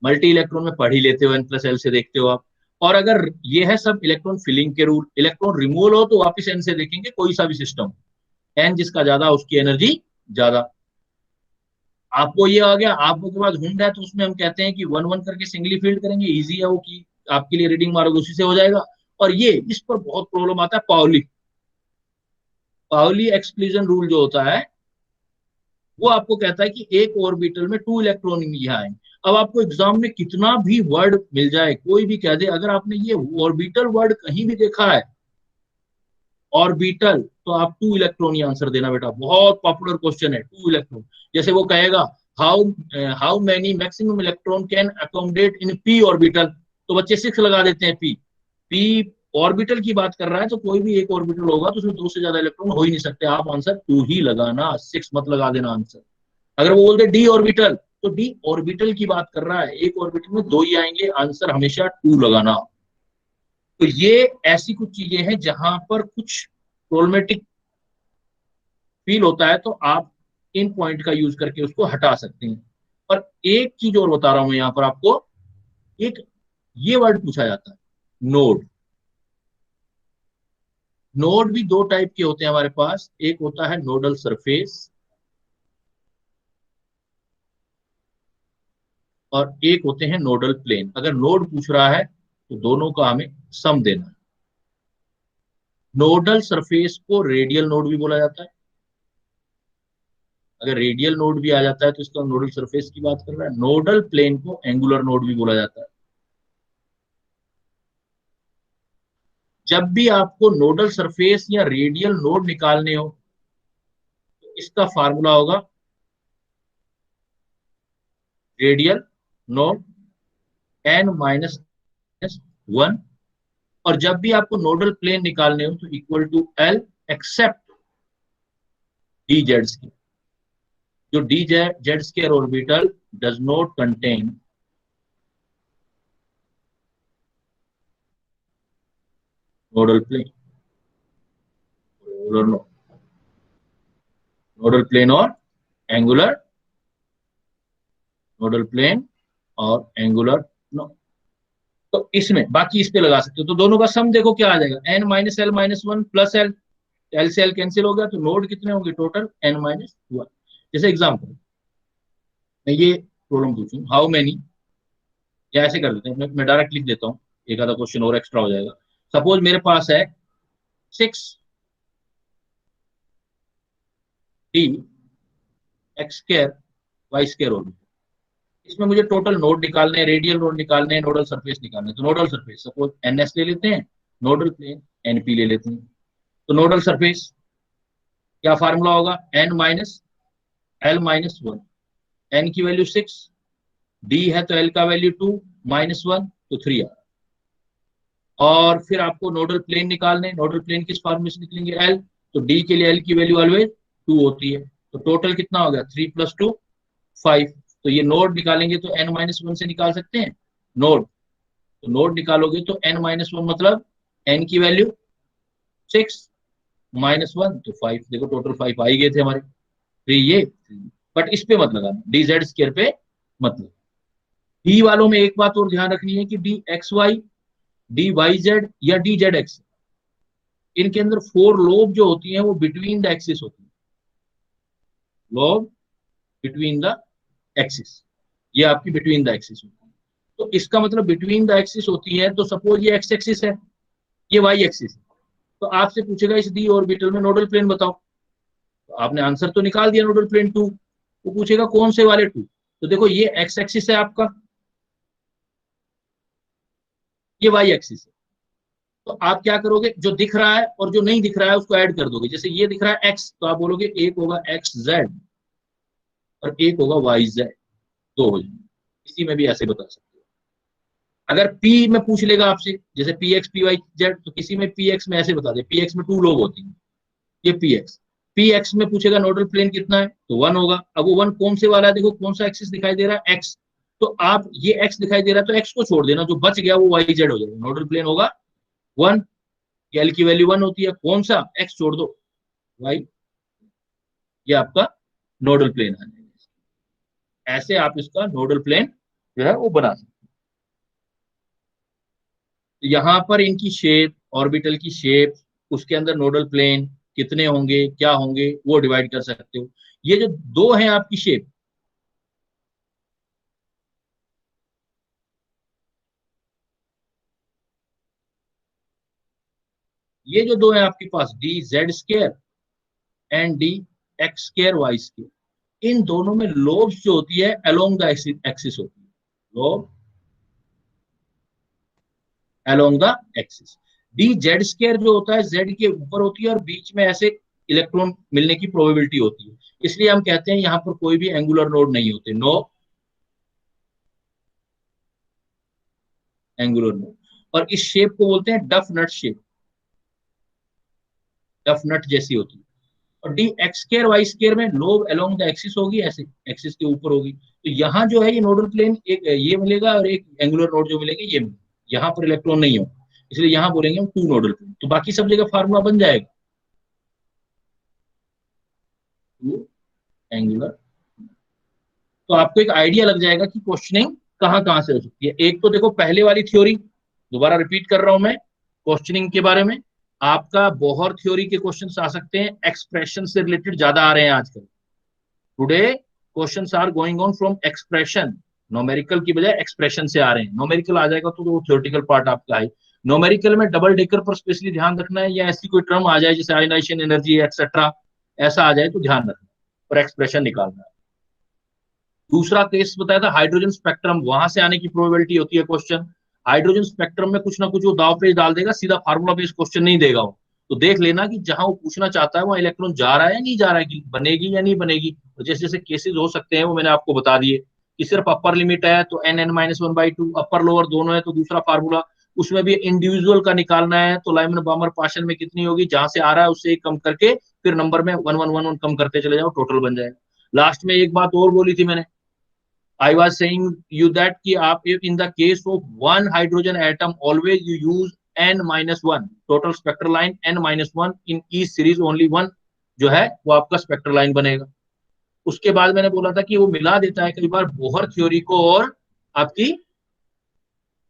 Speaker 1: मल्टी इलेक्ट्रॉन में पढ़ ही लेते हो, एन प्लस एल से देखते हो आप। और अगर ये है सब इलेक्ट्रॉन फिलिंग के रूल, इलेक्ट्रॉन रिमूवल हो तो वापस एन से देखेंगे, कोई सा भी सिस्टम, एन जिसका ज्यादा उसकी एनर्जी ज्यादा। आपको ये आ गया, आपको के बाद हुंड है तो उसमें हम कहते हैं कि 1 1 करके सिंगली फील्ड करेंगे, इजी है वो कि आपके लिए रीडिंग मारोगे उसी से हो जाएगा। और ये इस पर बहुत प्रॉब्लम आता है, पाउली, पाउली एक्सक्लूजन रूल जो होता है वो आपको कहता है कि एक ऑर्बिटल में 2 इलेक्ट्रॉन यहाँ आए। अब आपको एग्जाम में कितना भी वर्ड मिल जाए, कोई भी कह दे, अगर आपने ये ऑर्बिटल वर्ड कहीं भी देखा है ऑर्बिटल, तो आप 2 इलेक्ट्रॉन ही आंसर देना बेटा, बहुत पॉपुलर क्वेश्चन है 2 इलेक्ट्रॉन। जैसे वो कहेगा how how many maximum electron can accommodate in P orbital, तो बच्चे 6 लगा देते हैं, पी पी ऑर्बिटल की बात कर रहा है तो कोई भी एक ऑर्बिटल होगा तो उसमें 2 से ज्यादा इलेक्ट्रॉन हो ही नहीं सकते, आप आंसर 2 ही लगाना, 6 मत लगा देना आंसर। अगर वो बोलते डी ऑर्बिटल तो डी ऑर्बिटल की बात कर रहा है, एक ऑर्बिटल में 2 ही आएंगे, आंसर हमेशा 2 लगाना। तो ये ऐसी कुछ चीजें हैं जहां पर कुछ प्रॉब्लमेटिक फील होता है तो आप इन पॉइंट का यूज करके उसको हटा सकते हैं। और एक चीज और बता रहा हूं यहां पर आपको, एक ये वर्ड पूछा जाता है नोड। नोड भी दो टाइप के होते हैं हमारे पास, एक होता है नोडल सरफेस और एक होते हैं नोडल प्लेन। अगर नोड पूछ रहा है तो दोनों का हमें सम देना है। नोडल सरफेस को रेडियल नोड भी बोला जाता है, अगर रेडियल नोड भी आ जाता है तो इसका नोडल सरफेस की बात कर रहा है। नोडल प्लेन को एंगुलर नोड भी बोला जाता है। जब भी आपको नोडल सरफेस या रेडियल नोड निकालने हो तो इसका फार्मूला होगा रेडियल नोड n-1, और जब भी आपको नोडल प्लेन निकालने हो तो equal to L except d z square, जो d z square orbital does not contain nodal plane, nodal plane और एंगुलर, नोडल प्लेन और एंगुलर नो। तो इसमें बाकी इस पे लगा सकते हो। तो दोनों का सम देखो क्या आ जाएगा, n minus l minus one plus L, L से एल कैंसिल हो गया, तो नोड कितने होंगे टोटल, n माइनस वन। जैसे एग्जाम्पल मैं ये प्रॉब्लम पूछूं, हाउ मेनी, या ऐसे कर देते हैं, मैं डायरेक्ट लिख देता हूँ, एक आधा क्वेश्चन और एक्स्ट्रा हो जाएगा। सपोज मेरे पास है 6d x square y square होगी। इसमें मुझे टोटल नोड निकालने हैं, रेडियल नोड निकालने हैं, नोडल सरफेस निकालने हैं। तो नोडल सरफेस सपोज NS ले लेते हैं, नोडल प्लेन NP ले लेते हैं। तो नोडल सरफेस क्या फार्मूला होगा, n minus l minus one, n की वैल्यू 6, डी है तो एल का वैल्यू 2 माइनस 1 तो 3 आ। और फिर आपको नोडल प्लेन निकालने, नोडल प्लेन किस फॉर्म में से निकलेंगे, एल, तो डी के लिए एल की वैल्यू ऑलवेज 2 होती है। तो टोटल कितना हो गया, 3 + 2 5। तो ये नोड निकालेंगे तो n माइनस वन से निकाल सकते हैं नोड। तो नोड निकालोगे तो n माइनस वन मतलब n की वैल्यू 6 माइनस 1 तो 5। देखो टोटल 5 आ ही गए थे हमारे। तो ये बट इस पे मत लगाना, डी जेड स्क्वायर पे मतलब। डी वालों में एक बात और ध्यान रखनी है कि d x y, d y z या डी जेड एक्स, इनके अंदर 4 लोब जो होती हैं वो बिटवीन द एक्सिस होती है, लोब बिटवीन द एक्सिस, ये आपकी बिटवीन द एक्सिस होती है। तो इसका मतलब बिटवीन द एक्सिस होती है, तो सपोज ये एक्स एक्सिस है, ये वाई एक्सिस है, तो आपसे पूछेगा इस डी ऑर्बिटल में नोडल प्लेन बताओ। तो आपने आंसर तो निकाल दिया नोडल प्लेन 2, वो पूछेगा कौन से वाले 2। तो देखो ये एक्स एक्सिस है आपका, ये वाई एक्सिस है। तो आप क्या करोगे, जो दिख रहा है और जो नहीं दिख रहा है उसको ऐड कर दोगे। जैसे ये दिख रहा है एक्स, तो आप बोलोगे एक होगा एक्स जेड और एक होगा वाई जेड, दो हो जाएंगे। इसी में भी ऐसे बता सकते हो। अगर पी में पूछ लेगा आपसे, जैसे p x p y z, तो किसी में पी एक्स में ऐसे बता दे, पी एक्स में 2 लोग होती हैं, ये पी एक्स में पूछेगा नोडल प्लेन कितना है, तो 1 होगा। अब वो 1 कौन से वाला है, देखो कौन सा एक्सिस दिखाई दे रहा है, एक्स। तो आप ये एक्स दिखाई दे रहा है तो एक्स को छोड़ देना, जो बच गया वो वाई जेड हो जाएगा, नोडल प्लेन होगा 1। एल की वैल्यू 1 होती है, कौन सा, एक्स छोड़ दो वाई, ये आपका नोडल प्लेन आ जाएगा। ऐसे आप इसका नोडल प्लेन जो है वो बना सकते हैं। यहां पर इनकी शेप, ऑर्बिटल की शेप, उसके अंदर नोडल प्लेन कितने होंगे, क्या होंगे, वो डिवाइड कर सकते हो। ये जो दो हैं आपकी शेप, ये जो दो हैं आपके पास, d z square and d x square y square, इन दोनों में लोब्स जो होती है अलोंग द एक्सिस होती है, lobe along the axis. D z square जो होता है जेड के ऊपर होती है और बीच में ऐसे इलेक्ट्रॉन मिलने की प्रोबेबिलिटी होती है, इसलिए हम कहते हैं यहां पर कोई भी एंगुलर नोड नहीं होते, नो एंगुलर नोड। और इस शेप को बोलते हैं डफ नट शेप, डफ नट जैसी होती है। और d x square y square में लोब अलोंग द एक्सिस होगी, ऐसे एक्सिस के ऊपर होगी। तो यहाँ जो है ये नोडल प्लेन एक ये मिलेगा और एक एंगुलर नोड जो मिलेगी ये मिलेगा। यहाँ पर इलेक्ट्रॉन नहीं हो, इसलिए यहाँ बोलेंगे हम 2 नोडल प्लेन। तो बाकी सब जगह फार्मूला बन जाएगा 2 एंगुलर। तो आपको एक आइडिया लग जाएगा कि क्वेश्चनिंग कहाँ कहाँ से हो सकती है। एक तो देखो पहले वाली थ्योरी, दोबारा रिपीट कर रहा हूं मैं क्वेश्चनिंग के बारे में, आपका बोहर थ्योरी के क्वेश्चंस आ सकते हैं, एक्सप्रेशन से रिलेटेड ज्यादा आ रहे हैं आजकल। Today questions are going on from expression, numerical की बजाय एक्सप्रेशन से आ रहे हैं। न्यूमेरिकल आ जाएगा तो वो थ्योरेटिकल पार्ट आपका है। न्यूमेरिकल में डबल डेकर पर स्पेशली ध्यान रखना है, या ऐसी कोई टर्म आ जाए जैसे आयनाइजेशन एनर्जी एक्सेट्रा, ऐसा आ जाए तो ध्यान रखना और एक्सप्रेशन निकालना है। दूसरा केस बताया था हाइड्रोजन स्पेक्ट्रम, वहां से आने की प्रोबेबिलिटी होती है क्वेश्चन। हाइड्रोजन स्पेक्ट्रम में कुछ ना कुछ वो दाव पेच डाल देगा, सीधा फार्मूला बेस्ड क्वेश्चन नहीं देगा वो। तो देख लेना कि जहां वो पूछना चाहता है वहां इलेक्ट्रॉन जा रहा है या नहीं जा रहा है, कि बनेगी या नहीं बनेगी। तो जैसे जैसे केसेस हो सकते हैं वो मैंने आपको बता दिए कि सिर्फ अपर लिमिट है तो n(n-1/2), अपर लोअर दोनों है तो दूसरा फार्मूला, उसमें भी इंडिविजुअल का निकालना है तो लाइमन बामर पाशन में कितनी होगी, जहां से आ रहा है उससे कम करके फिर नंबर में 1 1 1 1 कम करते चले जाओ, टोटल बन जाएगा। लास्ट में एक बात और बोली थी मैंने, I was saying you that कि आप in the case of one hydrogen atom always you use n-1 total spectral line n-1 in each series only one जो है वो आपका स्पेक्ट्रल लाइन बनेगा। उसके बाद मैंने बोला था कि वो मिला देता है कई बार बोहर थ्योरी को और आपकी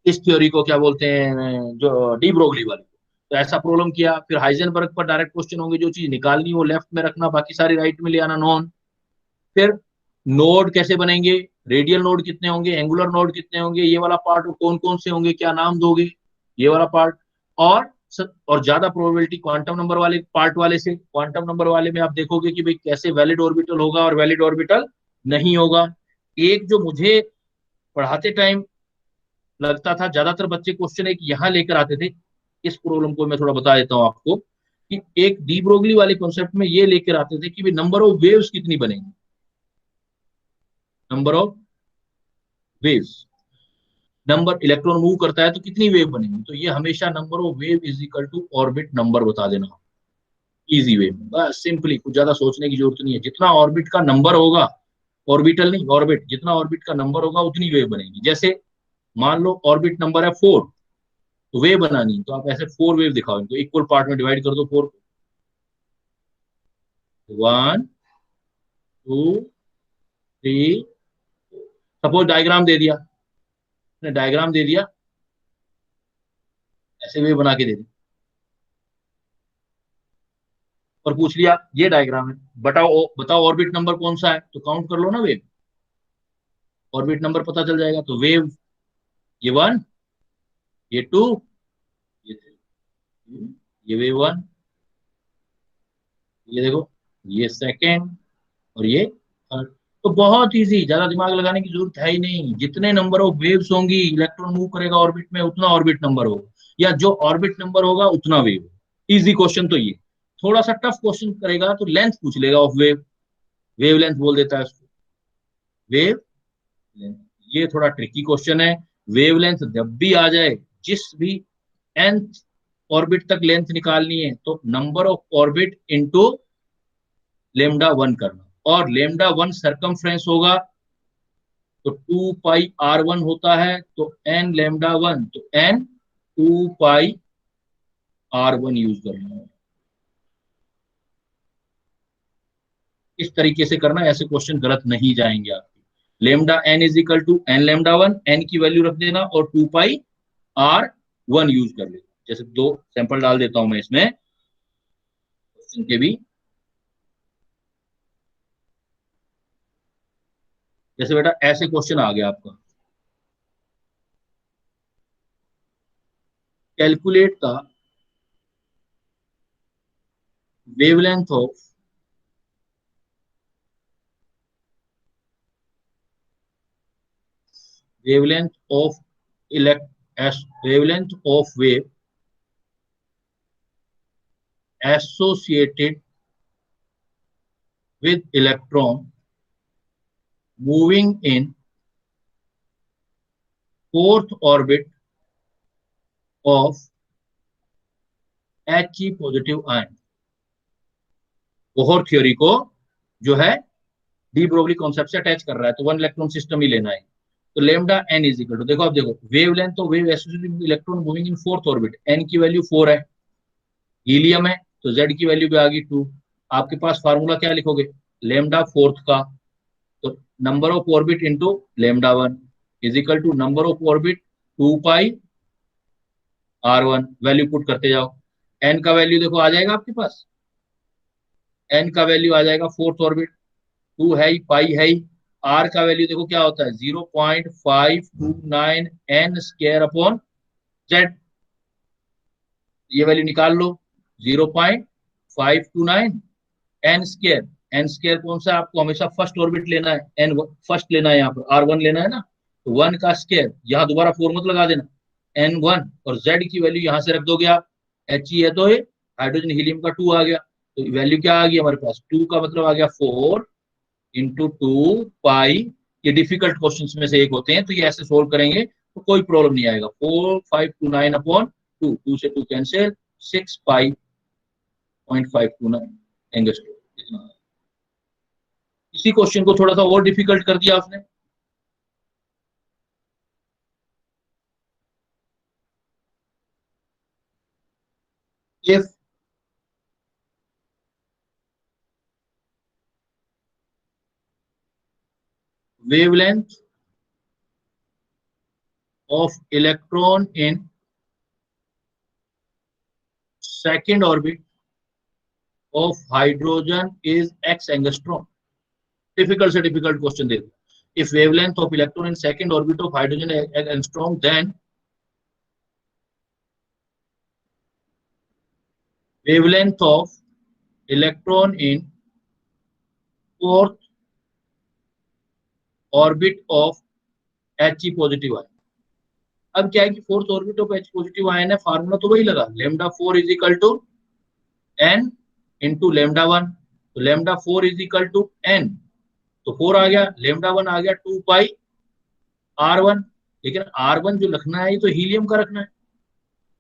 Speaker 1: इस थ्योरी को क्या बोलते हैं जो डी ब्रोगली वाली। तो ऐसा प्रॉब्लम किया, फिर हाइजेनबर्ग पर डायरेक्ट क्वेश्चन होंगे, जो चीज निकालनी वो लेफ्ट में रखना, बाकी सारी राइट में ले आना नॉन। फिर नोड कैसे बनेंगे, रेडियल नोड कितने होंगे, एंगुलर नोड कितने होंगे, ये वाला पार्ट कौन कौन से होंगे, क्या नाम दोगे, ये वाला पार्ट। और ज्यादा प्रोबेबिलिटी क्वांटम नंबर वाले पार्ट वाले से। क्वांटम नंबर वाले में आप देखोगे कि भाई कैसे वैलिड ऑर्बिटल होगा और वैलिड ऑर्बिटल नहीं होगा। एक जो मुझे पढ़ाते टाइम लगता था ज्यादातर बच्चे क्वेश्चन एक यहाँ लेकर आते थे, इस प्रॉब्लम को मैं थोड़ा बता देता हूँ आपको कि एक डी ब्रोगली वाले कॉन्सेप्ट में ये लेकर आते थे कि भाई नंबर ऑफ वेव्स कितनी बनेंगी, number of waves, number electron move करता है तो कितनी वेव बनेगी, तो ये हमेशा number of wave is equal to orbit number बता देना। इजी वे, बस सिंपली, कुछ ज्यादा सोचने की जरूरत नहीं है। जितना ऑर्बिट का नंबर होगा, ऑर्बिटल नहीं ऑर्बिट, जितना ऑर्बिट का नंबर होगा उतनी वेव बनेगी। जैसे मान लो ऑर्बिट नंबर है 4, तो वेव बनानी तो आप ऐसे 4 वेव दिखाओ, इनको इक्वल पार्ट में डिवाइड कर दो 4 को, 1 2 3। सपोज डायग्राम दे दिया, डायग्राम दे दिया, ऐसे वेव बना के दे दी और पूछ लिया ये डायग्राम है, बताओ ऑर्बिट नंबर कौन सा है, तो काउंट कर लो ना वेव, ऑर्बिट नंबर पता चल जाएगा। तो वेव ये 1, ये 2, ये 3, ये वेव 1, ये देखो ये सेकेंड और ये थर्ड। तो बहुत इजी, ज्यादा दिमाग लगाने की जरूरत है ही नहीं। जितने नंबर ऑफ वेव्स होंगी, इलेक्ट्रॉन मूव करेगा ऑर्बिट में, उतना ऑर्बिट नंबर होगा, या जो ऑर्बिट नंबर होगा उतना वेव। इजी क्वेश्चन तो ये। थोड़ा सा टफ क्वेश्चन करेगा तो लेंथ पूछ लेगा ऑफ वेव, वेव लेंथ बोल देता है उसको, वेव लेंथ। ये थोड़ा ट्रिकी क्वेश्चन है। वेव लेंथ जब भी आ जाए, जिस भी nth ऑर्बिट तक लेंथ निकालनी है, तो number of orbit into lambda 1 करना, और लेमडा 1 सरकमफ्रेंस होगा तो 2 पाई r1 होता है, तो n लेमडा 1 तो n 2 पाई r1 यूज करना है। इस तरीके से करना, ऐसे क्वेश्चन गलत नहीं जाएंगे आपके। Lambda n is equal to n lambda 1, n की वैल्यू रख देना और 2 पाई r1 यूज कर लेना। जैसे 2 सैंपल डाल देता हूं मैं इसमें क्वेश्चन के भी। जैसे बेटा ऐसे क्वेश्चन आ गया आपका, calculate the wavelength of wavelength of wave associated with electron moving in fourth orbit of He positive ion. Bohr theory को जो है डी ब्रोगली कॉन्सेप्ट से अटैच कर रहा है, तो 1 इलेक्ट्रॉन सिस्टम ही लेना है। तो lambda n is equal to, देखो आप देखो वेवलेंथ, तो wave associated with electron moving in fourth orbit, n की वैल्यू 4 है, हीलियम है तो z की वैल्यू भी आ गई 2। आपके पास फार्मूला क्या लिखोगे, लेमडा फोर्थ का, तो number of orbit into lambda 1 is equal to number of orbit 2 pi r1, value put करते जाओ। n का वैल्यू देखो आ जाएगा आपके पास, n का वैल्यू आ जाएगा फोर्थ ऑर्बिट, 2 है ही, पाई है ही। r का वैल्यू देखो क्या होता है 0.529 n स्क्वायर अपॉन z, ये वैल्यू निकाल लो 0.529 n स्क्वायर। n स्क्वायर कौन सा, आपको हमेशा फर्स्ट ऑर्बिट लेना है, n फर्स्ट लेना है, यहाँ पर r1 लेना है ना, तो 1 का स्क्वायर, यहाँ दोबारा 4 मत लगा देना, n1, और z की वैल्यू यहाँ से रख दोगे आप, He है तो ये हाइड्रोजन हीलियम का 2 आ गया, तो वैल्यू क्या आ गई हमारे पास, 2 का मतलब आ गया 4 इंटू 2 पाई। ये डिफिकल्ट क्वेश्चंस में से एक होते हैं, तो ये ऐसे सोल्व करेंगे तो कोई प्रॉब्लम नहीं आएगा। 4529 अपॉन 2, 2 से 2 कैंसिल, 6 पाई 0.529 एंगस्ट्रोम। इसी क्वेश्चन को थोड़ा सा और डिफिकल्ट कर दिया आपने। if wavelength of electron in second orbit of hydrogen is x angstrom. Difficult से difficult question दे दो. If wavelength of electron in second orbit of hydrogen is x angstrom, then wavelength of electron in fourth orbit of He positive ion. अब क्या है कि fourth orbit of H positive ion है, फार्मूला तो वही लगा, λ4 is equal to n into λ1. तो λ4 इज इक्वल टू n, तो 4 आ गया, λ1 आ गया 2 पाई r1. लेकिन r1 जो रखना है ये तो हीलियम का रखना है.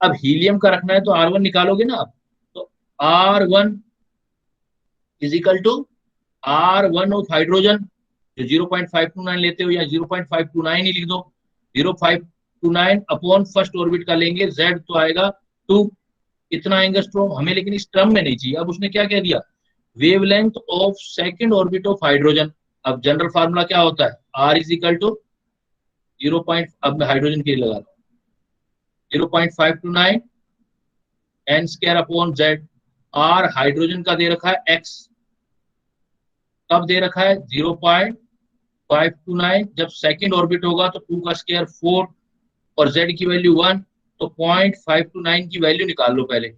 Speaker 1: अब हीलियम का रखना है तो r1 निकालोगे ना आप, तो r1 is equal to r1 of hydrogen, जो 0.529 लेते हो या 0.529 ही लिख दो, 0.529 अपॉन फर्स्ट ऑर्बिट का लेंगे, z तो आएगा 2, इतना एंगस्ट्रॉम हमें, लेकिन इस टर्म में नहीं चाहिए. अब उसने क्या कह दिया, wavelength of second orbit of hydrogen. अब जनरल फार्मूला क्या होता है, r इज इक्वल टू 0. अब मैं हाइड्रोजन के लिए लगा रहा हूँ 0.529 n square upon z. r hydrogen का दे रखा है x, कब दे रखा है 0.529, जब सेकंड ऑर्बिट होगा तो 2 का स्क्वायर 4 और z की वैल्यू 1, तो 0.529 की वैल्यू निकाल लो पहले.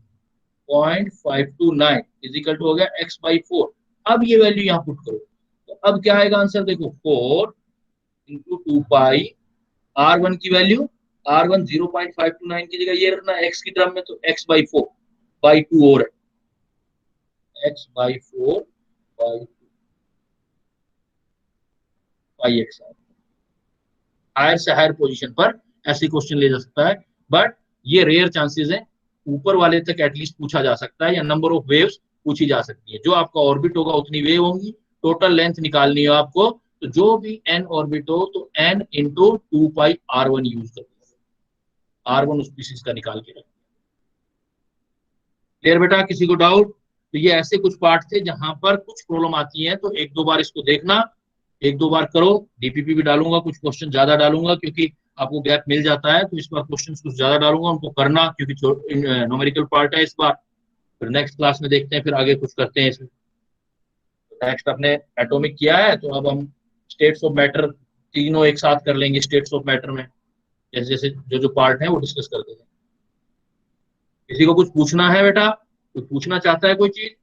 Speaker 1: 0.529 इज इक्वल टू हो गया x/4. अब ये वैल्यू यहाँ पुट करो, तो अब क्या आएगा आंसर, देखो 4 इंटू 2 पाई r1 की वैल्यू, r1 0.529 की जगह ये रखना है x की टर्म में, तो x/4 बाई 2 और x/4 by 2 pi x. Higher से हायर पोजीशन पर ऐसे क्वेश्चन ले जा सकता है, बट ये रेयर चांसेस है. ऊपर वाले तक एटलीस्ट पूछा जा सकता है, या नंबर ऑफ वेव्स पूछी जा सकती है. जो आपका ऑर्बिट होगा उतनी वेव होंगी, टोटल लेंथ निकालनी है आपको, तो जो भी n ऑर्बिट हो तो n into 2 pi r1 use कर, r1 उस स्पीशीज का निकाल के रख. क्लियर बेटा, किसी को डाउट? तो ये ऐसे कुछ पार्ट थे जहां पर कुछ प्रॉब्लम आती है, तो एक दो बार इसको देखना, एक दो बार करो. डीपीपी भी डालूंगा, कुछ क्वेश्चन ज्यादा डालूंगा क्योंकि आपको गैप मिल जाता है, तो इस बार क्वेश्चंस कुछ ज्यादा डालूंगा, उनको करना, क्योंकि न्यूमेरिकल पार्ट है इस बार. फिर नेक्स्ट क्लास में देखते हैं, फिर आगे कुछ करते हैं इसमें. नेक्स्ट अपने एटॉमिक किया है, तो अब हम स्टेट्स ऑफ मैटर तीनों एक साथ कर लेंगे. स्टेट्स ऑफ मैटर में जैसे जैसे जो पार्ट है वो डिस्कस करते हैं. किसी को कुछ पूछना है बेटा, कुछ पूछना चाहता है कोई चीज?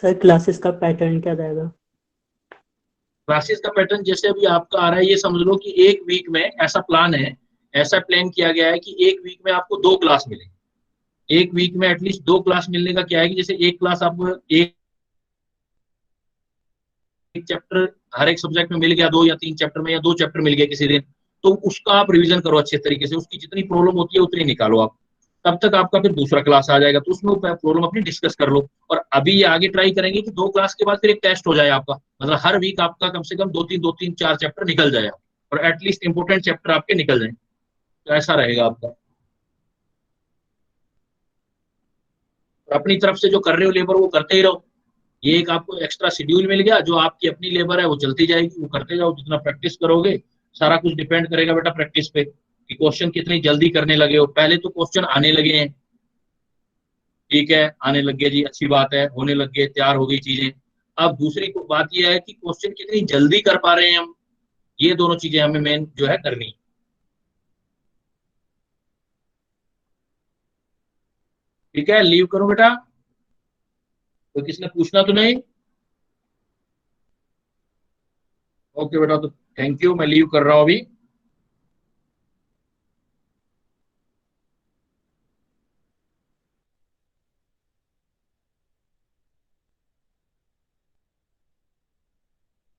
Speaker 4: सर क्लासेस का पैटर्न क्या रहेगा?
Speaker 1: क्लासेस का पैटर्न जैसे अभी आपका आ रहा है, ये समझ लो कि एक वीक में ऐसा प्लान है, ऐसा प्लान किया गया है कि एक वीक में आपको 2 क्लास मिले. एक वीक में एटलीस्ट 2 क्लास मिलने का क्या है कि जैसे एक क्लास आपको एक चैप्टर हर एक सब्जेक्ट में मिल गया, 2 या 3 चैप्टर में, या 2 चैप्टर मिल गया किसी दिन, तो उसका आप रिवीजन करो अच्छे तरीके से, उसकी जितनी प्रॉब्लम होती है उतनी निकालो आप. तब तक आपका फिर दूसरा क्लास आ जाएगा, तो उसमें प्रॉब्लम अपनी डिस्कस कर लो. और अभी ये आगे ट्राई करेंगे कि 2 क्लास के बाद फिर एक टेस्ट हो जाए आपका, मतलब हर वीक आपका कम से कम 2-3 4 चैप्टर निकल जाए, और एटलीस्ट इंपोर्टेंट चैप्टर आपके निकल जाए. तो ऐसा रहेगा आपका. अपनी तरफ से जो कर रहे हो लेबर वो करते ही रहो. ये एक आपको एक्स्ट्रा शेड्यूल मिल गया, जो आपकी अपनी लेबर है वो चलती जाएगी, वो करते जाओ. जितना प्रैक्टिस करोगे, सारा कुछ डिपेंड करेगा बेटा प्रैक्टिस पे, कि क्वेश्चन कितनी जल्दी करने लगे हो. पहले तो क्वेश्चन आने लगे हैं, ठीक है, आने लग गए जी, अच्छी बात है, होने लग गए, तैयार हो गई चीजें. अब दूसरी बात यह है कि क्वेश्चन कितनी जल्दी कर पा रहे हैं हम, ये दोनों चीजें हमें मेन जो है करनी. ठीक है, लीव करो बेटा, तो किसने पूछना तो नहीं? ओके बेटा, तो थैंक यू, मैं लीव कर रहा हूं अभी.